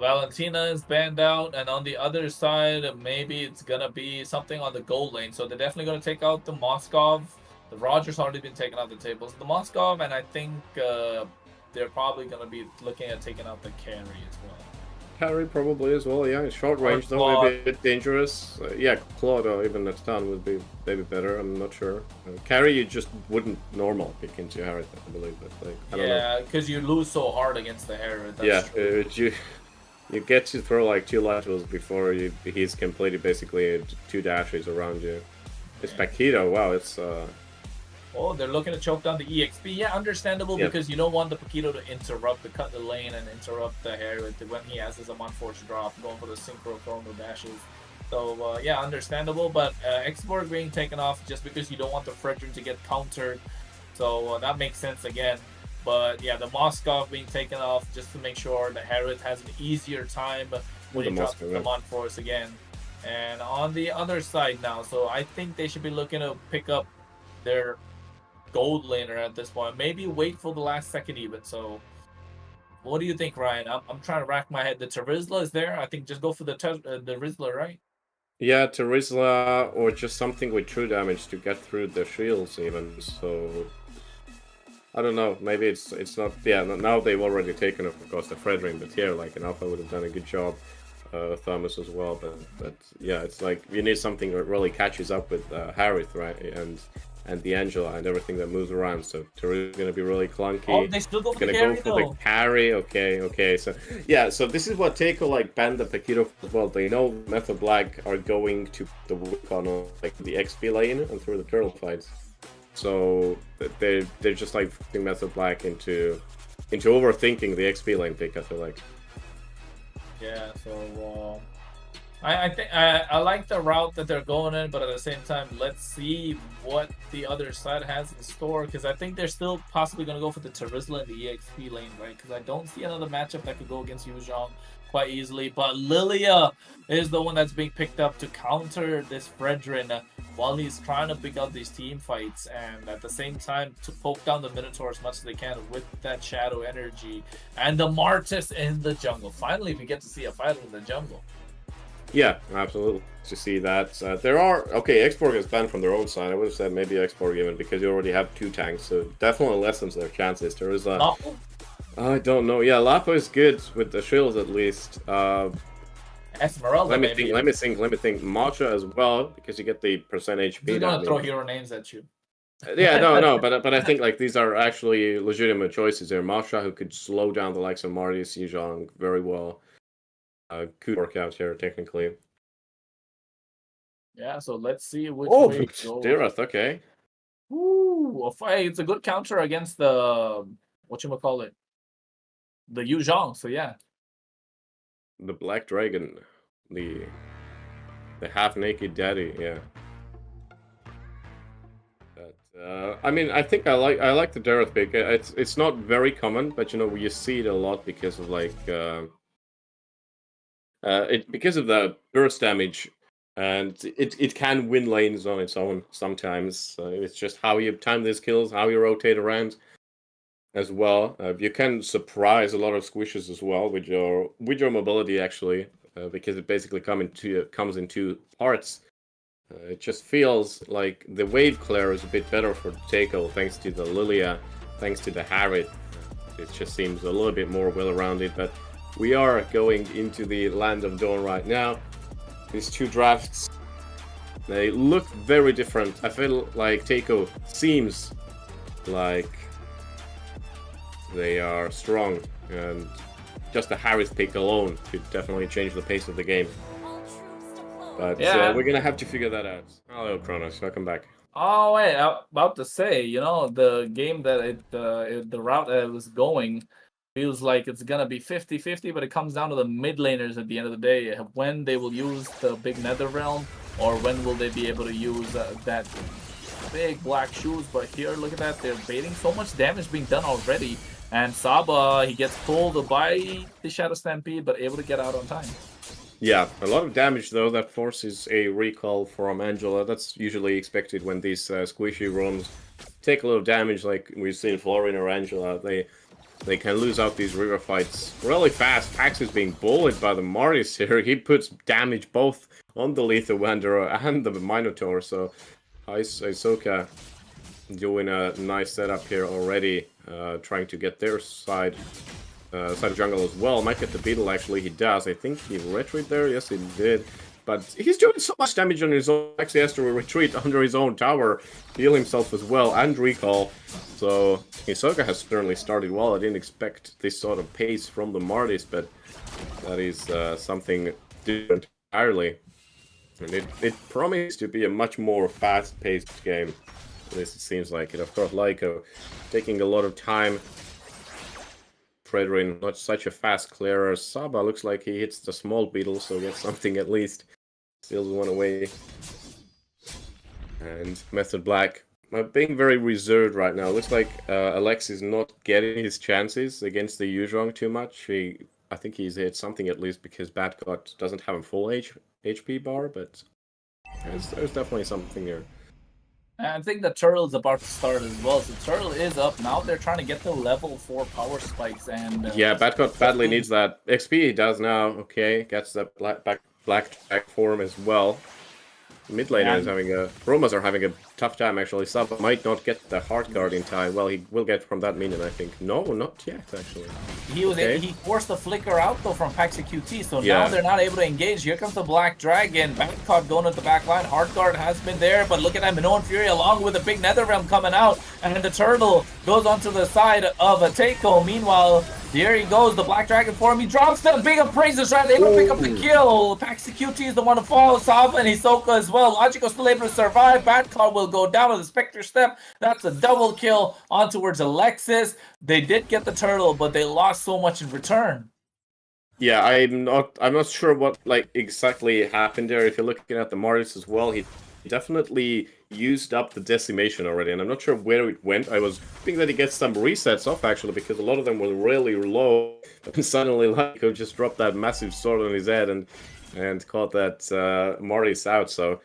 Valentina is banned out, and on the other side, maybe it's going to be something on the gold lane. So they're definitely going to take out the Moskov. The Roger's already been taken out the tables. The Moskov, and I think they're probably going to be looking at taking out the carry as well. Carry probably as well, yeah. Short range though, maybe a bit dangerous. Yeah, Claude or even a stun would be maybe better, I'm not sure. Carry you just wouldn't normal pick into Harith, I believe. But like, I don't know. Yeah, because you lose so hard against the Harith. You get to throw like 2 laterals before he's completed basically 2 dashes around you. It's Paquito, wow, it's Oh, they're looking to choke down the EXP. Yeah, understandable, because you don't want the Paquito to cut the lane and interrupt the Harith when he has his Unforced drop, going for the synchro chrono dashes. So, yeah, understandable, but Xborg being taken off just because you don't want the Fredrin to get countered. So, that makes sense again. But, yeah, the Moskov being taken off just to make sure the Harith has an easier time when he drops the Unforced again. And on the other side now, so I think they should be looking to pick up their gold laner at this point. Maybe wait for the last second even. So What do you think, Ryan? I'm trying to rack my head. The Terizla is there. I think just go for the Rizla, right? Yeah, Terizla or just something with true damage to get through the shields even. So I don't know. Maybe it's not. Yeah, now they've already taken, of course, the Fredrin, but here, like, an Alpha would have done a good job. Thomas as well, but yeah, it's like you need something that really catches up with Harith, right? And the Angela and everything that moves around. So Teru's gonna be really clunky. Oh, they still go for the carry, though. The carry. Okay. So yeah, so this is what Teiko like banned the Paquito as well. They know Method Black are going to the Wukong on like the XP lane and through the turtle fights. So they're just like putting Method Black into overthinking the XP lane pick. I feel like. Yeah, so I think I like the route that they're going in, but at the same time, let's see what the other side has in store, because I think they're still possibly going to go for the Terizla and the EXP lane, right? Because I don't see another matchup that could go against Yuzhong quite easily, but Lilia is the one that's being picked up to counter this Fredrin while he's trying to pick out these team fights, and at the same time to poke down the Minotaur as much as they can with that shadow energy and the Martis in the jungle. Finally, we get to see a fighter in the jungle. Yeah, absolutely. To see that. There are... Okay, Xborg is banned from their own side. I would have said maybe Xborg even, because you already have 2 tanks, so definitely lessens their chances. There is a... Lapo? I don't know. Yeah, Lapo is good with the shields at least. Esmeralda, let me think. Matcha as well, because you get the percent HP. They're gonna throw hero names at you. Yeah, no, but I think like these are actually legitimate choices there. Matcha, who could slow down the likes of Marty Yuzhong very well. Could work out here technically. Yeah, so let's see which way it goes. Dirath, okay. Ooh, a fight. It's a good counter against the whatchamacallit, the Yuzhong. So yeah. The Black Dragon, the half-naked daddy, yeah. But I mean, I think I like the Darath pick. It's not very common, but you know you see it a lot because of like because of the burst damage, and it can win lanes on its own sometimes. It's just how you time these kills, how you rotate around. As well, you can surprise a lot of squishes as well with your mobility actually, because it basically comes in 2 parts. It just feels like the wave clear is a bit better for Teiko thanks to the Lilia, thanks to the Harith. It just seems a little bit more well-rounded, but we are going into the Land of Dawn right now. These 2 drafts, they look very different. I feel like Teiko seems like they are strong, and just the Harith pick alone could definitely change the pace of the game. But yeah, we're gonna have to figure that out. Hello, Kronos. Welcome back. Oh wait, I was about to say, you know, the game that the route that it was going feels like it's gonna be 50-50, but it comes down to the mid laners at the end of the day, when they will use the big Nether Realm, or when will they be able to use that big black shoes. But here, look at that, they're baiting. So much damage being done already. And Saba, he gets pulled by the Shadow Stampede, but able to get out on time. Yeah, a lot of damage though. That forces a recall from Angela. That's usually expected when these squishy runs take a little damage, like we've seen Florian or Angela. They can lose out these river fights really fast. Pax is being bullied by the Marius here. He puts damage both on the Lethal Wanderer and the Minotaur. So Hisoka doing a nice setup here already, trying to get their side of jungle as well. Might get the Beetle, actually. He does. I think he retreat there. Yes, he did. But he's doing so much damage on his own. Actually has to retreat under his own tower, heal himself as well, and recall. So Hisoka has certainly started well. I didn't expect this sort of pace from the Martis, but that is something different entirely. And it promised to be a much more fast-paced game. This seems like it. Of course, Lyco taking a lot of time. Fredrin, not such a fast clearer. Saba looks like he hits the small beetle, so gets something at least. Steals one away. And Method Black being very reserved right now. Looks like Alex is not getting his chances against the Yuzhong too much. I think he's hit something at least because Batgod doesn't have a full HP bar, but there's definitely something there. And I think the turtle is about to start as well. So turtle is up now. They're trying to get the level 4 power spikes and Yeah, Badcock badly needs that XP. He does now. Okay, gets that black track form as well. Mid laner is having a... Romas are having a tough time, actually. Sub might not get the heart guard in time. Well, he will get from that minion, I think. No, not yet, actually. He forced the flicker out, though, from Paxi QT, so now they're not able to engage. Here comes the Black Dragon. Badcock going at the back line. Heart guard has been there, but look at that Minoan Fury along with a big Nether Realm coming out. And the turtle goes onto the side of a Teiko. Meanwhile, here he goes, the Black Dragon form. He drops the big appraisers, right? They able to pick up the kill. Paxi QT is the one to fall. Sava and Hisoka as well. Logico still able to survive. Badcock will go down to the Spectre Step. That's a double kill on towards Alexis. They did get the turtle, but they lost so much in return. Yeah, I'm not sure what exactly happened there. If you're looking at the Marius as well, he definitely used up the decimation already, and I'm not sure where it went. I was hoping that he gets some resets off, actually, because a lot of them were really low, and suddenly Lyco just dropped that massive sword on his head and caught that Marius out, so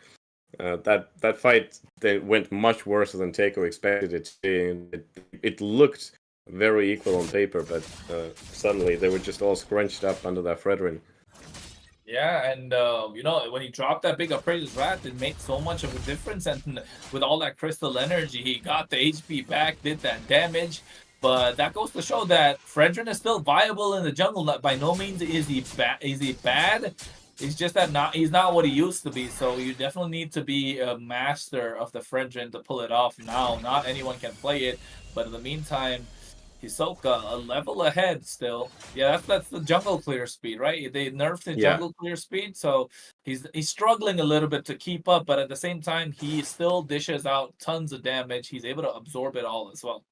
that fight went much worse than Teiko expected it to. It looked very equal on paper, but suddenly they were just all scrunched up under that Fredrin. Yeah, and you know, when he dropped that big appraiser's wrath, it made so much of a difference. And with all that crystal energy, he got the HP back, did that damage. But that goes to show that Fredrin is still viable in the jungle. By no means is he bad. It's just that he's not what he used to be. So you definitely need to be a master of the Fredrin to pull it off now. Not anyone can play it, but in the meantime, Hisoka a level ahead still. Yeah, that's the jungle clear speed, right? They nerfed the jungle clear speed, so he's struggling a little bit to keep up, but at the same time, he still dishes out tons of damage. He's able to absorb it all as well.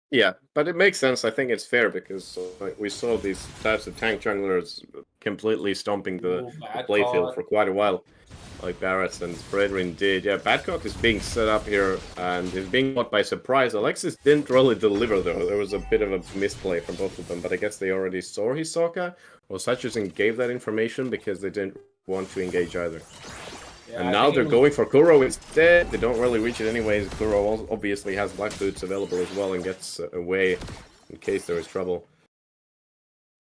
Yeah, but it makes sense. I think it's fair because we saw these types of tank junglers completely stomping the playfield for quite a while, like Barrett and Fredrin did. Yeah, Badcock is being set up here and is being caught by surprise. Alexis didn't really deliver, though. There was a bit of a misplay from both of them, but I guess they already saw Hisoka, or Sachusin gave that information because they didn't want to engage either. Yeah, and now they're going for Kuro instead. They don't really reach it anyways. Kuro obviously has Black Boots available as well and gets away in case there is trouble.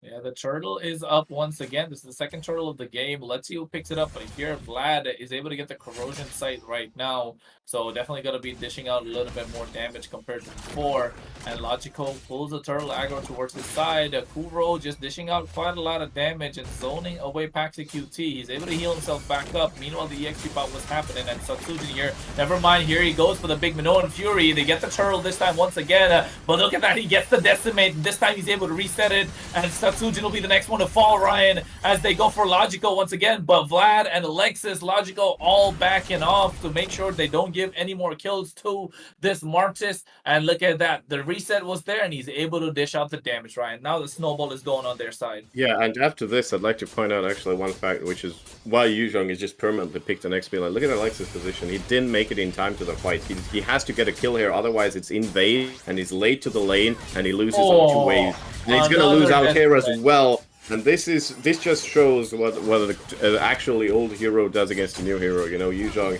Yeah, the turtle is up once again. This is the second turtle of the game. Let's see who picks it up. But here, Vlad is able to get the corrosion site right now. So definitely going to be dishing out a little bit more damage compared to before. And Logico pulls the turtle aggro towards his side. Kuro just dishing out quite a lot of damage and zoning away Paxi QT. He's able to heal himself back up. Meanwhile, the EXP bot was happening. And Satsujin here, never mind, here he goes for the big Minoan Fury. They get the turtle this time once again. But look at that, he gets the decimate. This time he's able to reset it. And Satsujin will be the next one to fall, Ryan, as they go for Logico once again. But Vlad and Alexis, Logico all backing off to make sure they don't give any more kills to this Martis. And look at that, the reset was there and he's able to dish out the damage, Ryan. Now the snowball is going on their side. Yeah, and after this, I'd like to point out actually one fact, which is why Yuzhong is just permanently picked an XP line. Look at Alexis' position. He didn't make it in time to the fight. He has to get a kill here, otherwise it's in vain, and he's late to the lane, and he loses on 2 waves. And he's gonna lose out here as well. And this just shows what an actually old hero does against a new hero. You know, Yuzhong.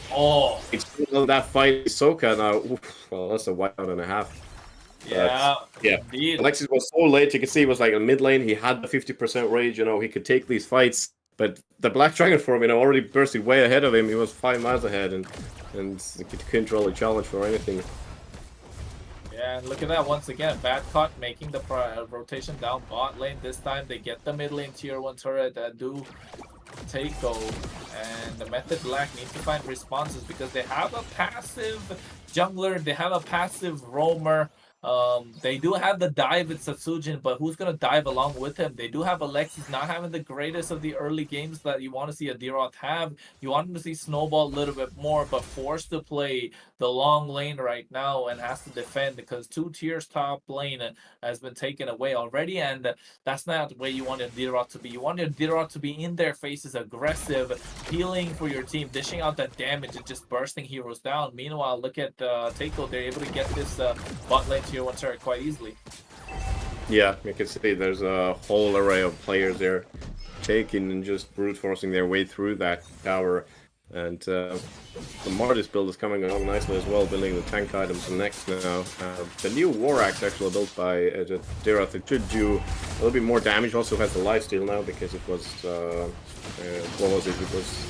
It's that fight Hisoka now. Oof, well, that's a whiteout and a half. Yeah, yeah. Indeed. Alexis was so late. You can see he was like in mid lane. He had the 50% rage. You know, he could take these fights. But the Black Dragon form, you know, already bursted way ahead of him. He was 5 miles ahead, and he couldn't really challenge for anything. Yeah, and look at that once again. Badcock making the rotation down bot lane. This time they get the mid lane tier 1 turret that do Teiko. And the Method Black needs to find responses because they have a passive jungler. They have a passive roamer. They do have the dive with Satsujin, but who's going to dive along with him? They do have Alexis not having the greatest of the early games that you want to see a Diroth have. You want him to see Snowball a little bit more, but forced to play the long lane right now and has to defend because 2 tiers top lane has been taken away already, and that's not the way you want your Diroth to be. You want your Diroth to be in their faces, aggressive, healing for your team, dishing out that damage and just bursting heroes down. Meanwhile, look at Teiko. They're able to get this bot lane tier 1 turret quite easily. Yeah, you can see there's a whole array of players there taking and just brute forcing their way through that tower. And the Martis build is coming along nicely as well, building the tank items next now. The new War Axe actually built by Dirath, it should do a little bit more damage. Also has the lifesteal now because it was what was it? It was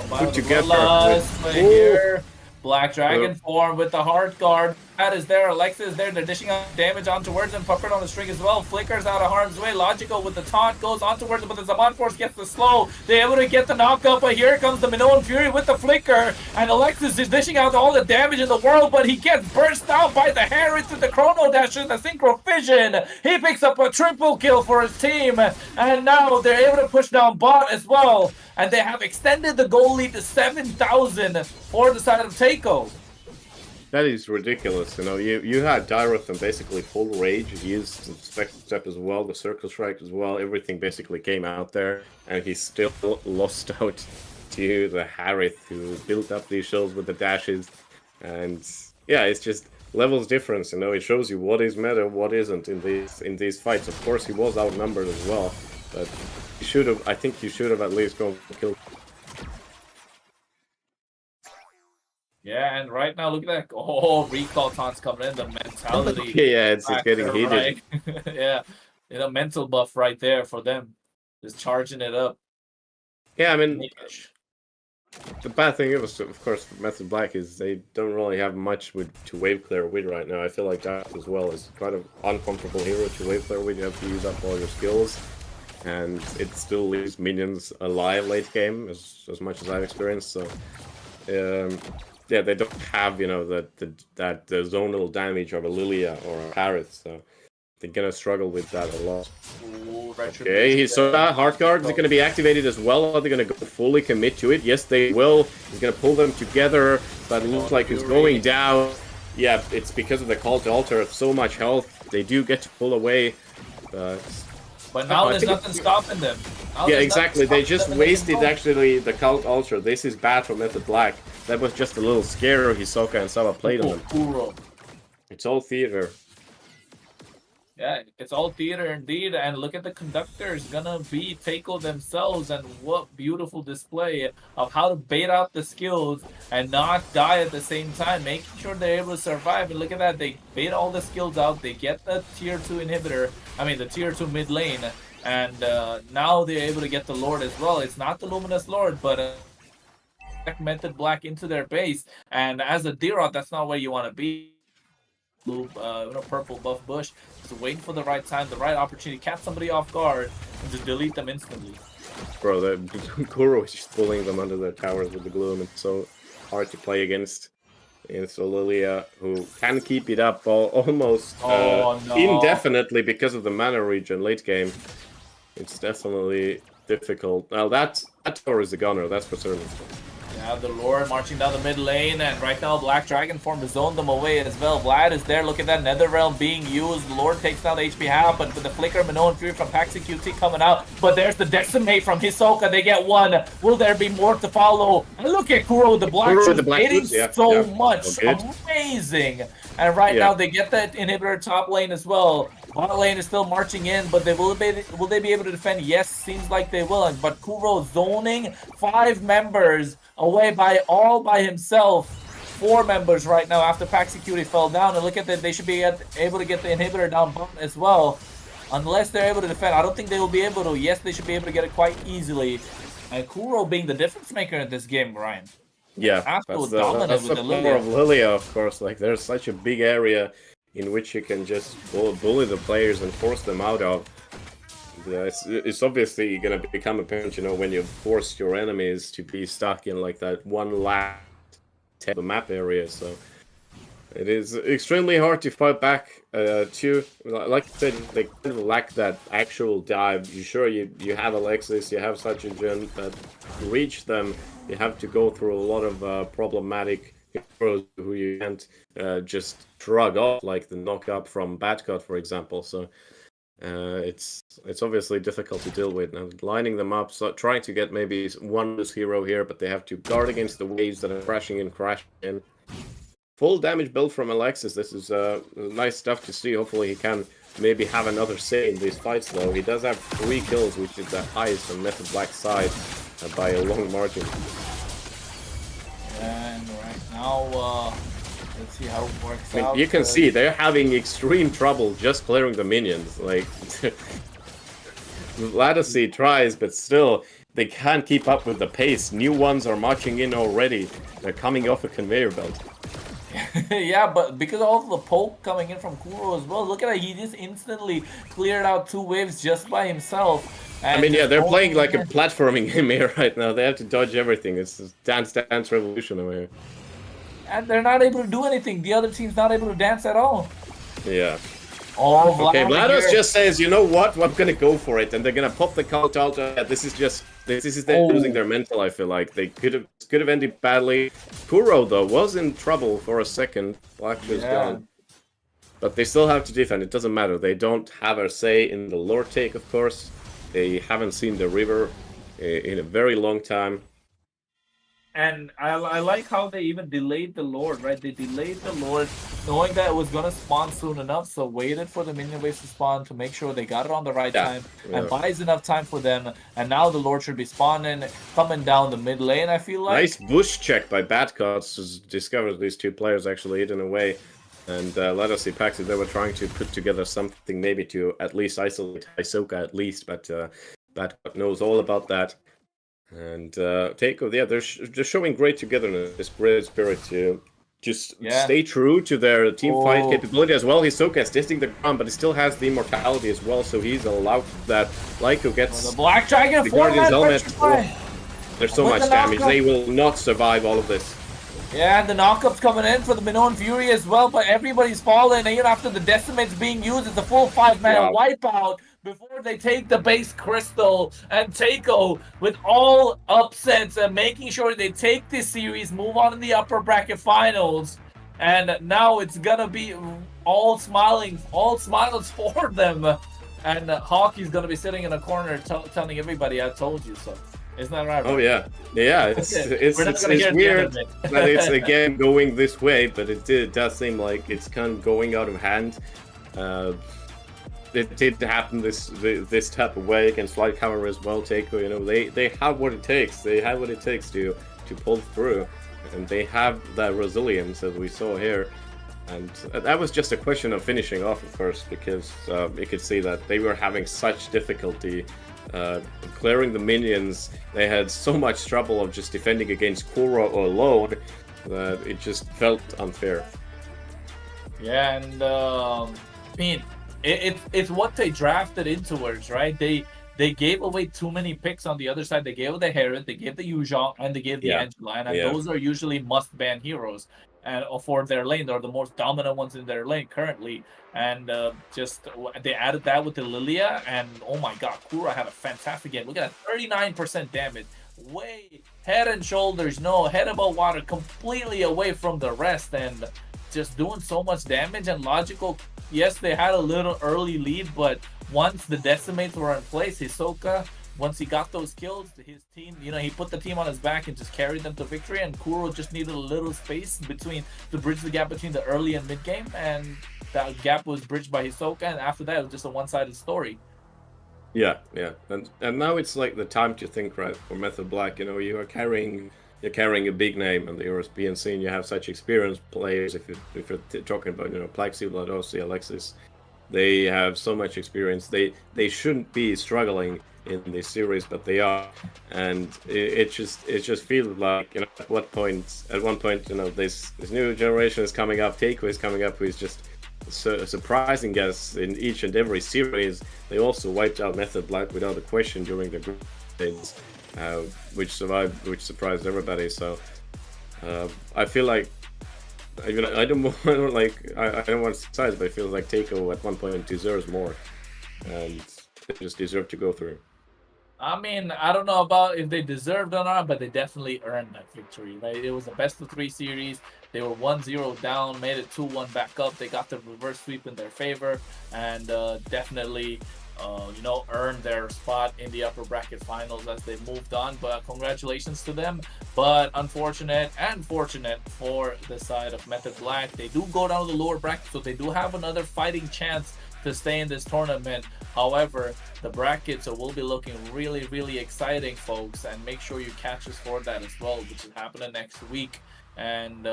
put together with here. Black Dragon form with the Heart Guard. That is there. Alexa is there. They're dishing out damage onto Words and Puppet on the string as well. Flickers out of harm's way. Logical with the taunt goes onto Words, but the Zaman Force gets the slow. They're able to get the knockup, but here comes the Minoan Fury with the Flicker. And Alexis is dishing out all the damage in the world, but he gets burst out by the Harris with the Chrono Dash and the Synchro Fission. He picks up a triple kill for his team. And now they're able to push down bot as well. And they have extended the goal lead to 7,000 for the side of Teiko. That is ridiculous, you know. You had Dirath on basically full rage. He used the Spectre Step as well, the Circle Strike as well. Everything basically came out there, and he still lost out to the Harith, who built up these shields with the dashes. And yeah, it's just levels difference, you know. It shows you what is meta, what isn't in these fights. Of course, he was outnumbered as well, but he should have. I think he should have at least gone for kill. Yeah, and right now, look at that. Oh, recall taunts coming in. The mentality. Yeah, it's getting heated. Right? Yeah, you know, mental buff right there for them. Just charging it up. Yeah, I mean, the bad thing is, of course, Method Black is they don't really have much to wave clear with right now. I feel like that as well is quite an uncomfortable hero to wave clear with. You have to use up all your skills, and it still leaves minions alive late game, as much as I've experienced. So, yeah, they don't have, you know, the zonal damage of a Lilia or a Parrot, so they're gonna struggle with that a lot. Ooh, okay, so that Heart Guard is going to be activated as well. Are they going to go fully commit to it? Yes, they will. He's going to pull them together, but it looks like he's going down. Yeah, it's because of the Call to Altar. So much health. They do get to pull away, but now there's nothing stopping them. Yeah, exactly. They just wasted actually the Cult Ultra. This is bad for Method Black. That was just a little scare Hisoka and Saba played on them. It's all theater. Yeah, it's all theater indeed. And look at the conductors. Gonna be Teiko themselves. And what beautiful display of how to bait out the skills and not die at the same time. Making sure they're able to survive. And look at that. They bait all the skills out. They get the tier 2 inhibitor. I mean, the tier 2 mid lane. And now they're able to get the Lord as well. It's not the Luminous Lord, but Method Black into their base. And as a Dirot, that's not where you want to be. Blue, purple buff bush. Just waiting for the right time, the right opportunity, catch somebody off guard, and just delete them instantly. Bro, the Kuro is just pulling them under their towers with the gloom. It's so hard to play against. And so Lilia, who can keep it up almost indefinitely because of the mana regen late game. It's definitely difficult. Now that tower is the gunner, that's for certain. Yeah, the Lord marching down the mid lane, and right now Black Dragon form to zone them away as well. Vlad is there, look at that Nether Realm being used. The Lord takes down the HP half, but with the Flicker, Minoan Fury from Paxi QT coming out. But there's the Decimate from Hisoka, they get one. Will there be more to follow? And look at Kuro, the Black hitting so much. Amazing. And right now they get that inhibitor top lane as well. Bot lane is still marching in, but will they be able to defend? Yes, seems like they will. But Kuro zoning 5 members away all by himself. 4 members right now after Paxi QT fell down. And look at that, they should be able to get the inhibitor down bot as well. Unless they're able to defend. I don't think they will be able to. Yes, they should be able to get it quite easily. And Kuro being the difference maker in this game, Ryan. Yeah, that's the power of Lilia, of course. Like, there's such a big area in which you can just bully the players and force them out of. Yeah, it's obviously going to become apparent, you know, when you force your enemies to be stuck in like that one last the map area. So it is extremely hard to fight back to. Like I said, they kind of lack that actual dive. You have Alexis, you have such a gen, but to reach them, you have to go through a lot of problematic heroes who you can't just shrug off, like the knock-up from Batcut, for example. So it's obviously difficult to deal with. Now, lining them up, so trying to get maybe one loose hero here, but they have to guard against the waves that are crashing in. Full damage build from Alexis. This is nice stuff to see. Hopefully he can maybe have another say in these fights, though. He does have 3 kills, which is the highest on Method Black's side by a long margin. And right now, let's see how it works I mean, out. you can see they're having extreme trouble just clearing the minions. Like, Lattice tries, but still, they can't keep up with the pace. New ones are marching in already. They're coming off a conveyor belt. Yeah, but because of all the poke coming in from Kuro as well, look at it. He just instantly cleared out 2 waves just by himself. I mean, yeah, they're playing like a platforming game here right now. They have to dodge everything. It's Dance Dance Revolution over here. And they're not able to do anything. The other team's not able to dance at all. Yeah. Oh, okay, Vlados just says, you know what? I'm gonna go for it, and they're gonna pop the cult out. This is them losing their mental. I feel like they could have ended badly. Kuro though was in trouble for a second. Black is gone, but they still have to defend. It doesn't matter. They don't have a say in the lore take, of course. They haven't seen the river in a very long time. And I like how they even delayed the Lord, right? They delayed the Lord knowing that it was going to spawn soon enough, so waited for the minion waves to spawn to make sure they got it on the right time and buys enough time for them. And now the Lord should be spawning, coming down the mid lane, I feel like. Nice bush check by Badcots to discover these 2 players actually hidden away. And let us see, Paxi, they were trying to put together something maybe to at least isolate Hisoka at least, but Badcot knows all about that. And Teiko, yeah, they're just showing great togetherness, this great spirit to just stay true to their team fight capability as well. Hisoka's testing the ground, but he still has the immortality as well, so he's allowed that. Lyko gets the Black Dragon, the Guardian's helmet. There's so much damage, they will not survive all of this. Yeah, and the knockup's coming in for the Minoan Fury as well, but everybody's falling. Even after the Decimate's being used, it's a full 5-man wipeout before they take the base crystal. And Teiko, with all upsets and making sure they take this series, move on in the upper bracket finals. And now it's gonna be all smiles for them. And Hockey's gonna be sitting in a corner telling everybody, I told you so. Isn't that right? Oh yeah, it's weird that it's again going this way, but it does seem like it's kind of going out of hand. It did happen this type of way against Flight Cover as well. Teiko, you know, they have what it takes. They have what it takes to pull through, and they have that resilience that we saw here. And that was just a question of finishing off, of course, because you could see that they were having such difficulty clearing the minions. They had so much trouble of just defending against Kuro alone that it just felt unfair. Yeah, and I mean, it's what they drafted into towards, right? They gave away too many picks on the other side. They gave the Herod, they gave the Yuzhong, and they gave the Angela, and those are usually must-ban heroes. And for their lane, they're the most dominant ones in their lane currently. And just they added that with the Lilia, and oh my god, Kuro had a fantastic game. Look at that, 39% damage, way head and shoulders, no head above water, completely away from the rest, and just doing so much damage. And Logical, yes, they had a little early lead, but once the Decimates were in place, Hisoka, once he got those kills, his team, you know, he put the team on his back and just carried them to victory. And Kuro just needed a little space to bridge the gap between the early and mid game, and that gap was bridged by Hisoka. And after that, it was just a one-sided story. Yeah, and now it's like the time to think, right? For Method Black, you know, you're carrying a big name in the European scene. You have such experienced players. If you're talking about, you know, Plaxi, Vladosi, Alexis, they have so much experience. They shouldn't be struggling in this series, but they are, and it just feels like, you know, at one point, you know, this new generation is coming up. Teiko is coming up, who is just a surprising guess in each and every series. They also wiped out Method Black without a question during the group days, which surprised everybody. So I feel like, you know, I don't want to size, but it feels like Teiko at one point deserves more, and they just deserve to go through. I mean, I don't know about if they deserved or not, but they definitely earned that victory, right? It was a best-of-3 series. They were 1-0 down, made it 2-1 back up. They got the reverse sweep in their favor, and definitely, you know, earned their spot in the upper bracket finals as they moved on. But congratulations to them. But unfortunate and fortunate for the side of Method Black, they do go down to the lower bracket, so they do have another fighting chance to stay in this tournament. However, the brackets will be looking really, really exciting, folks, and make sure you catch us for that as well, which is happening next week. And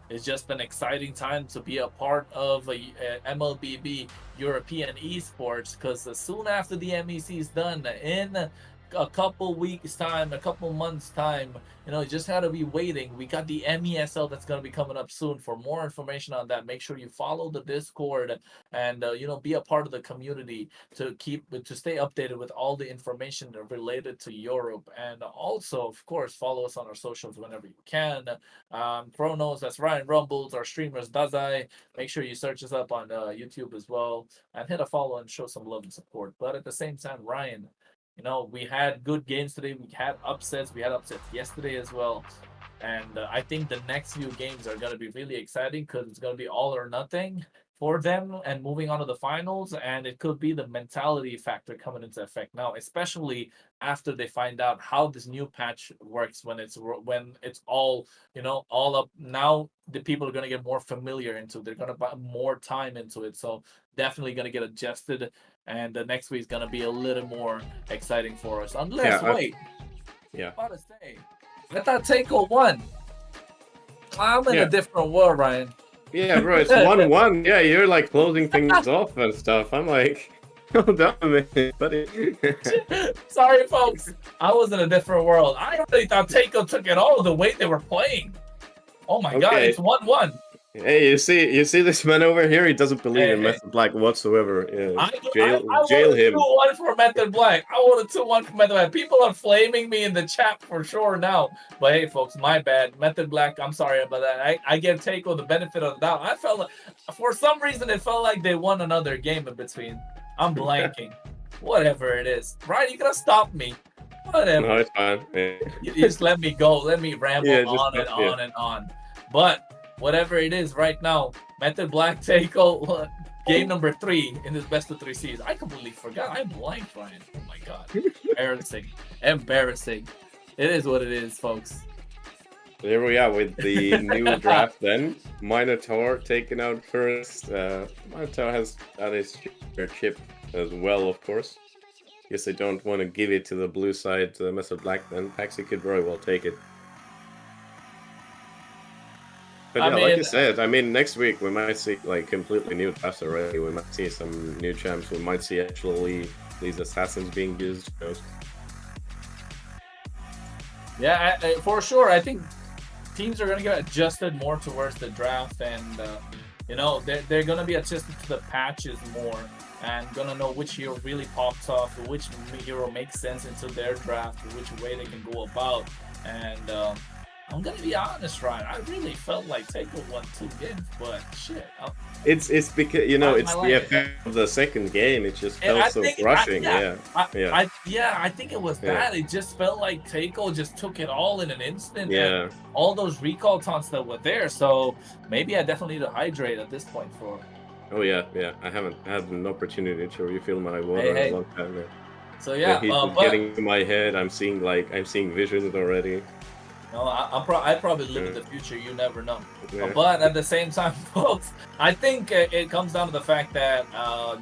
it's just an exciting time to be a part of a MLBB European esports, because soon after the MEC is done, in a couple weeks time, a couple months time, you know, you just had to be waiting. We got the MESL that's going to be coming up soon. For more information on that, make sure you follow the Discord and you know, be a part of the community to stay updated with all the information related to Europe. And also, of course, follow us on our socials whenever you can. Chronos, that's Ryan Rumbles, our streamers Dazai. Make sure you search us up on YouTube as well, and hit a follow and show some love and support. But at the same time, Ryan, you know, we had good games today. We had upsets. We had upsets yesterday as well. And I think the next few games are going to be really exciting, because it's going to be all or nothing for them and moving on to the finals. And it could be the mentality factor coming into effect now, especially after they find out how this new patch works when it's all, you know, all up. Now the people are going to get more familiar into it. They're going to put more time into it. So definitely going to get adjusted. And the next week is going to be a little more exciting for us. Unless, wait. Yeah. I'm about to say, I thought Teiko won. I'm in a different world, Ryan. Yeah, bro, it's 1-1. Yeah, you're like closing things off and stuff. I'm like, hold on a minute, buddy. Sorry, folks. I was in a different world. I really thought Teiko took it all the way they were playing. Oh my god, it's 1-1. Hey, you see this man over here? He doesn't believe in Method Black whatsoever. Yeah. Jail him. 2-1 for Method Black. I wanted 2-1 for Method Black. People are flaming me in the chat for sure now. But hey, folks, my bad. Method Black, I'm sorry about that. I give Teiko the benefit of the doubt. I felt like, for some reason, it felt like they won another game in between. I'm blanking. Whatever it is. Ryan, you gotta stop me. Whatever. No, it's fine. Yeah. You just let me go. Let me ramble on and on and on. But whatever it is right now, Method Black Teiko, game number 3 in this best of 3 series. I completely forgot. I blanked, Ryan. Oh my god. Embarrassing. Embarrassing. It is what it is, folks. There we are with the new draft then. Minotaur taken out first. Minotaur has done his chip as well, of course. Guess they don't want to give it to the blue side, Method Black then. Paxi could very well take it. But yeah, like you said, I mean, next week we might see like completely new drafts already. We might see some new champs. We might see actually these assassins being used. You know? Yeah, for sure. I think teams are going to get adjusted more towards the draft, and you know, they're going to be adjusted to the patches more, and going to know which hero really pops off, which hero makes sense into their draft, which way they can go about. And I'm gonna be honest, Ryan. I really felt like Teiko won 2 games, but shit. It's because, you know, it's the effect of the second game. It just felt so rushing. I think it was that. It just felt like Teiko just took it all in an instant. Yeah. And all those recall taunts that were there. So maybe I definitely need to hydrate at this point for. Oh yeah. I haven't had an opportunity to refill my water in a long time now. So yeah, he's getting in my head. I'm seeing visions already. No, I probably live in the future. You never know. Yeah. But at the same time, folks, I think it comes down to the fact that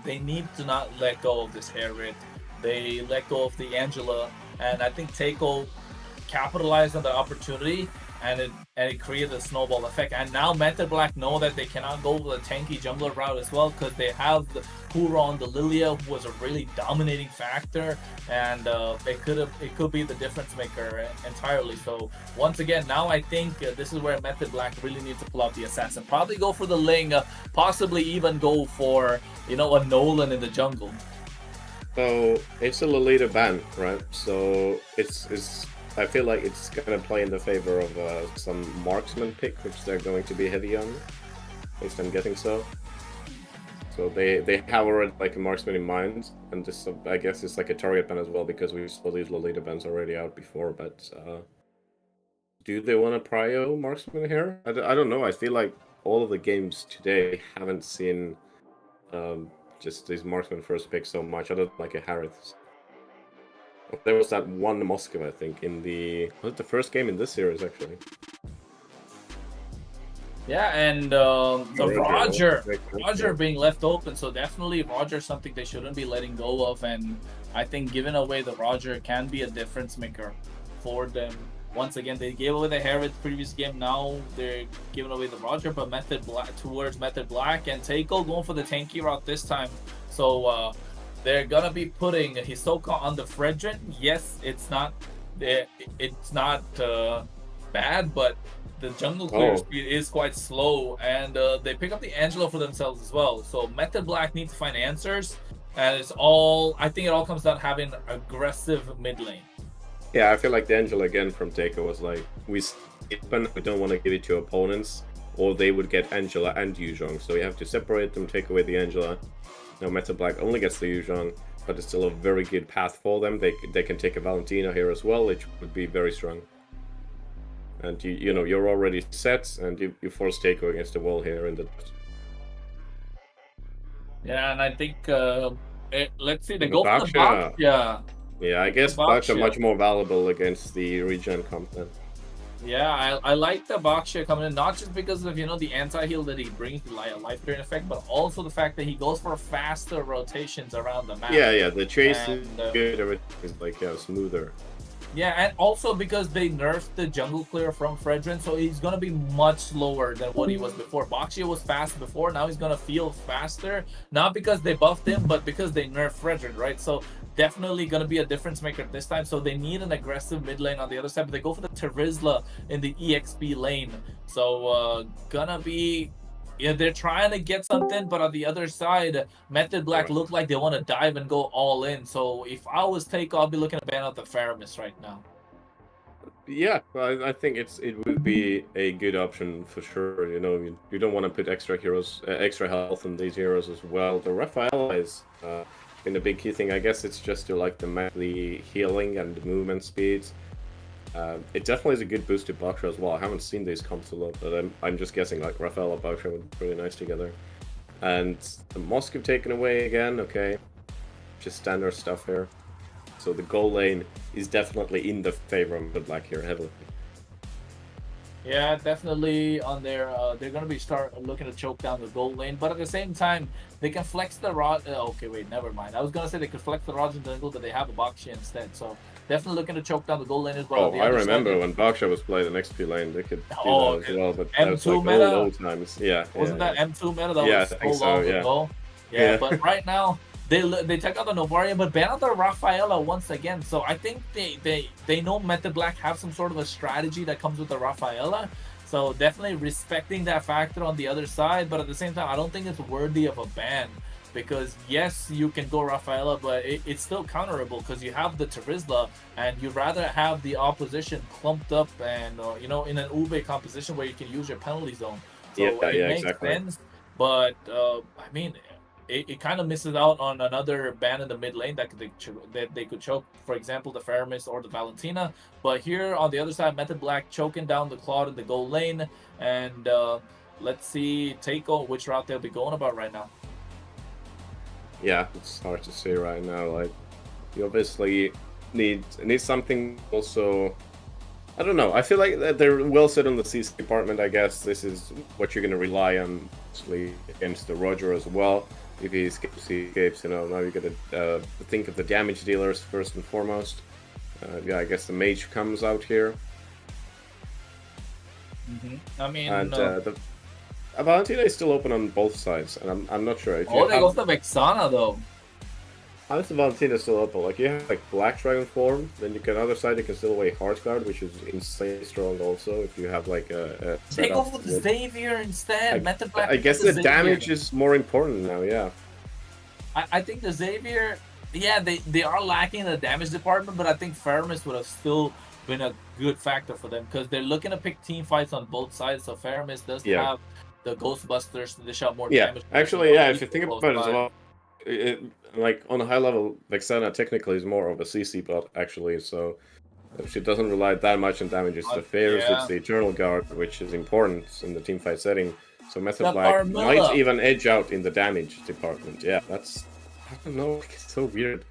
they need to not let go of this Harriet. They let go of the Angela, and I think Teiko capitalized on the opportunity, and it created a snowball effect. And now Method Black know that they cannot go with a tanky jungler route as well, because they have the Qeon, the Lilia, who was a really dominating factor, and it could be the difference maker entirely. So once again, now I think this is where Method Black really needs to pull out the assassin. Probably go for the Ling, possibly even go for, you know, a Nolan in the jungle. So it's a Lolita ban, right? So it's I feel like it's gonna play in the favor of some marksman pick, which they're going to be heavy on. At least I'm getting so. So they have already like a marksman in mind, and this I guess it's like a target ban as well, because we saw these Lolita bans already out before. But do they want to prio marksman here? I don't know. I feel like all of the games today haven't seen just these marksman first picks so much, other than like a Harith. There was that one Moskva, I think, in was it the first game in this series, actually? Yeah, and the Roger being left open, so definitely Roger something they shouldn't be letting go of, and I think giving away the Roger can be a difference maker for them. Once again, they gave away the Herod previous game. Now they're giving away the Roger, but Method Black towards Method Black and Teiko going for the tanky route this time. So they're gonna be putting Hisoka on the Fredrin. Yes, it's not bad, but the jungle clear speed is quite slow, and they pick up the Angelo for themselves as well. So Method Black needs to find answers, and I think it all comes down to having aggressive mid lane. Yeah, I feel like the Angela again from Teiko was like, we don't want to give it to opponents, or they would get Angela and Yuzhong. So we have to separate them, take away the Angela. Now Method Black only gets the Yuzhong, but it's still a very good path for them. They can take a Valentina here as well, which would be very strong. And you know, you're already set, and you force Teiko against the wall here in the... Yeah, and I think, let's see, they go for the box. Yeah, I guess Box are much more valuable against the regen comp then. Yeah, I like the Baksha coming in, not just because of, you know, the anti-heal that he brings, the life drain effect, but also the fact that he goes for faster rotations around the map. Yeah, the chase is good, everything is like smoother. Yeah, and also because they nerfed the jungle clear from Fredrin, so he's going to be much slower than what he was before. Baxia was fast before, now he's going to feel faster, not because they buffed him, but because they nerfed Fredrin, right? So definitely going to be a difference maker this time, so they need an aggressive mid lane on the other side, but they go for the Terizla in the EXP lane. So gonna be... Yeah, they're trying to get something, but on the other side, Method Black look like they want to dive and go all in. So if I was Teiko, I'll be looking to ban out the Faramis right now. Yeah, I think it would be a good option for sure. You know, you don't want to put extra health on these heroes as well. The Raphael is been a big key thing. I guess it's just to like the healing and the movement speeds. It definitely is a good boost to Baksha as well. I haven't seen these comps a lot, but I'm just guessing like Raphael and Baksha would be really nice together. And the Moscow taken away again, okay. Just standard stuff here. So the goal lane is definitely in the favor of the Black here heavily. Yeah, definitely on their, they're going to be looking to choke down the gold lane, but at the same time, they can flex the rod. Okay, wait, never mind. I was going to say they could flex the rods in the jungle, but they have a Baksha instead. So definitely looking to choke down the gold lane as well. Oh, I remember when Baksha was played the XP lane, they could do that as well, but that was like meta? old times. Yeah. Wasn't that M2 meta? That yeah, was I think so long so, ago. Yeah, but right now, they take out the Novaria, but ban out the Rafaela once again. So I think they know Method Black have some sort of a strategy that comes with the Rafaela. So definitely respecting that factor on the other side, but at the same time, I don't think it's worthy of a ban. Because yes, you can go Rafaela, but it's still counterable because you have the Terizla, and you'd rather have the opposition clumped up and you know, in an Ube composition where you can use your penalty zone. So it makes sense, but I mean, it kind of misses out on another ban in the mid lane that they could choke, for example, the Faramis or the Valentina. But here on the other side, Method Black choking down the Claude in the goal lane, and let's see Teiko which route they'll be going about right now. Yeah, it's hard to say right now. Like, you obviously need something also. I don't know. I feel like they're well set on the CC department. I guess this is what you're going to rely on, mostly against the Roger as well. If he escapes, you know, now you got to think of the damage dealers first and foremost. Yeah, I guess the mage comes out here. I mean, and the Valentina is still open on both sides, and I'm not sure. If they go for Vexana though. How is the Valentina still open? Like, you have like Black Dragon form, then you can other side you can still away Heartguard, which is insanely strong also. If you have like a they go for the Xavier instead. Method Black. I guess the damage is more important now. Yeah. I think the Xavier, yeah, they are lacking in the damage department, but I think Faramis would have still been a good factor for them because they're looking to pick team fights on both sides. So Faramis does have the Ghostbusters to dish out more damage. Actually, yeah, if you think about it as well, like on a high level, Vexana technically is more of a CC bot actually, so she doesn't rely that much on damage. It's the Fairs, it's the Eternal Guard, which is important in the teamfight setting. So Method Black might even edge out in the damage department. Yeah, that's, I don't know, it's so weird.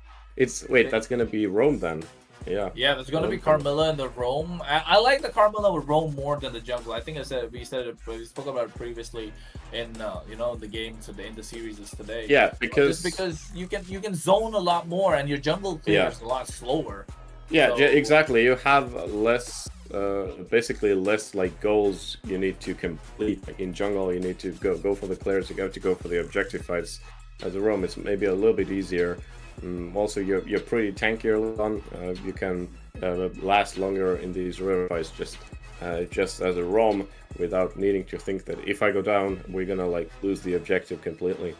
Wait, that's gonna be Rome then. Yeah. Yeah, there's gonna be Carmilla and the Roam. I like the Carmilla with Roam more than the jungle. I think we spoke about it previously in the game today, in the series is today. Yeah, Just because you can zone a lot more and your jungle clears a lot slower. Yeah, So- exactly. You have less, basically less like goals you need to complete. Like in jungle, you need to go for the clears. You have to go for the objective fights. As a roam, it's maybe a little bit easier. Also, you're pretty tanky early on. You can last longer in these river fights just as a roam without needing to think that if I go down, we're gonna like lose the objective completely.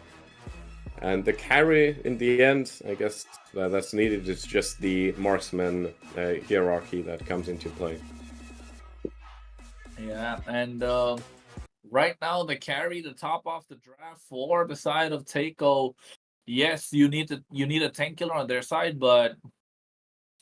And the carry in the end, I guess that's needed. It's just the marksman hierarchy that comes into play. Yeah, and right now the carry to top off the draft for the side of Teiko. Yes, you need a tank killer on their side, but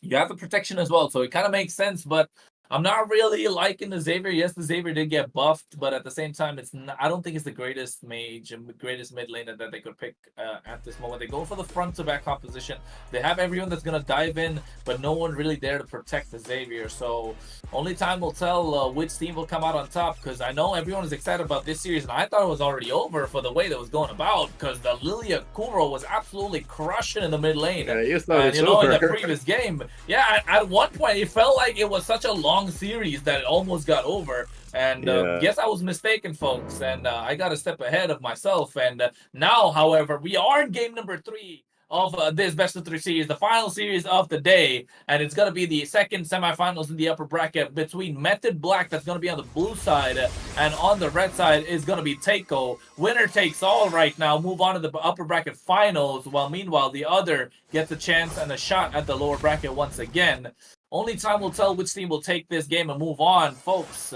you have the protection as well, so it kind of makes sense. But I'm not really liking the Xavier. Yes, the Xavier did get buffed, but at the same time, I don't think it's the greatest mage and greatest mid laner that they could pick at this moment. They go for the front to back composition. They have everyone that's gonna dive in, but no one really there to protect the Xavier. So only time will tell which team will come out on top. Because I know everyone is excited about this series, and I thought it was already over for the way that was going about. Because the Lilia Kuro was absolutely crushing in the mid lane. Yeah, you thought it's in over. the previous game, at one point it felt like it was such a long series that it almost got over. And yes, I was mistaken, folks, and I got a step ahead of myself. And now, however, we are in game number 3 of this best of 3 series, the final series of the day, and it's going to be the second semifinals in the upper bracket between Method Black, that's going to be on the blue side, and on the red side is going to be Teiko. Winner takes all right now, move on to the upper bracket finals, while meanwhile the other gets a chance and a shot at the lower bracket once again. Only time will tell which team will take this game and move on, folks.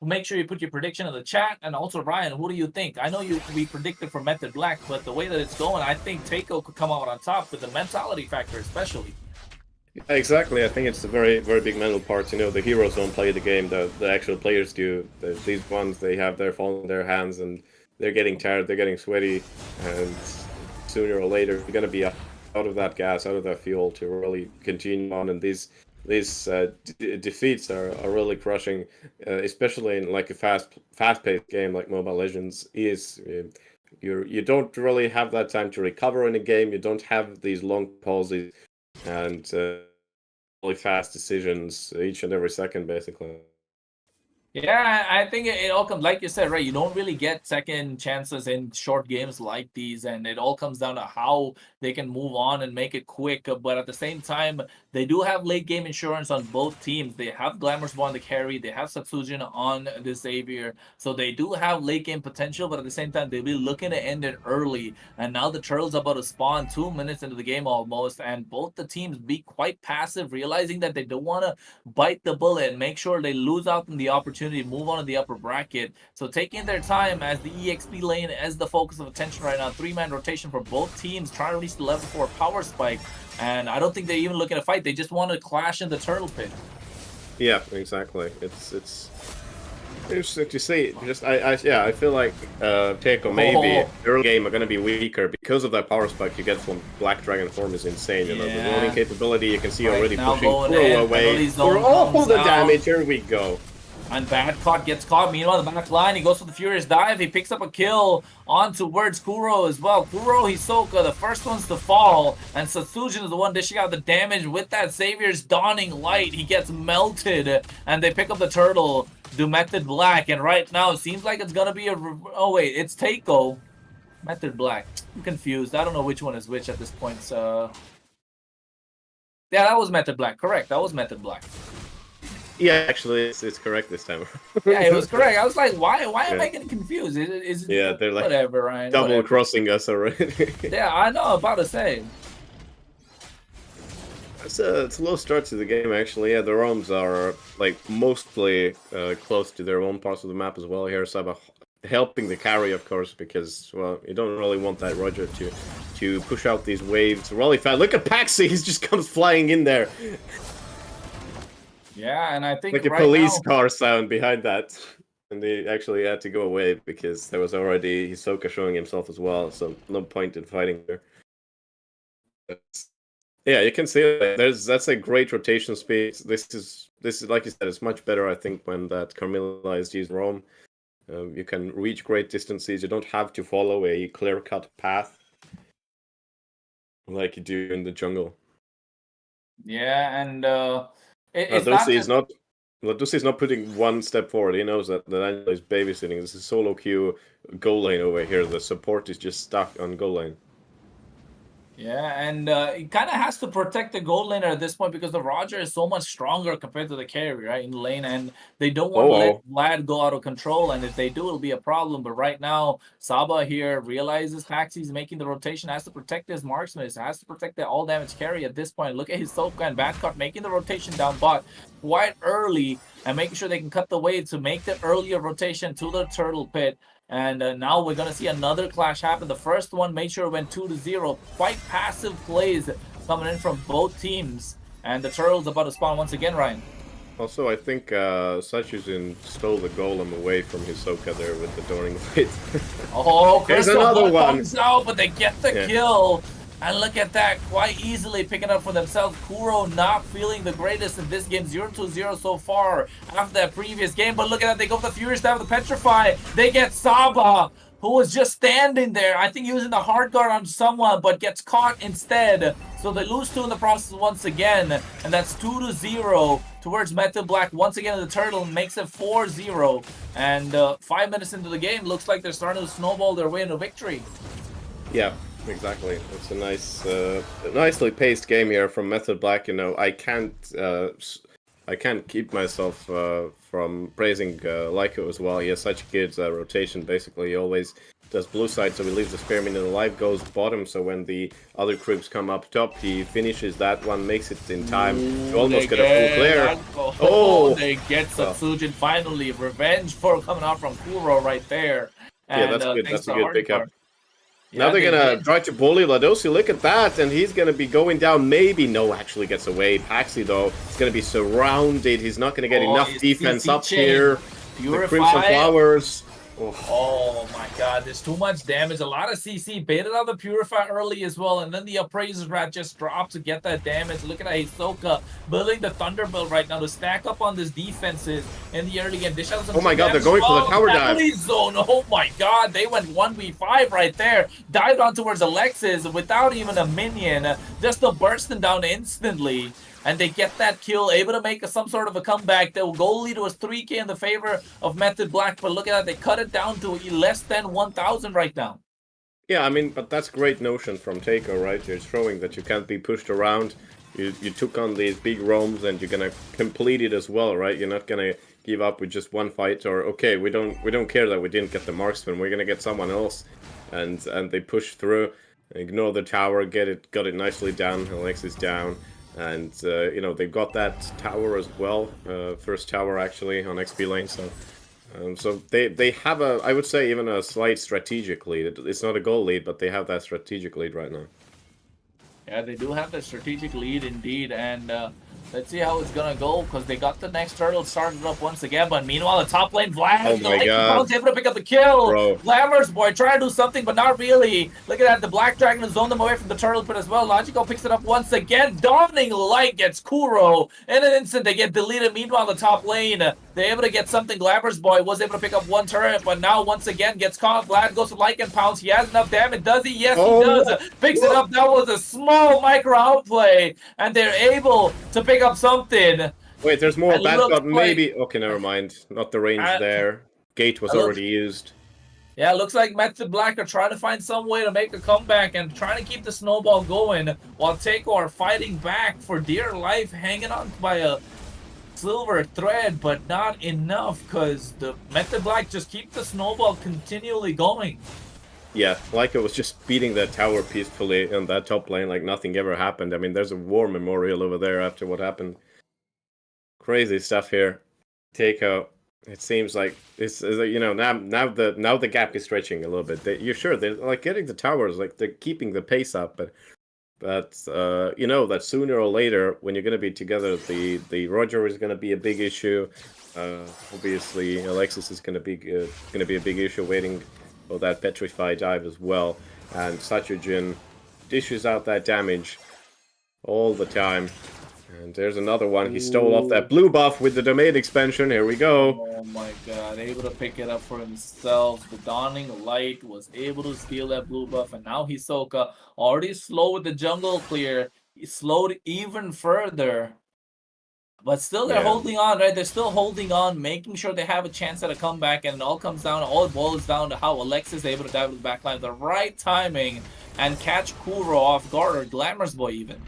Make sure you put your prediction in the chat. And also, Ryan, who do you think? I know we predicted for Method Black, but the way that it's going, I think Teiko could come out on top with the mentality factor especially. Yeah, exactly. I think it's a very, very big mental part. You know, the heroes don't play the game. The actual players do. These ones, they have their phone in their hands and they're getting tired. They're getting sweaty. And sooner or later, they're going to be out of that gas, out of that fuel to really continue on. And these defeats are really crushing, especially in like a fast-paced game like Mobile Legends is. You don't really have that time to recover in a game. You don't have these long pauses and really fast decisions each and every second, basically. Yeah, I think it all comes, like you said, right? You don't really get second chances in short games like these, and it all comes down to how they can move on and make it quick. But at the same time, they do have late game insurance on both teams. They have Glamorous on the carry, they have Satsujin on the Xavier, so they do have late game potential. But at the same time, they'll be looking to end it early. And now the Turtles are about to spawn 2 minutes into the game almost, and both the teams be quite passive, realizing that they don't want to bite the bullet and make sure they lose out on the opportunity to move on to the upper bracket. So taking their time as the EXP lane as the focus of attention right now. 3-man rotation for both teams, trying to reach the level 4 power spike. And I don't think they're even looking to fight. They just want to clash in the turtle pit. Yeah, exactly. It's interesting to see. I feel like Teiko maybe early game are going to be weaker because of that power spike you get from Black Dragon form is insane. You know, the zoning capability you can see already pushing Kuro away for all the damage. Here we go. And Badcott gets caught. Meanwhile, the back line, he goes for the Furious Dive. He picks up a kill on towards Kuro as well. Kuro, Hisoka, the first ones to fall. And Satsujin is the one dishing out the damage with that Savior's Dawning Light. He gets melted. And they pick up the turtle, do Method Black. And right now, it seems like it's going to be a... Oh, wait, it's Teiko. Method Black. I'm confused. I don't know which one is which at this point. So... Yeah, that was Method Black. Correct. That was Method Black. Yeah, actually, it's correct this time. Yeah, it was correct. I was like, why am I getting confused? Is yeah, they're like whatever, Ryan. Double crossing us already. Yeah, I know, about to say. It's a low start to the game, actually. Yeah, the roams are like mostly close to their own parts of the map as well. Here, Saba helping the carry, of course, because well, you don't really want that Roger to push out these waves really fast. Look at Paxi, he just comes flying in there. Yeah, and I think like a police car sound behind that. And they actually had to go away because there was already Hisoka showing himself as well, so no point in fighting there. Yeah, you can see it. That's a great rotation speed. This is like you said, it's much better I think when that Carmilla is used in Rome. You can reach great distances. You don't have to follow a clear-cut path like you do in the jungle. Yeah, and it's not Ladusi is just not Ladusi is not putting one step forward. He knows that Angelo is babysitting. This is solo queue goal lane over here. The support is just stuck on goal lane. Yeah, and it kind of has to protect the gold laner at this point because the Roger is so much stronger compared to the carry, right, in the lane, and they don't want to let Oh, Vlad go out of control, and if they do, it'll be a problem. But right now, Saba here realizes Taxi's making the rotation, has to protect his marksman, has to protect the all-damage carry at this point. Look at his Soka and Badcott making the rotation down bot quite early and making sure they can cut the way to make the earlier rotation to the turtle pit. And now we're going to see another clash happen. The first one made sure it went 2-0. Quite passive plays coming in from both teams. And the Turtle's about to spawn once again, Ryan. Also, I think Sachujin stole the golem away from Hisoka there with the Dawning Light. Oh, Here's Crystal another Ball one. comes out, but they get the Yeah. kill. And look at that, quite easily picking up for themselves. Kuro not feeling the greatest in this game, 0-0 so far after that previous game. But look at that, they go for the Furious Dive with the Petrify. They get Saba, who was just standing there, I think using the hard guard on someone, but gets caught instead. So they lose 2 in the process once again. And that's 2-0 towards Method Black. Once again, the Turtle makes it 4-0. And 5 minutes into the game, looks like they're starting to snowball their way into victory. Yeah, exactly. It's a nice, nicely paced game here from Method Black. You know, I can't keep myself from praising Lyko as well. He has such good rotation. Basically, he always does blue side, so he leaves the Spearmint alive, goes bottom. So when the other creeps come up top, he finishes that one, makes it in time. You almost get a full clear. Oh, they get Satsujin finally. Revenge for coming out from Kuro right there. And, yeah, that's good. That's a good pickup. Yeah, now they're gonna try to bully Ladosi. Look at that, and he's gonna be going down. Maybe no, actually gets away. Paxi though, is gonna be surrounded. He's not gonna get enough defense up here. The Crimson Flowers. Oh my god, there's too much damage. A lot of CC baited out the Purify early as well, and then the Appraiser's Rat just dropped to get that damage. Look at that, Hisoka building the Thunderbolt right now to stack up on this defenses in the early game. Oh my god, they're going for the tower dive. Zone. Oh my god, they went 1v5 right there. Dived on towards Alexis without even a minion. Just a bursting down instantly. And they get that kill, able to make some sort of a comeback. The goal lead was 3k in the favor of Method Black, but look at that, they cut it down to less than 1,000 right now. Yeah, I mean, but that's great notion from Teiko, right? You're showing that you can't be pushed around. You took on these big roams, and you're gonna complete it as well, right? You're not gonna give up with just one fight, or okay, we don't care that we didn't get the marksman. We're gonna get someone else, and they push through, ignore the tower, got it nicely down. Alexis down. And, you know, they've got that tower as well, first tower actually on XP lane, so they have I would say even a slight strategic lead. It's not a goal lead, but they have that strategic lead right now. Yeah, they do have the strategic lead indeed, and let's see how it's gonna go, because they got the next turtle started up once again, but meanwhile the top lane, Vlad, oh my god, able to pick up the kill. Bro. Glamorous boy trying to do something, but not really. Look at that, the Black Dragon has zoned them away from the turtle pit as well. Logico picks it up once again. Dominating Light gets Kuro. In an instant, they get deleted. Meanwhile, the top lane, they're able to get something. Glamorous boy was able to pick up one turret, but now once again gets caught. Vlad goes to Lycan and pounce. He has enough damage. Does he? Yes, he does. Picks it up. That was a small micro outplay, and they're able to pick up something. Wait, there's more bad god, like, maybe. Okay, never mind. Not the range there. Gate was already used. Yeah, it looks like Method Black are trying to find some way to make a comeback and trying to keep the snowball going, while Teiko are fighting back for dear life, hanging on by a silver thread, but not enough, because the Method Black just keep the snowball continually going. Yeah, Lyco was just beating that tower peacefully on that top lane like nothing ever happened. I mean, there's a war memorial over there after what happened. Crazy stuff here. Teiko, it seems like it's, you know, now the gap is stretching a little bit. You're sure they're like getting the towers, like they're keeping the pace up, but you know that sooner or later when you're gonna be together, the Roger is gonna be a big issue. Obviously, Alexis is gonna be a big issue waiting for that Petrify dive as well, and Satyajin dishes out that damage. all the time. And there's another one. He stole off that blue buff with the domain expansion. Here we go. Oh my god, able to pick it up for himself. The Dawning Light was able to steal that blue buff, and now Hisoka already slow with the jungle clear. He slowed even further. But still they're holding on, right? They're still holding on, making sure they have a chance at a comeback, and it all boils down to how Alexis is able to dive to the backline, the right timing, and catch Kuro off guard, or Glamorous Boy even.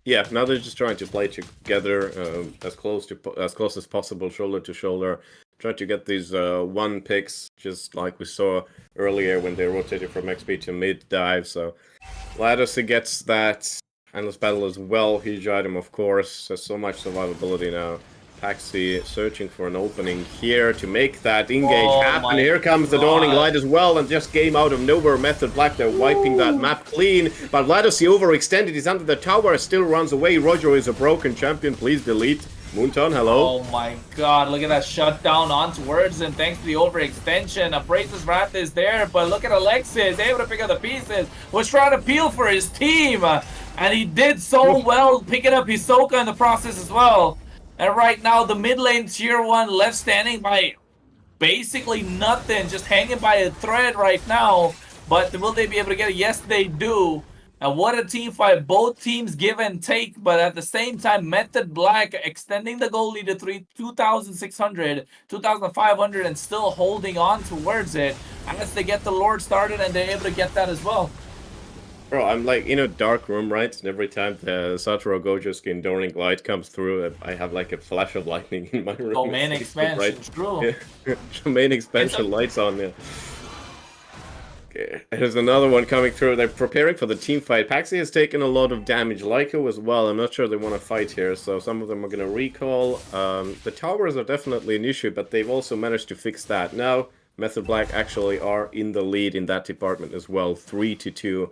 Yeah, now they're just trying to play together as close as possible, shoulder to shoulder. Trying to get these one picks, just like we saw earlier when they rotated from XP to mid dive. So Lattice gets that Endless Battle as well. Huge item, of course. Has so much survivability now. Paxi searching for an opening here to make that engage happen. Here comes the Dawning Light as well, and just came out of nowhere. Method Black, they're wiping that map clean. But Lattice overextended. He's under the tower, still runs away. Roger is a broken champion. Please delete. Moonton, hello. Oh my god, look at that shutdown onto Words, and thanks to the overextension, Abrase's Wrath is there, but look at Alexis, able to pick up the pieces, was trying to peel for his team, and he did so well picking up Hisoka in the process as well. And right now, the mid lane tier 1 left standing by basically nothing, just hanging by a thread right now. But will they be able to get it? Yes, they do. And what a team fight. Both teams give and take, but at the same time, Method Black extending the goal lead to 2,600, 2,500, and still holding on towards it as they get the Lord started, and they're able to get that as well. Bro, I'm like in a dark room, right? And every time the Satoru Gojo skin Dawning Light comes through, I have like a flash of lightning in my room. Domain expansion, right? True. Yeah. Domain expansion lights on, yeah. Okay, here's another one coming through. They're preparing for the team fight. Paxi has taken a lot of damage. Lyco as well. I'm not sure they want to fight here, so some of them are going to recall. The towers are definitely an issue, but they've also managed to fix that. Now, Method Black actually are in the lead in that department as well. 3-2.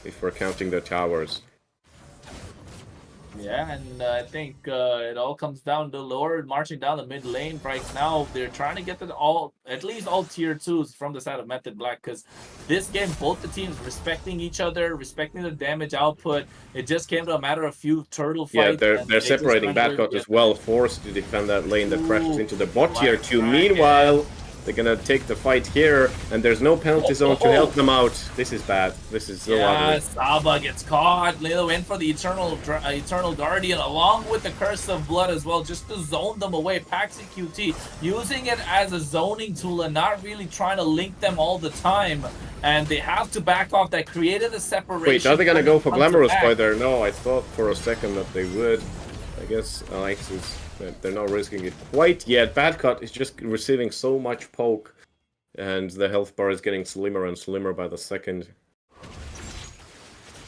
If we're counting the towers. Yeah, and I think it all comes down to Lord marching down the mid lane right now. They're trying to get to at least all tier 2s from the side of Method Black, because this game, both the teams respecting each other, respecting the damage output. It just came to a matter of few turtle fights. Yeah, they're separating Badcott as well, forced to defend that lane that crashes into the bot tier 2. Meanwhile, they're gonna take the fight here, and there's no penalty zone to help them out. This is bad. This is so ugly. Saba gets caught. Lilo in for the Eternal Guardian, along with the Curse of Blood as well, just to zone them away. Paxi QT using it as a zoning tool and not really trying to link them all the time. And they have to back off. That created a separation. Wait, are they gonna go for Glamorous Boy there? No, I thought for a second that they would. I guess Alexis. They're not risking it quite yet. Badcut is just receiving so much poke, and the health bar is getting slimmer and slimmer by the second.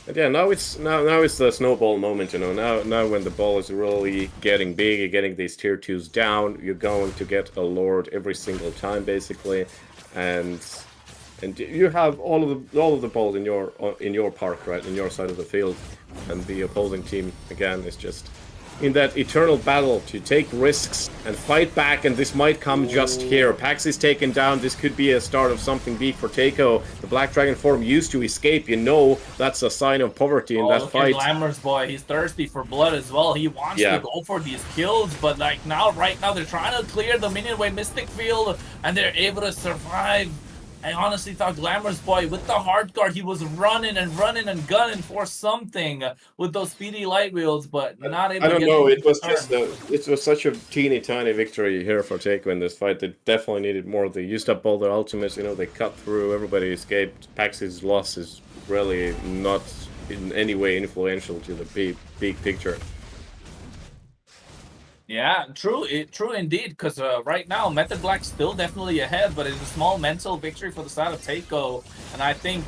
And yeah, now it's the snowball moment, you know. Now when the ball is really getting big, you're getting these tier 2s down, you're going to get a Lord every single time basically, and you have all of the balls in your park, right, in your side of the field, and the opposing team again is just in that eternal battle to take risks and fight back, and this might come just here. Pax is taken down. This could be a start of something big for Teiko. The Black Dragon form used to escape. You know that's a sign of poverty in that fight. Look at Glamorous Boy. He's thirsty for blood as well. He wants to go for these kills, but like right now, they're trying to clear the minion wave Mystic Field, and they're able to survive. I honestly thought Glamorous Boy, with the hard guard, he was running and gunning for something with those speedy light wheels, but not able to get. I don't know, it was such a teeny tiny victory here for Teiko in this fight. They definitely needed more. They used up all their ultimates, you know, they cut through, everybody escaped. Pax's loss is really not in any way influential to the big picture. Yeah, true indeed, because right now, Method Black still definitely ahead, but it's a small mental victory for the side of Teiko, and I think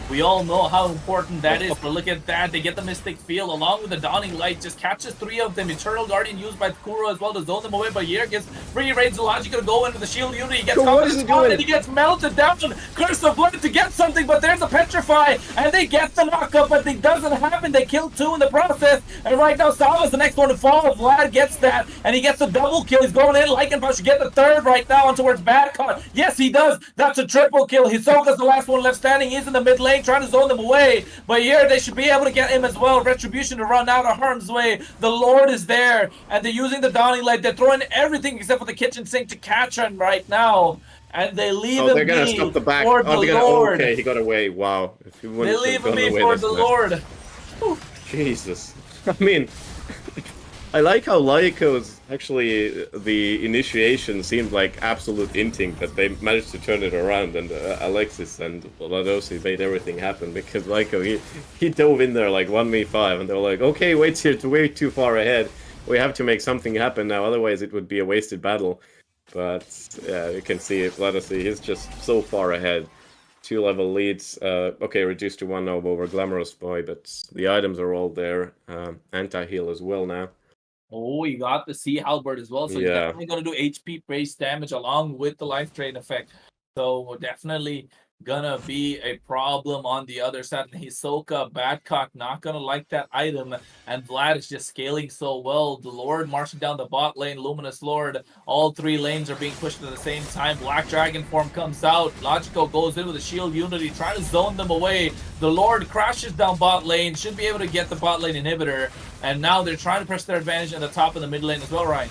we all know how important that is, but look at that, they get the Mystic Field, along with the Dawning Light, just catches 3 of them, Eternal Guardian used by Kuro as well to zone them away, but here gets free range logical to go into the shield unit, he gets caught in the spot, and he gets melted down, Curse of Blood to get something, but there's a Petrify, and they get the knockup, but it doesn't happen, they kill 2 in the process, and right now, Sava's the next one to fall, Vlad gets that, and he gets a double kill. He's going in. Lycanpush should get the 3rd right now on towards Badcott. Yes, he does. That's a triple kill. Hisoka's the last one left standing. He's in the mid lane. lane, trying to zone them away. But here they should be able to get him as well. Retribution to run out of harm's way. The Lord is there, and they're using the Downing Light. They're throwing everything except for the kitchen sink to catch him right now. And they leave him they're gonna stop the back. for the Lord. Okay, he got away. Wow. If he They leave me for the Lord. Jesus. I mean, I like how Lyco's actually the initiation seemed like absolute inting, but they managed to turn it around, and Alexis and Ladosi made everything happen because Lyco he dove in there like 1v5, and they were like, okay, wait here, way too far ahead. We have to make something happen now, otherwise it would be a wasted battle. But yeah, you can see it. Ladosi, he's just so far ahead. 2-level leads. Okay, reduced to 1 over Glamorous Boy, but the items are all there. Anti-heal as well now. Oh, you got the Sea Halberd as well, so you're definitely going to do HP-based damage along with the life drain effect. So definitely gonna be a problem on the other side. And Hisoka, Badcock, not gonna like that item. And Vlad is just scaling so well. The Lord marching down the bot lane, Luminous Lord. All 3 lanes are being pushed at the same time. Black Dragon form comes out. Logico goes in with a shield unity, trying to zone them away. The Lord crashes down bot lane, should be able to get the bot lane inhibitor. And now they're trying to press their advantage in the top and the mid lane as well, Ryan.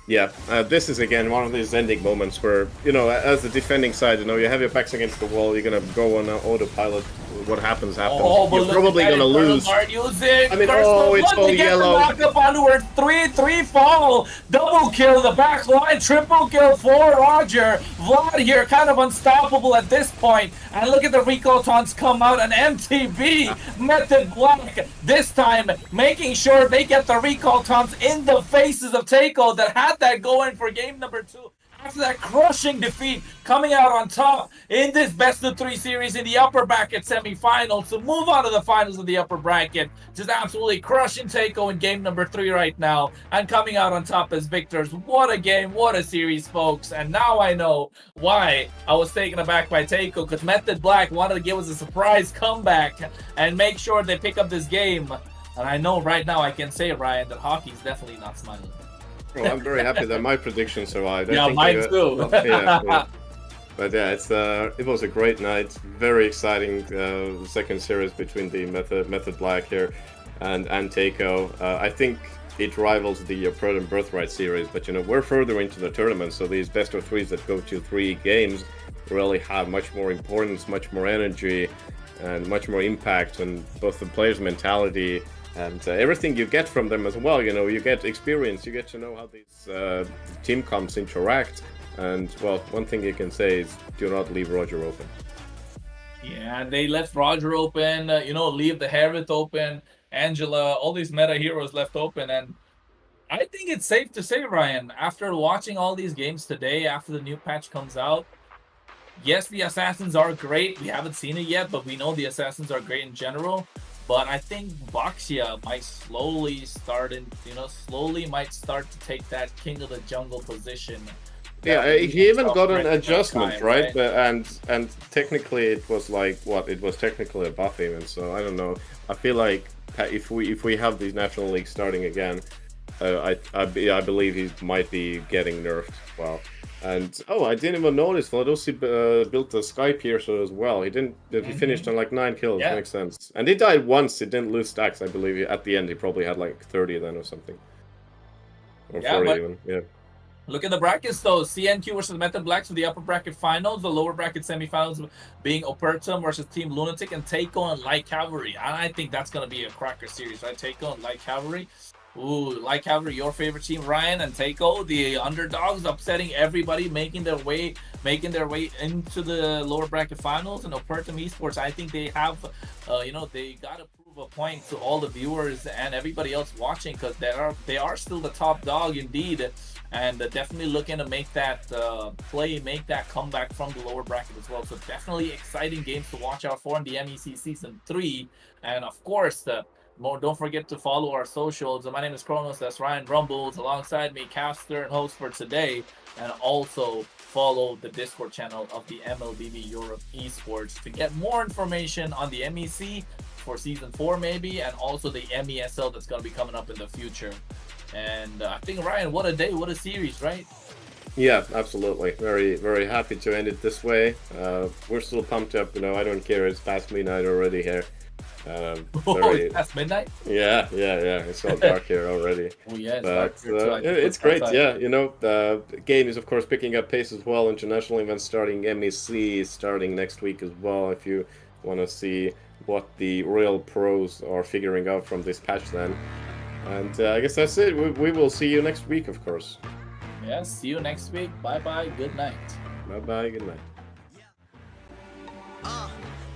Yeah, this is again one of these ending moments where, you know, as the defending side, you know, you have your backs against the wall, you're gonna go on autopilot. What happens happens. You're probably gonna lose. I mean, it's all yellow. Knock up onward. 3-3 fall. Double kill the back line. Triple kill for Roger. Vlad here kind of unstoppable at this point. And look at the recall taunts come out. And MTB Method Black this time making sure they get the recall taunts in the faces of Teiko that had that going for game number 2. After that crushing defeat, coming out on top in this best-of-3 series in the upper bracket semifinals to move on to the finals of the upper bracket. Just absolutely crushing Teiko in game number 3 right now and coming out on top as victors. What a game, what a series, folks. And now I know why I was taken aback by Teiko, because Method Black wanted to give us a surprise comeback and make sure they pick up this game. And I know right now I can say, Ryan, that hockey's definitely not smiling. Well, I'm very happy that my prediction survived. Yeah, mine too. Yeah. But yeah, it was a great night. Very exciting second series between the Method Black here and Teiko. I think it rivals the Opertum Birthright series, but you know, we're further into the tournament, so these best of 3s that go to 3 games really have much more importance, much more energy, and much more impact on both the players' mentality and everything you get from them as well. You know, you get experience, you get to know how these team comps interact, and well, one thing you can say is do not leave Roger open. Yeah, they left Roger open, you know, leave the Harith open, Angela, all these meta heroes left open. And I think it's safe to say, Ryan, after watching all these games today, after the new patch comes out, yes, the Assassins are great. We haven't seen it yet, but we know the Assassins are great in general. But I think Baxia might slowly start to take that King of the Jungle position. Yeah, he even got an adjustment, time, right? But, and technically it was like what? It was technically a buff even. So I don't know. I feel like if we have these national leagues starting again, I believe he might be getting nerfed. Well. And I didn't even notice Vladosi built a Sky Piercer as well. He didn't. He finished on like 9 kills. Yeah. Makes sense. And he died once. He didn't lose stacks. I believe at the end he probably had like 30 then or something, or 40 even. Yeah. Look at the brackets though. CNQ versus Method Blacks for the upper bracket finals. The lower bracket semifinals being Opertum versus Team Lunatic and Teiko and Light Cavalry. I think that's gonna be a cracker series, right? Teiko and Light Cavalry. Ooh, Light Cavalry, your favorite team, Ryan, and Teiko, the underdogs, upsetting everybody, making their way into the lower bracket finals. And Opertum eSports, I think they have, they gotta prove a point to all the viewers and everybody else watching, because they are still the top dog indeed, and definitely looking to make that make that comeback from the lower bracket as well. So definitely exciting games to watch out for in the MEC Season 3, and of course don't forget to follow our socials. My name is Kronos, that's Ryan Rumbles, alongside me, caster and host for today, and also follow the Discord channel of the MLBB Europe eSports to get more information on the MEC for Season 4 maybe, and also the MESL that's going to be coming up in the future. And I think, Ryan, what a day, what a series, right? Yeah, absolutely. Very, very happy to end it this way. We're still pumped up, you know. I don't care. It's past midnight already here. Oh, Very, it's past midnight. yeah. It's all dark here already. Oh yeah, it's But dark here too. I can it's look great. outside. Yeah, you know, the game is of course picking up pace as well. International events starting. MEC is starting next week as well. If you want to see what the real pros are figuring out from this patch, then. And I guess that's it. We will see you next week, of course. Yeah, see you next week. Bye bye. Good night. Bye bye. Good night.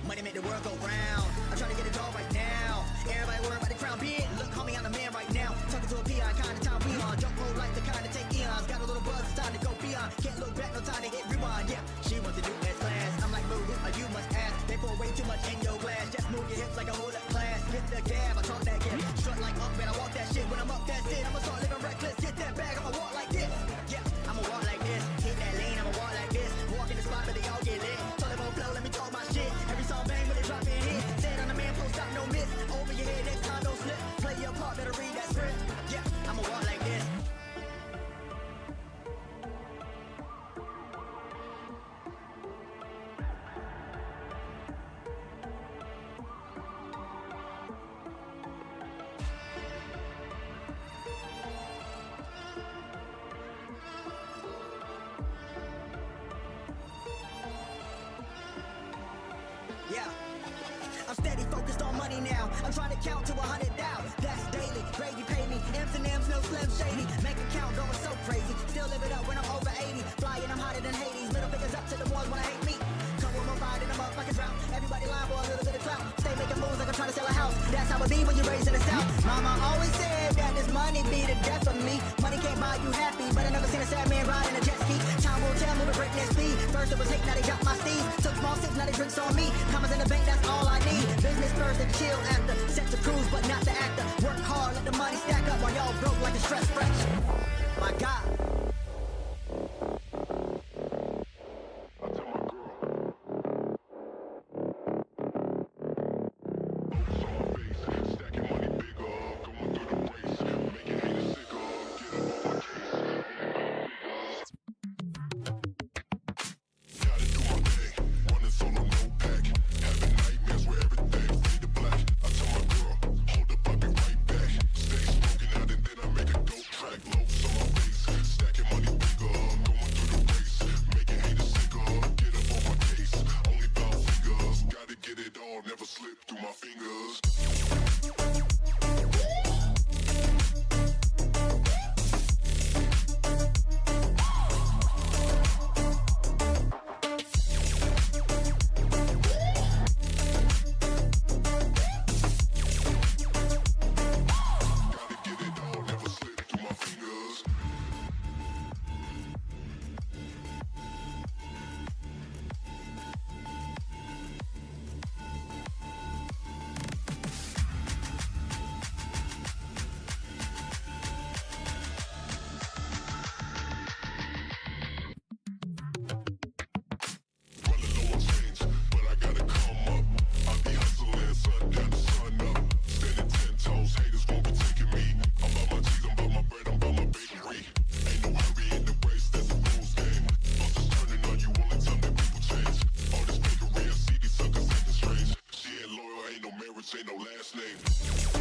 Money make the world go round. I'm trying to get it all right now. Everybody worry about the crown being. Look, homie, I'm the man right now. Talking to a peon, kind of time we on. Jump roll like the kind of take eons. Got a little buzz, it's time to go beyond. Can't look back, no time to hit rewind. Yeah, she wants to do S class. I'm like, boo, you must ask. They pour way too much in your glass. Just move your hips like a hold up class. Hit the gab, I talk that gap. Strut like up, man, I walk that shit. When I'm up, that's it. I'ma start living reckless. Get that bag, I'ma walk like this. Yeah, I'ma walk like this. Hit that lane, I'ma walk like this. Walk in the spot, but they all get lit. Told them on flow, let me talk my shit. Every song bang, when they drop in hit. Said on the man, post out, no miss. Over your head, next time, don't slip. Play your part, better read that script. Yeah, I'ma walk like this. Yeah. I'm steady focused on money now. I'm trying to count to 100 down. That's daily. Brady pay me. M's and M's, no slim shady. Make account going so crazy. Still live it up when I'm over 80. Flying, I'm hotter than Hades. Middle fingers up to the ones when I hate me. Come with my ride and I'm up like a drought. Everybody line for a little bit of clout. Stay making moves like I'm trying to sell a house. That's how it be when you're raised in the South. Mama always said that this money be the death of me. Money can't buy you happy, but I never seen a sad man ride in a jet ski. Time will tell, moving breakneck speed. First it was hate, now they got my steez. Took small sips, now they drinks on me. Commas in the bank, that's all I need. Business first and chill after. Set to cruise, but not the actor. Work hard, let the money stack up while y'all broke like a stress fracture. My God. Ain't no last name.